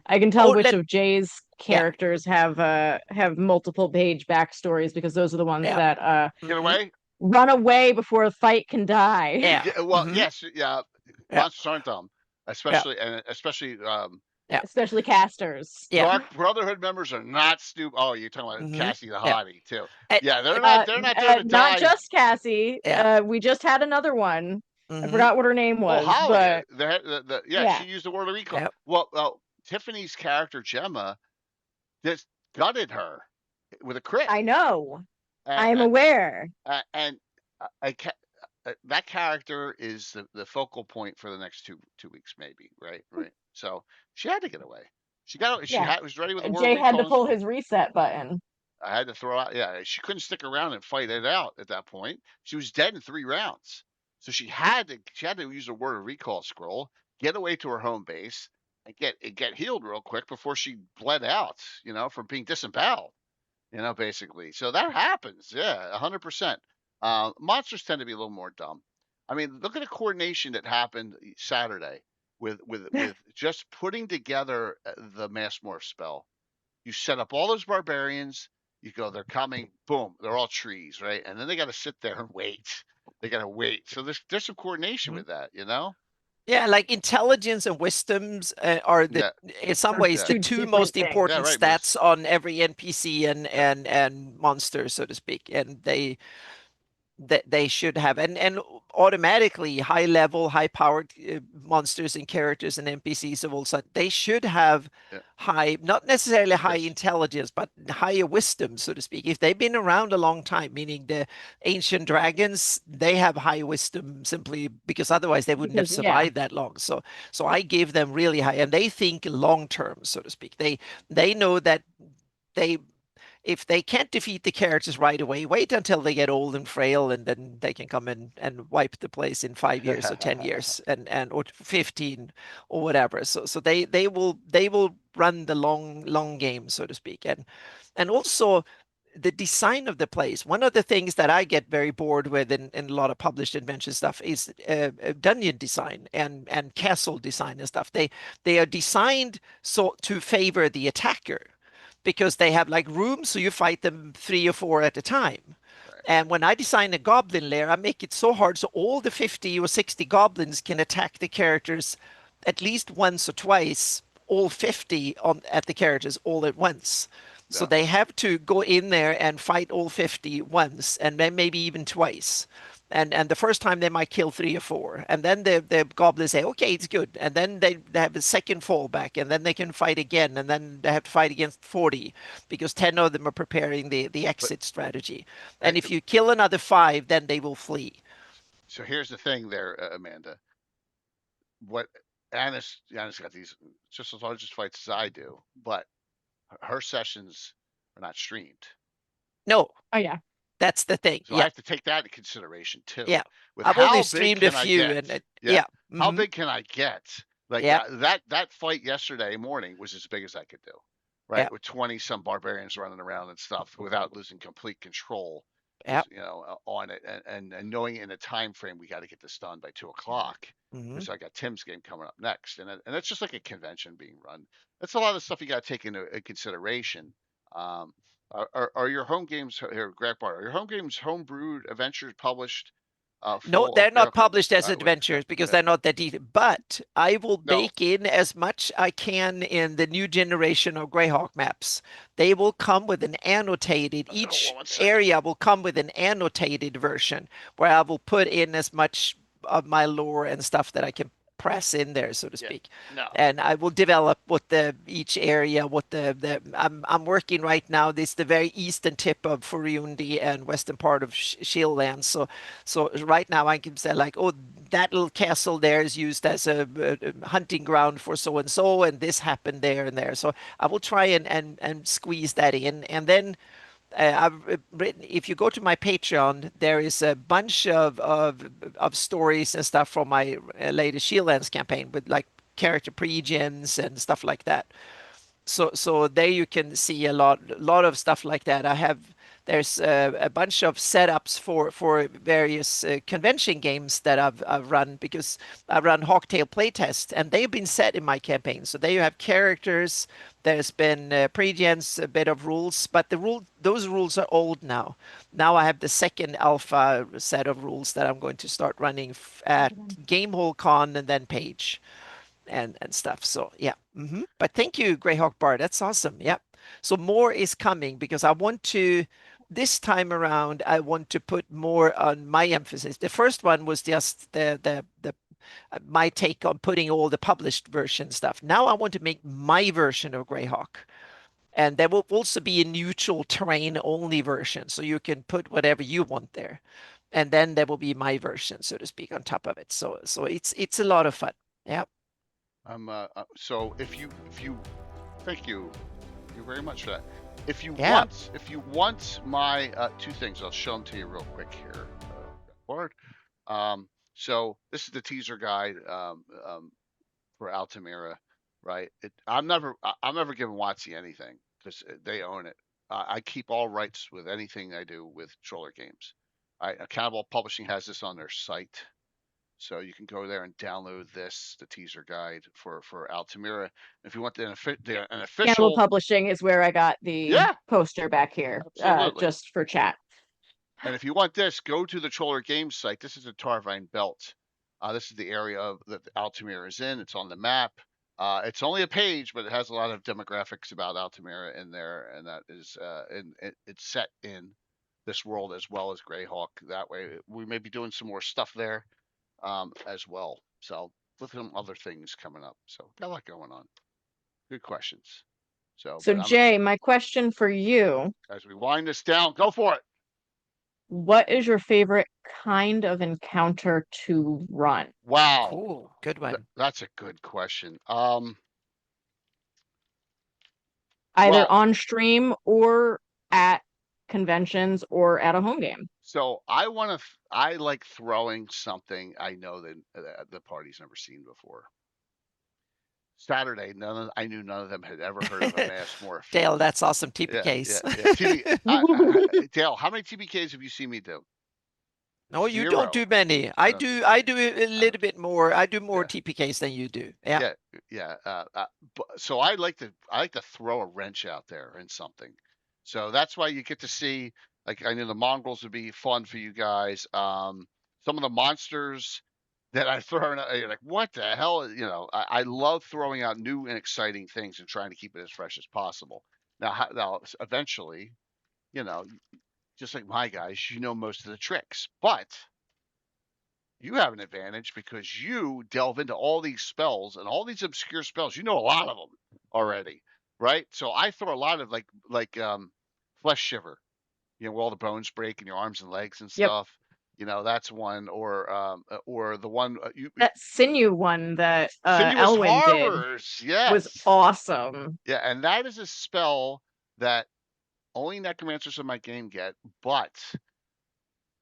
I can tell which of Jay's characters have multiple page backstories, because those are the ones that Get away. run away before a fight can die. Yeah. Well, yes, yeah. Yeah. Monsters aren't dumb, Yeah. especially Yeah. Especially casters. Yeah. Dark Brotherhood members are not stupid. Oh, you're talking about Cassie the Yeah. Hottie too. And, Yeah, they're and- not. They're not there to Not die. just Cassie. yeah. We just had another one. I Mhm. forgot what her name Oh, was, Holly. but Yeah, yeah. she used the word of recall. Yep. Well, Tiffany's character Gemma just gutted her with a crit. I know. And, I'm aware. and that character is the focal point for the next two weeks, maybe. Right. So she had to get away. She Yeah. was ready with the word Jay of had to recall. pull his reset button. I had to throw out. Yeah, she couldn't stick around and fight it out at that point. She was dead in 3 rounds, so she had to use a word of recall scroll, get away to her home base, and get healed real quick before she bled out. From being disemboweled. Basically. So that happens. Yeah, 100%. Monsters tend to be a little more dumb. I mean, look at the coordination that happened Saturday with just putting together the mass morph spell. You set up all those barbarians. You go, they're coming. Boom, they're all trees, right? And then they got to sit there and wait. They got to wait. So there's some coordination with that, Yeah, like intelligence and wisdoms are in some ways the two most important stats on every NPC and monster, so to speak. And they should have and automatically high level, high powered monsters and characters and NPCs of all such, they should have high, not necessarily high intelligence, but higher wisdom, so to speak. If they've been around a long time, meaning the ancient dragons, they have high wisdom simply because otherwise they wouldn't have survived that long. So I give them really high, and they think long term, so to speak. They know that if they can't defeat the characters right away, wait until they get old and frail, and then they can come in and wipe the place in 5 years or 10 years and or 15 or whatever. So they will run the long game, so to speak. And also the design of the place. One of the things that I get very bored with in a lot of published adventure stuff is dungeon design and castle design and stuff. They are designed so to favor the attacker, because they have like rooms, so you fight them 3 or 4 at a time. And when I design a goblin lair, I make it so hard so all the 50 or 60 goblins can attack the characters at least once or twice, all 50 at the characters all at once. Yeah. So they have to go in there and fight all 50 once, and then maybe even twice. And the first time they might kill 3 or 4, and then the goblins say, okay, it's good, and then they have a second fallback, and then they can fight again, and then they have to fight against 40 because 10 of them are preparing the exit strategy. And if you kill another 5, then they will flee. So here's the thing there, Amanda. What Anna's got these just as large fights as I do, but her sessions are not streamed. No. Oh yeah. That's the thing. So I have to take that into consideration too. Yeah. With I've only streamed a few. How big can I get? Like that fight yesterday morning was as big as I could do. Right. Yeah. With 20 some barbarians running around and stuff without losing complete control. Yeah. On it and knowing in a time frame we got to get this done by 2:00. So I got Tim's game coming up next. And that's just like a convention being run. That's a lot of stuff you got to take into consideration. Are your home games here, Greg Bart? Are your home games homebrewed adventures published? No, they're not published as adventures because they're not that detailed. But I will bake in as much I can in the new generation of Greyhawk maps. They will come with an annotated. Each area will come with an annotated version where I will put in as much of my lore and stuff that I can press in there, so to speak. And I will develop what each area, what I'm working right now. This is the very eastern tip of Furuundi and western part of Shieldlands. So right now I can say like, oh, that little castle there is used as a hunting ground for so and so, and this happened there and there. So I will try and squeeze that in, and then. I've written. If you go to my Patreon, there is a bunch of stories and stuff from my latest Shieldlands campaign with like character pre-gens and stuff like that. So there you can see a lot of stuff like that. I have there's a bunch of setups for various convention games that I've run, because I run Hawktail playtest, and they've been set in my campaign. So there you have characters. There's been pre-gens, a bit of rules, but those rules are old now. Now I have the second alpha set of rules that I'm going to start running at Gamehole Con and then Page and stuff. So yeah. But thank you, Greyhawk Bar. That's awesome. Yeah. So more is coming, because I want to, this time around, I want to put more on my emphasis. The first one was just the my take on putting all the published version stuff. Now I want to make my version of Greyhawk. And there will also be a neutral terrain only version, so you can put whatever you want there. And then there will be my version, so to speak, on top of it. So it's a lot of fun. Yeah. So if you thank you very much for that. If you Yeah. want my two things, I'll show them to you real quick here. Forward. So this is the teaser guide for Altamira, right? I'm never giving WotC anything, because they own it. I keep all rights with anything I do with Troller Games. Accountable Publishing has this on their site, so you can go there and download this, the teaser guide for Altamira. If you want an Cannibal official, Publishing is where I got the poster back here, absolutely, just for chat. And if you want this, go to the Troller Games site. This is the Tarvine Belt. This is the area that Altamira is in. It's on the map. It's only a page, but it has a lot of demographics about Altamira in there, and that is it's set in this world as well as Greyhawk. That way, we may be doing some more stuff there as well. So with some other things coming up. So got a lot going on. Good questions. So Jay, my question for you, as we wind this down, go for it. What is your favorite kind of encounter to run? Wow. Cool. Good one. That's a good question. Either on stream or at conventions or at a home game. So I like throwing something I know that the party's never seen before. Saturday, I knew none of them had ever heard of a mass morph. Dale, that's awesome. TPKs. Yeah. Dale, how many TPKs have you seen me do? No, you don't do many. I do a little bit more. I do more TPKs than you do. Yeah. So I like to throw a wrench out there in something. So that's why you get to see, like, I know the Mongrels would be fun for you guys. Some of the monsters that I throw out, you're like, what the hell? I love throwing out new and exciting things and trying to keep it as fresh as possible. Now eventually, just like my guys, most of the tricks, but you have an advantage because you delve into all these spells and all these obscure spells. You know a lot of them already, right? So I throw a lot of like Flesh Shiver, where all the bones break in your arms and legs and stuff. That's one, or the one that Sinew one that Sinuous Elwyn Horrors, did was awesome. Yeah, and that is a spell that only necromancers in my game get, but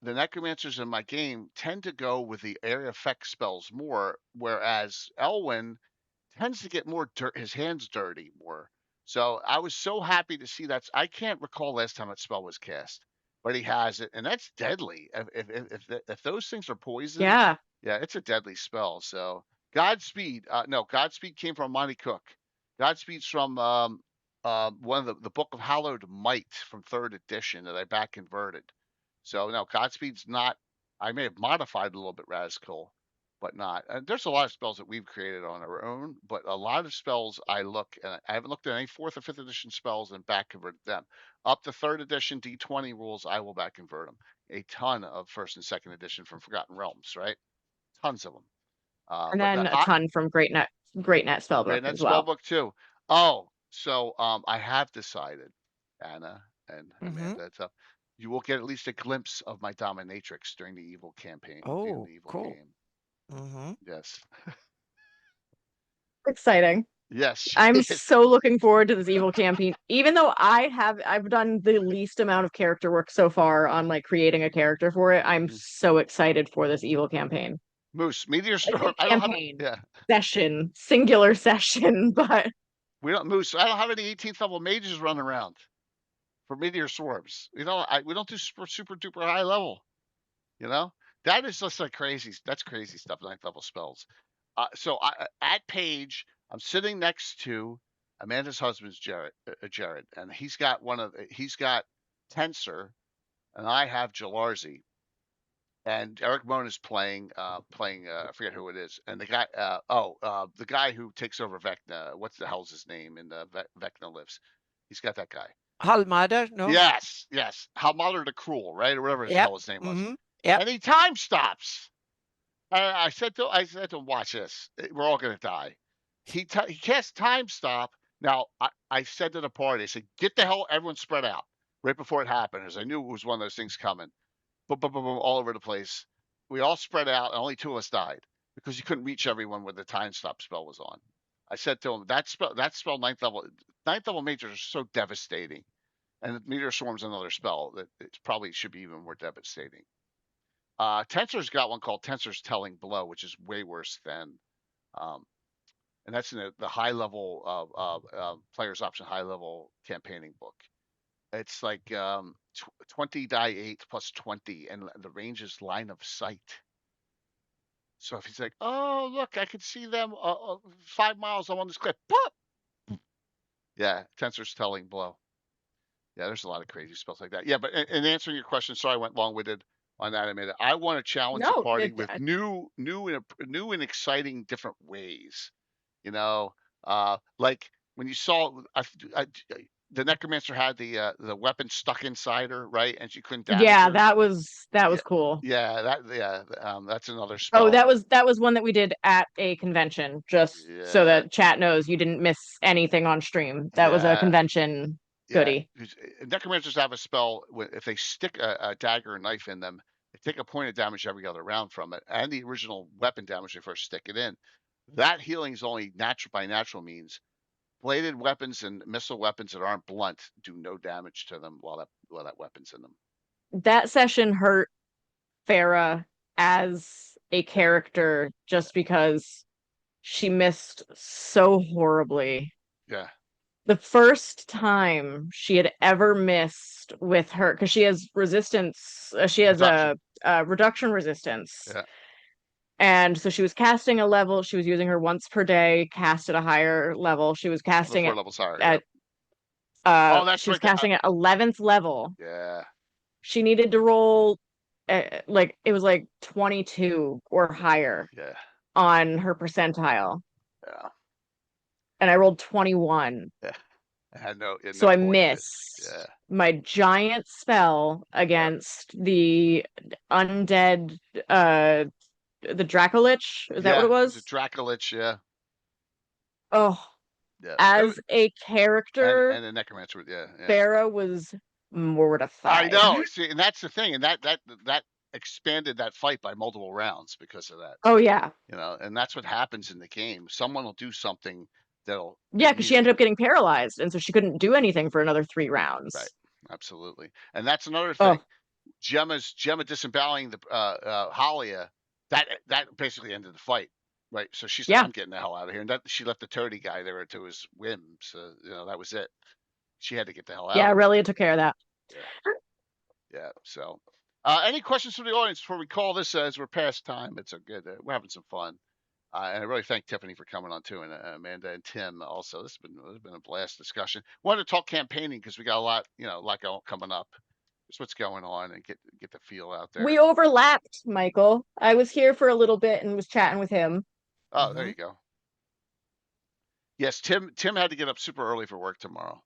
the necromancers in my game tend to go with the area effect spells more, whereas Elwyn tends to get more his hands dirty more. So I was so happy to see that. I can't recall last time that spell was cast, but he has it, and that's deadly. If those things are poison, yeah, it's a deadly spell. So Godspeed, Godspeed came from Monty Cook. Godspeed's from one of the Book of Hallowed Might from 3rd edition that I back converted. So no, Godspeed's not. I may have modified a little bit Razkul, but not. And there's a lot of spells that we've created on our own, but a lot of spells I haven't looked at any 4th or 5th edition spells and back converted them. Up to 3rd edition D20 rules, I will back convert them. A ton of 1st and 2nd edition from Forgotten Realms, right? Tons of them. And then a ton from Great Net Spellbook as well. Spellbook too. Oh, so I have decided, Anna and Amanda, you will get at least a glimpse of my dominatrix during the evil campaign. Oh, cool. Game. Yes. Exciting. Yes. I'm so looking forward to this evil campaign. Even though I've done the least amount of character work so far on creating a character for it, I'm so excited for this evil campaign. Moose, Meteor Storm. Singular session, but we don't. Moose, I don't have any 18th level mages running around. for meteor swarms. We don't do super duper high level. That is just like crazy. That's crazy stuff. 9th level spells. So at Page, I'm sitting next to Amanda's husband's Jared, and he's got Tensor, and I have Jalarzi, and Eric Moan is playing I forget who it is, and the guy the guy who takes over Vecna. What the hell's his name in the Vecna lives? He's got that guy. Halmada, no? Yes. Halmada the Cruel, right, or whatever the hell his name was. Yep. And he time stops. I said to him, watch this. We're all gonna die. He casts time stop. Now I said to the party, I said, get the hell, everyone spread out right before it happened, as I knew it was one of those things coming. Boom, boom, boom, boom, all over the place. We all spread out, and only 2 of us died because you couldn't reach everyone when the time stop spell was on. I said to him, that spell 9th level majors are so devastating, and meteor swarm's another spell that it probably should be even more devastating. Tensor's got one called Tensor's Telling Blow, which is way worse than, and that's in the high level player's option high level campaigning book. It's like 20 die 8 plus 20, and the range is line of sight. So if he's like, oh look, I can see them 5 miles. I'm on this cliff. Pop! Yeah, Tensor's Telling Blow. Yeah, there's a lot of crazy spells like that. Yeah, but in answering your question, sorry I went long-winded on that. I want to challenge the party with new and exciting different ways. Like when you saw the necromancer had the weapon stuck inside her, right, and she couldn't damage her. that was cool. Yeah, that's another spell. Oh, that was one that we did at a convention, just so that chat knows you didn't miss anything on stream. That was a convention goodie. Necromancers have a spell if they stick a dagger or knife in them, they take a point of damage every other round from it, and the original weapon damage they first stick it in. That healing is only by natural means. Bladed weapons and missile weapons that aren't blunt do no damage to them while that weapon's in them. That session hurt Farah as a character just because she missed so horribly. Yeah. The first time she had ever missed with her, because she has resistance, she has a reduction resistance. Yeah. And so she was casting a level. She was using her once per day, cast at a higher level. She was casting at 4 levels higher. Yep. She was casting at 11th level. Yeah. She needed to roll it was like 22 or higher. Yeah. On her percentile. Yeah. And I rolled 21. Yeah. So I missed my giant spell against the undead the Dracolich. Is that what it was? The Dracolich, yeah. Oh. Yeah. As a character and a necromancer, yeah. Farah was mortified. I know. See, and that's the thing, and that expanded that fight by multiple rounds because of that. Oh yeah. And that's what happens in the game. Someone will do something that'll because she ended up getting paralyzed, and so she couldn't do anything for another 3 rounds. Right. Absolutely. And that's another thing. Gemma disemboweling the Halia, that basically ended the fight. Right. So she's like, I'm getting the hell out of here. And she left the toady guy there to his whim. So, that was it. She had to get the hell out. Yeah, Aurelia took care of that. Yeah. So any questions from the audience before we call this as we're past time? It's good. We're having some fun. And I really thank Tiffany for coming on too, and Amanda and Tim also. This has been a blast discussion. Wanted to talk campaigning because we got a lot coming up. Just what's going on and get the feel out there. We overlapped, Michael. I was here for a little bit and was chatting with him. Oh, there you go. Yes, Tim had to get up super early for work tomorrow.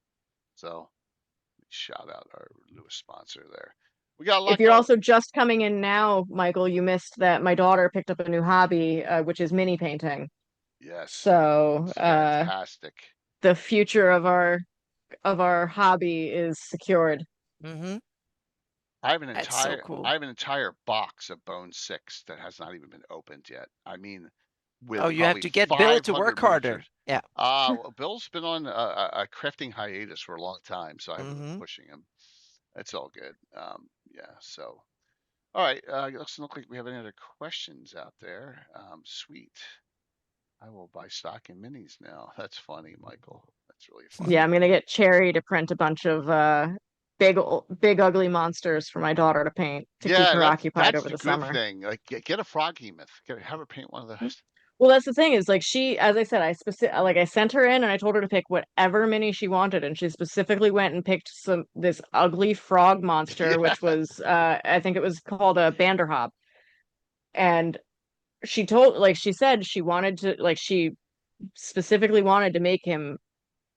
So shout out our newest sponsor there. We got a lot. If you're also just coming in now, Michael, you missed that my daughter picked up a new hobby, which is mini painting. Yes. So fantastic. The future of our hobby is secured. Mm-hmm. I have an entire box of Bone 6 that has not even been opened yet. I mean, you have to get Bill to work harder. Yeah. Bill's been on a crafting hiatus for a long time, so I've been pushing him. It's all good. So, all right. Doesn't look like we have any other questions out there. Sweet. I will buy stock in minis now. That's funny, Michael. That's really funny. Yeah, I'm gonna get Cherry to print a bunch of big ugly monsters for my daughter to paint to keep her occupied that's over the the good summer. thing. Like get a froggy myth. Have her paint one of those. Well, that's the thing is like as I said, I sent her in and I told her to pick whatever mini she wanted, and she specifically went and picked this ugly frog monster, Yeah. which was I think it was called a Banderhop. And she said she wanted to she specifically wanted to make him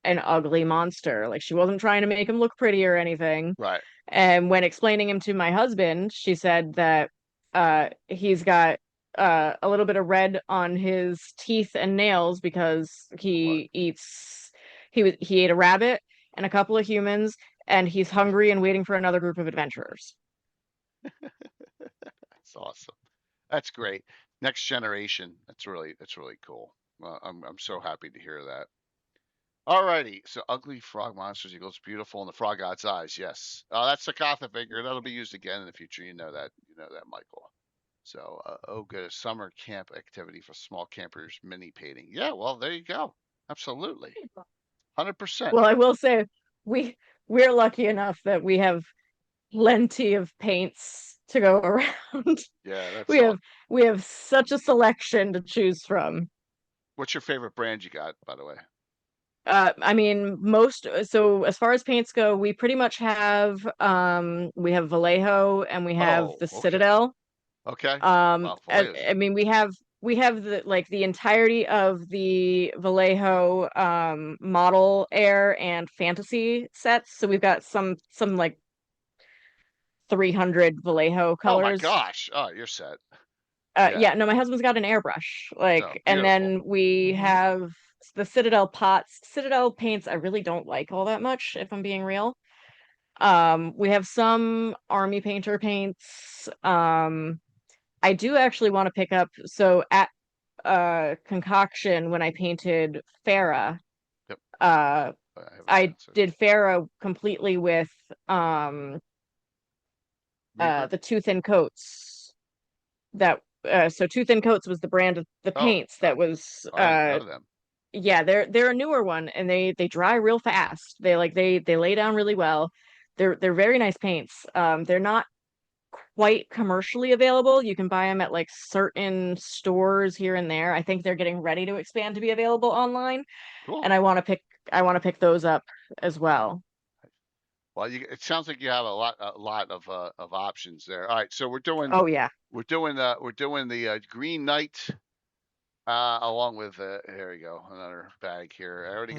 an ugly monster. Like she wasn't trying to make him look pretty or anything. Right. And when explaining him to my husband, she said that he's got a little bit of red on his teeth and nails because he ate a rabbit and a couple of humans, and he's hungry and waiting for another group of adventurers. That's awesome. That's great. Next generation. That's really cool. I'm so happy to hear that. Alrighty, so ugly frog monsters equals beautiful in the frog god's eyes. Yes, that's the Sakatha figure. That'll be used again in the future. You know that, Michael. So, oh, good, a summer camp activity for small campers, mini painting. Yeah, well, there you go. Absolutely, 100%. Well, I will say we're lucky enough that we have plenty of paints to go around. Yeah, that's we all. we have such a selection to choose from. What's your favorite brand you got, by the way? I mean, so as far as paints go, we pretty much have we have Vallejo and we have Oh, the okay. Citadel. Okay. Well, Vallejo's I mean, we have the entirety of the Vallejo model air and fantasy sets. So we've got some like 300 Vallejo Oh my colors. gosh. Oh, you're set. Yeah. Yeah, no, my husband's got an airbrush. And then we have the Citadel pots. Citadel paints I really don't like all that much, if I'm being real. We have some army painter paints. I do actually want to pick up, so at Concoction when I painted Farah, Yep. I did Farah completely with the Too Thin Coats. So Too Thin Coats was the brand of the paints that was I know them. Yeah, they're a newer one, and they dry real fast. They lay down really well. They're very nice paints. They're not quite commercially available. You can buy them at like certain stores here and there. I think they're getting ready to expand to be available online. Cool. And I want to pick those up as well. Well, it sounds like you have a lot of options there. All right, so we're doing. Oh yeah. We're doing the Green Knight. Along with here we go, another bag here. I already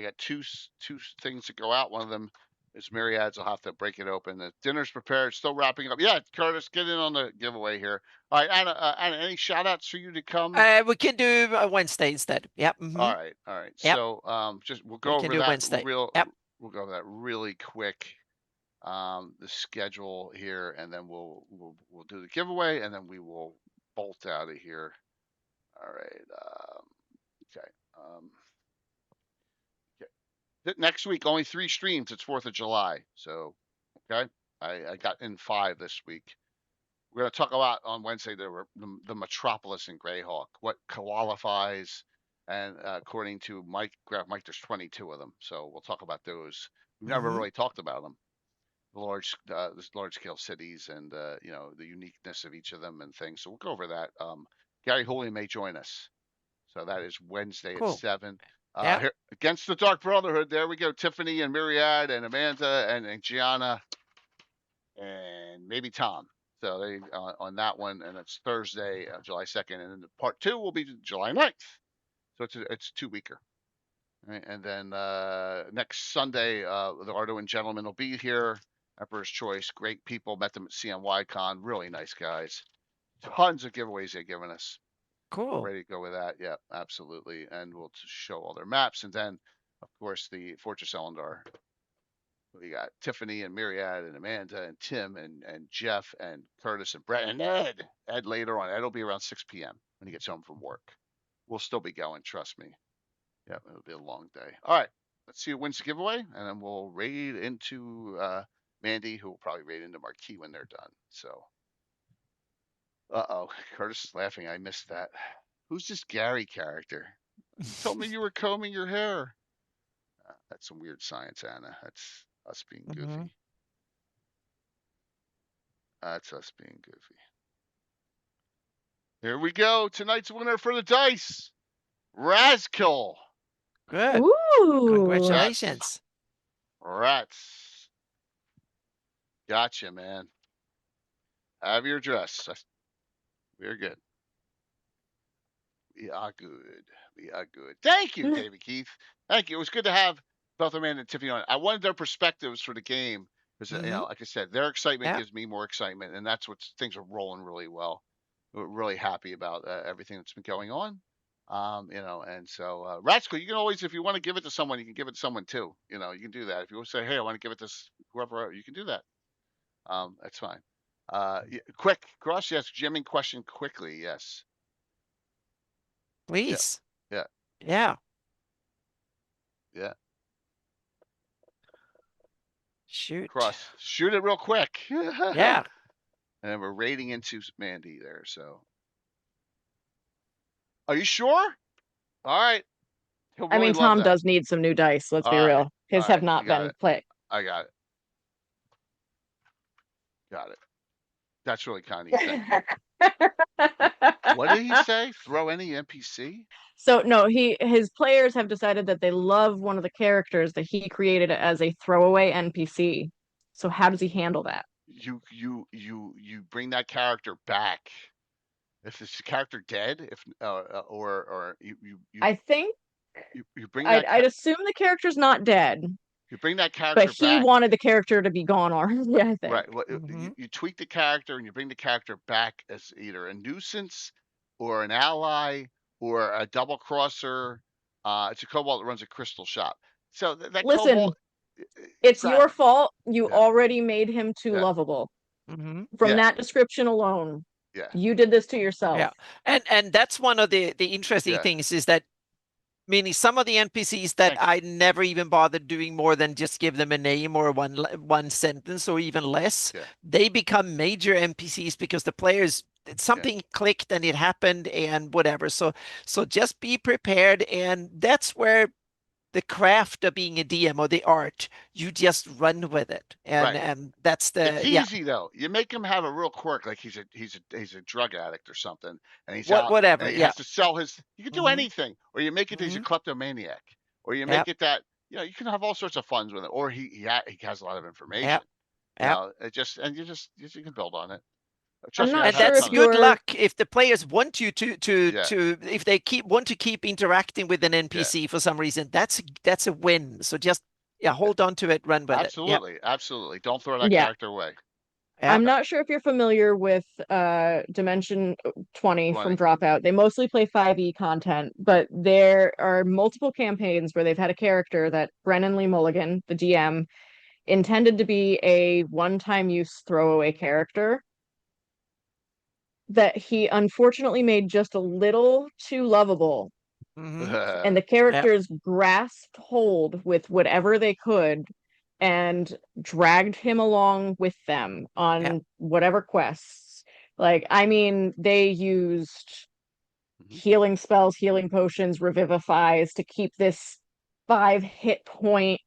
got two things to go out. One of them is Myriads. I'll have to break it open. The dinner's prepared, still wrapping up. Yeah, Curtis, get in on the giveaway here. All right, Anna, any shout outs for you to come? We can do Wednesday instead. Yep. All right. Yep. So we'll go over that Wednesday. We'll go over that really quick. The schedule here, and then we'll do the giveaway, and then we will bolt out of here. All right. Okay. Next week, only 3 streams. It's 4th of July. So, okay. I got in 5 this week. We're going to talk about on Wednesday the Metropolis and Greyhawk, what qualifies, and according to Mike, there's 22 of them. So we'll talk about those. We've never really talked about them. The large scale cities and the uniqueness of each of them and things. So we'll go over that. Gary Hooley may join us. So that is Wednesday at 7. Here, Against the Dark Brotherhood, there we go. Tiffany and Myriad and Amanda and Gianna and maybe Tom. So they on that one, and it's Thursday, July 2nd. And then part 2 will be July 9th. So it's 2 weeker. Right? And then next Sunday, the Arduin gentlemen will be here. Emperor's Choice, great people. Met them at CNYCon. Really nice guys. Tons of giveaways they've given us. Cool. We're ready to go with that. Yeah, absolutely. And we'll show all their maps. And then, of course, the Fortress Elendar. We got Tiffany and Myriad and Amanda and Tim and Jeff and Curtis and Brett and Ed. Ed later on. Ed will be around 6 p.m. when he gets home from work. We'll still be going, trust me. Yeah, it'll be a long day. All right. Let's see who wins the giveaway. And then we'll raid into Mandy, who will probably raid into Marquis when they're done. So. Uh-oh, Curtis is laughing. I missed that. Who's this Gary character? You told me you were combing your hair. That's some weird science, Anna. That's us being goofy. That's us being goofy. Here we go. Tonight's winner for the dice, Razkill. Good. Ooh. Congratulations. Rats. Gotcha, man. Have your dress. We're good. We are good. We are good. Thank you, David Keith. Thank you. It was good to have both Amanda and Tiffany on. I wanted their perspectives for the game because, like I said, their excitement gives me more excitement, and that's what things are rolling really well. We're really happy about everything that's been going on. And so Ratsko, you can always, if you want to give it to someone, you can give it to someone too. You can do that. If you want to say, hey, I want to give it to whoever, you can do that. That's fine. Quick, Cross, yes. Jamming question quickly, yes. Please. Yeah. Yeah. Yeah. Shoot. Cross, shoot it real quick. Yeah. And we're raiding into Mandy there, so. Are you sure? All right. I mean, Tom does need some new dice, let's be real. His have not been played. I got it. Got it. That's really kind of you. What did he say? Throw any NPC? So no, his players have decided that they love one of the characters that he created as a throwaway NPC. So how does he handle that? You bring that character back. If this character dead, if or you I think you bring that. I'd assume the character's not dead. You bring that character back. But he wanted the character to be gone already, I think. Right. Well, you tweak the character and you bring the character back as either a nuisance or an ally or a double crosser. It's a kobold that runs a crystal shop. So that Listen, kobold, it's your fault. You already made him too lovable. From that description alone. Yeah. You did this to yourself. Yeah. And that's one of the interesting things is that meaning some of the NPCs that I never even bothered doing more than just give them a name or one sentence or even less, they become major NPCs because the players something clicked and it happened and whatever. So just be prepared, and that's where the craft of being a DM or the art, you just run with it, and that's the. It's easy though. You make him have a real quirk, like he's a drug addict or something, and he's whatever. And he has to sell his. You can do anything, or you make it that he's a kleptomaniac, or you make it that you can have all sorts of funds with it, or he has a lot of information. You can build on it. And that's good luck if the players want you to if they want to keep interacting with an NPC for some reason. That's a win. So just hold on to it, run with it. Absolutely. Don't throw that character away. I'm not sure if you're familiar with Dimension 20 from Dropout. They mostly play 5e content, but there are multiple campaigns where they've had a character that Brennan Lee Mulligan, the DM, intended to be a one-time use throwaway character that he unfortunately made just a little too lovable. And the characters grasped hold with whatever they could and dragged him along with them on whatever quests. Like, I mean, they used healing spells, healing potions, revivifies to keep this 5 hit point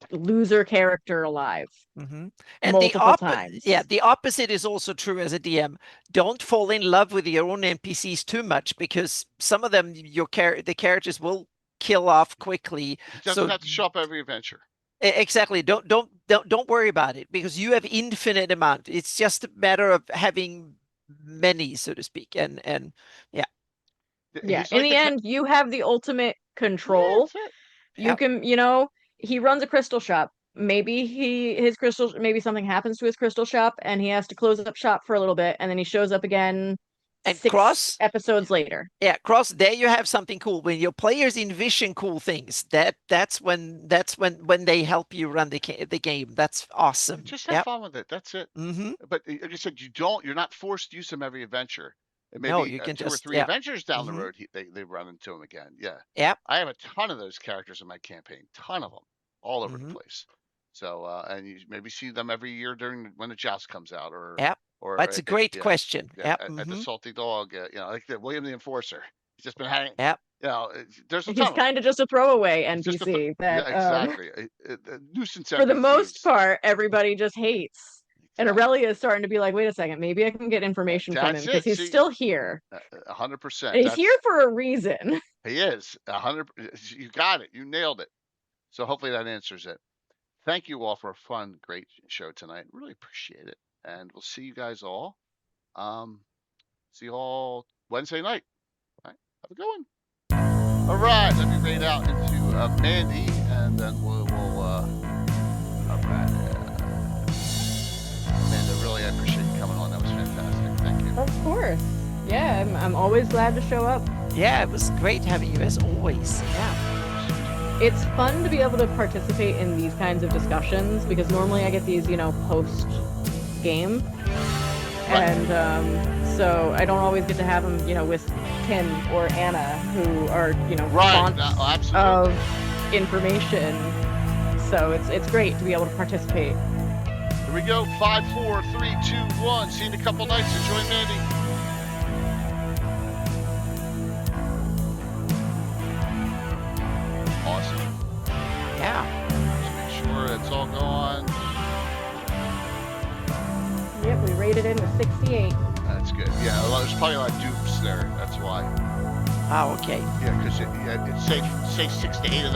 loser character alive. And multiple times. The opposite is also true as a DM. Don't fall in love with your own NPCs too much, because some of them the characters will kill off quickly. It doesn't have to show up every adventure. Exactly. Don't worry about it, because you have infinite amount. It's just a matter of having many, so to speak. And in the end, you have the ultimate control. You can, he runs a crystal shop. Maybe maybe something happens to his crystal shop and he has to close up shop for a little bit, and then he shows up again and 6 episodes later. Cross, there you have something cool. When your players envision cool things, that's when they help you run the game. That's awesome. Just have fun with it. That's it. But like I said, you're not forced to use them every adventure. Maybe you can 2 or 3 adventures down the road, they run into him again. I have a ton of those characters in my campaign. Ton of them, all over the place. So and you maybe see them every year when the Joust comes out, or that's a great question. At the Salty Dog, like the William the Enforcer. He's just been hanging. There's a ton. He's kind of just a throwaway NPC. Exactly. Nuisance for the most part, everybody just hates. And Aurelia is starting to be like, wait a second, maybe I can get information from him That's because it. he's See, still here. 100%. And he's here for a reason. He is 100. You got it. You nailed it. So hopefully that answers it. Thank you all for a fun, great show tonight. Really appreciate it. And we'll see you guys all. See you all Wednesday night. All right. Have a good one. All right. Let me raid out into Mandy, and then we'll all right. Amanda, really, I appreciate you coming on. That was fantastic. Thank you. Of course. Yeah, I'm always glad to show up. Yeah, it was great having you as always. Yeah. It's fun to be able to participate in these kinds of discussions because normally I get these, post game. And so I don't always get to have them, with Tim or Anna, who are, fonts of information. So it's great to be able to participate. Here we go. 5, 4, 3, 2, 1. See you in a couple nights. Enjoy Mandy. Awesome. Yeah. Let's make sure it's all going. Yep, we rated in with 68. That's good. Yeah, there's probably a lot of dupes there. That's why. Oh, okay. Yeah, because it say 6 to 8 of them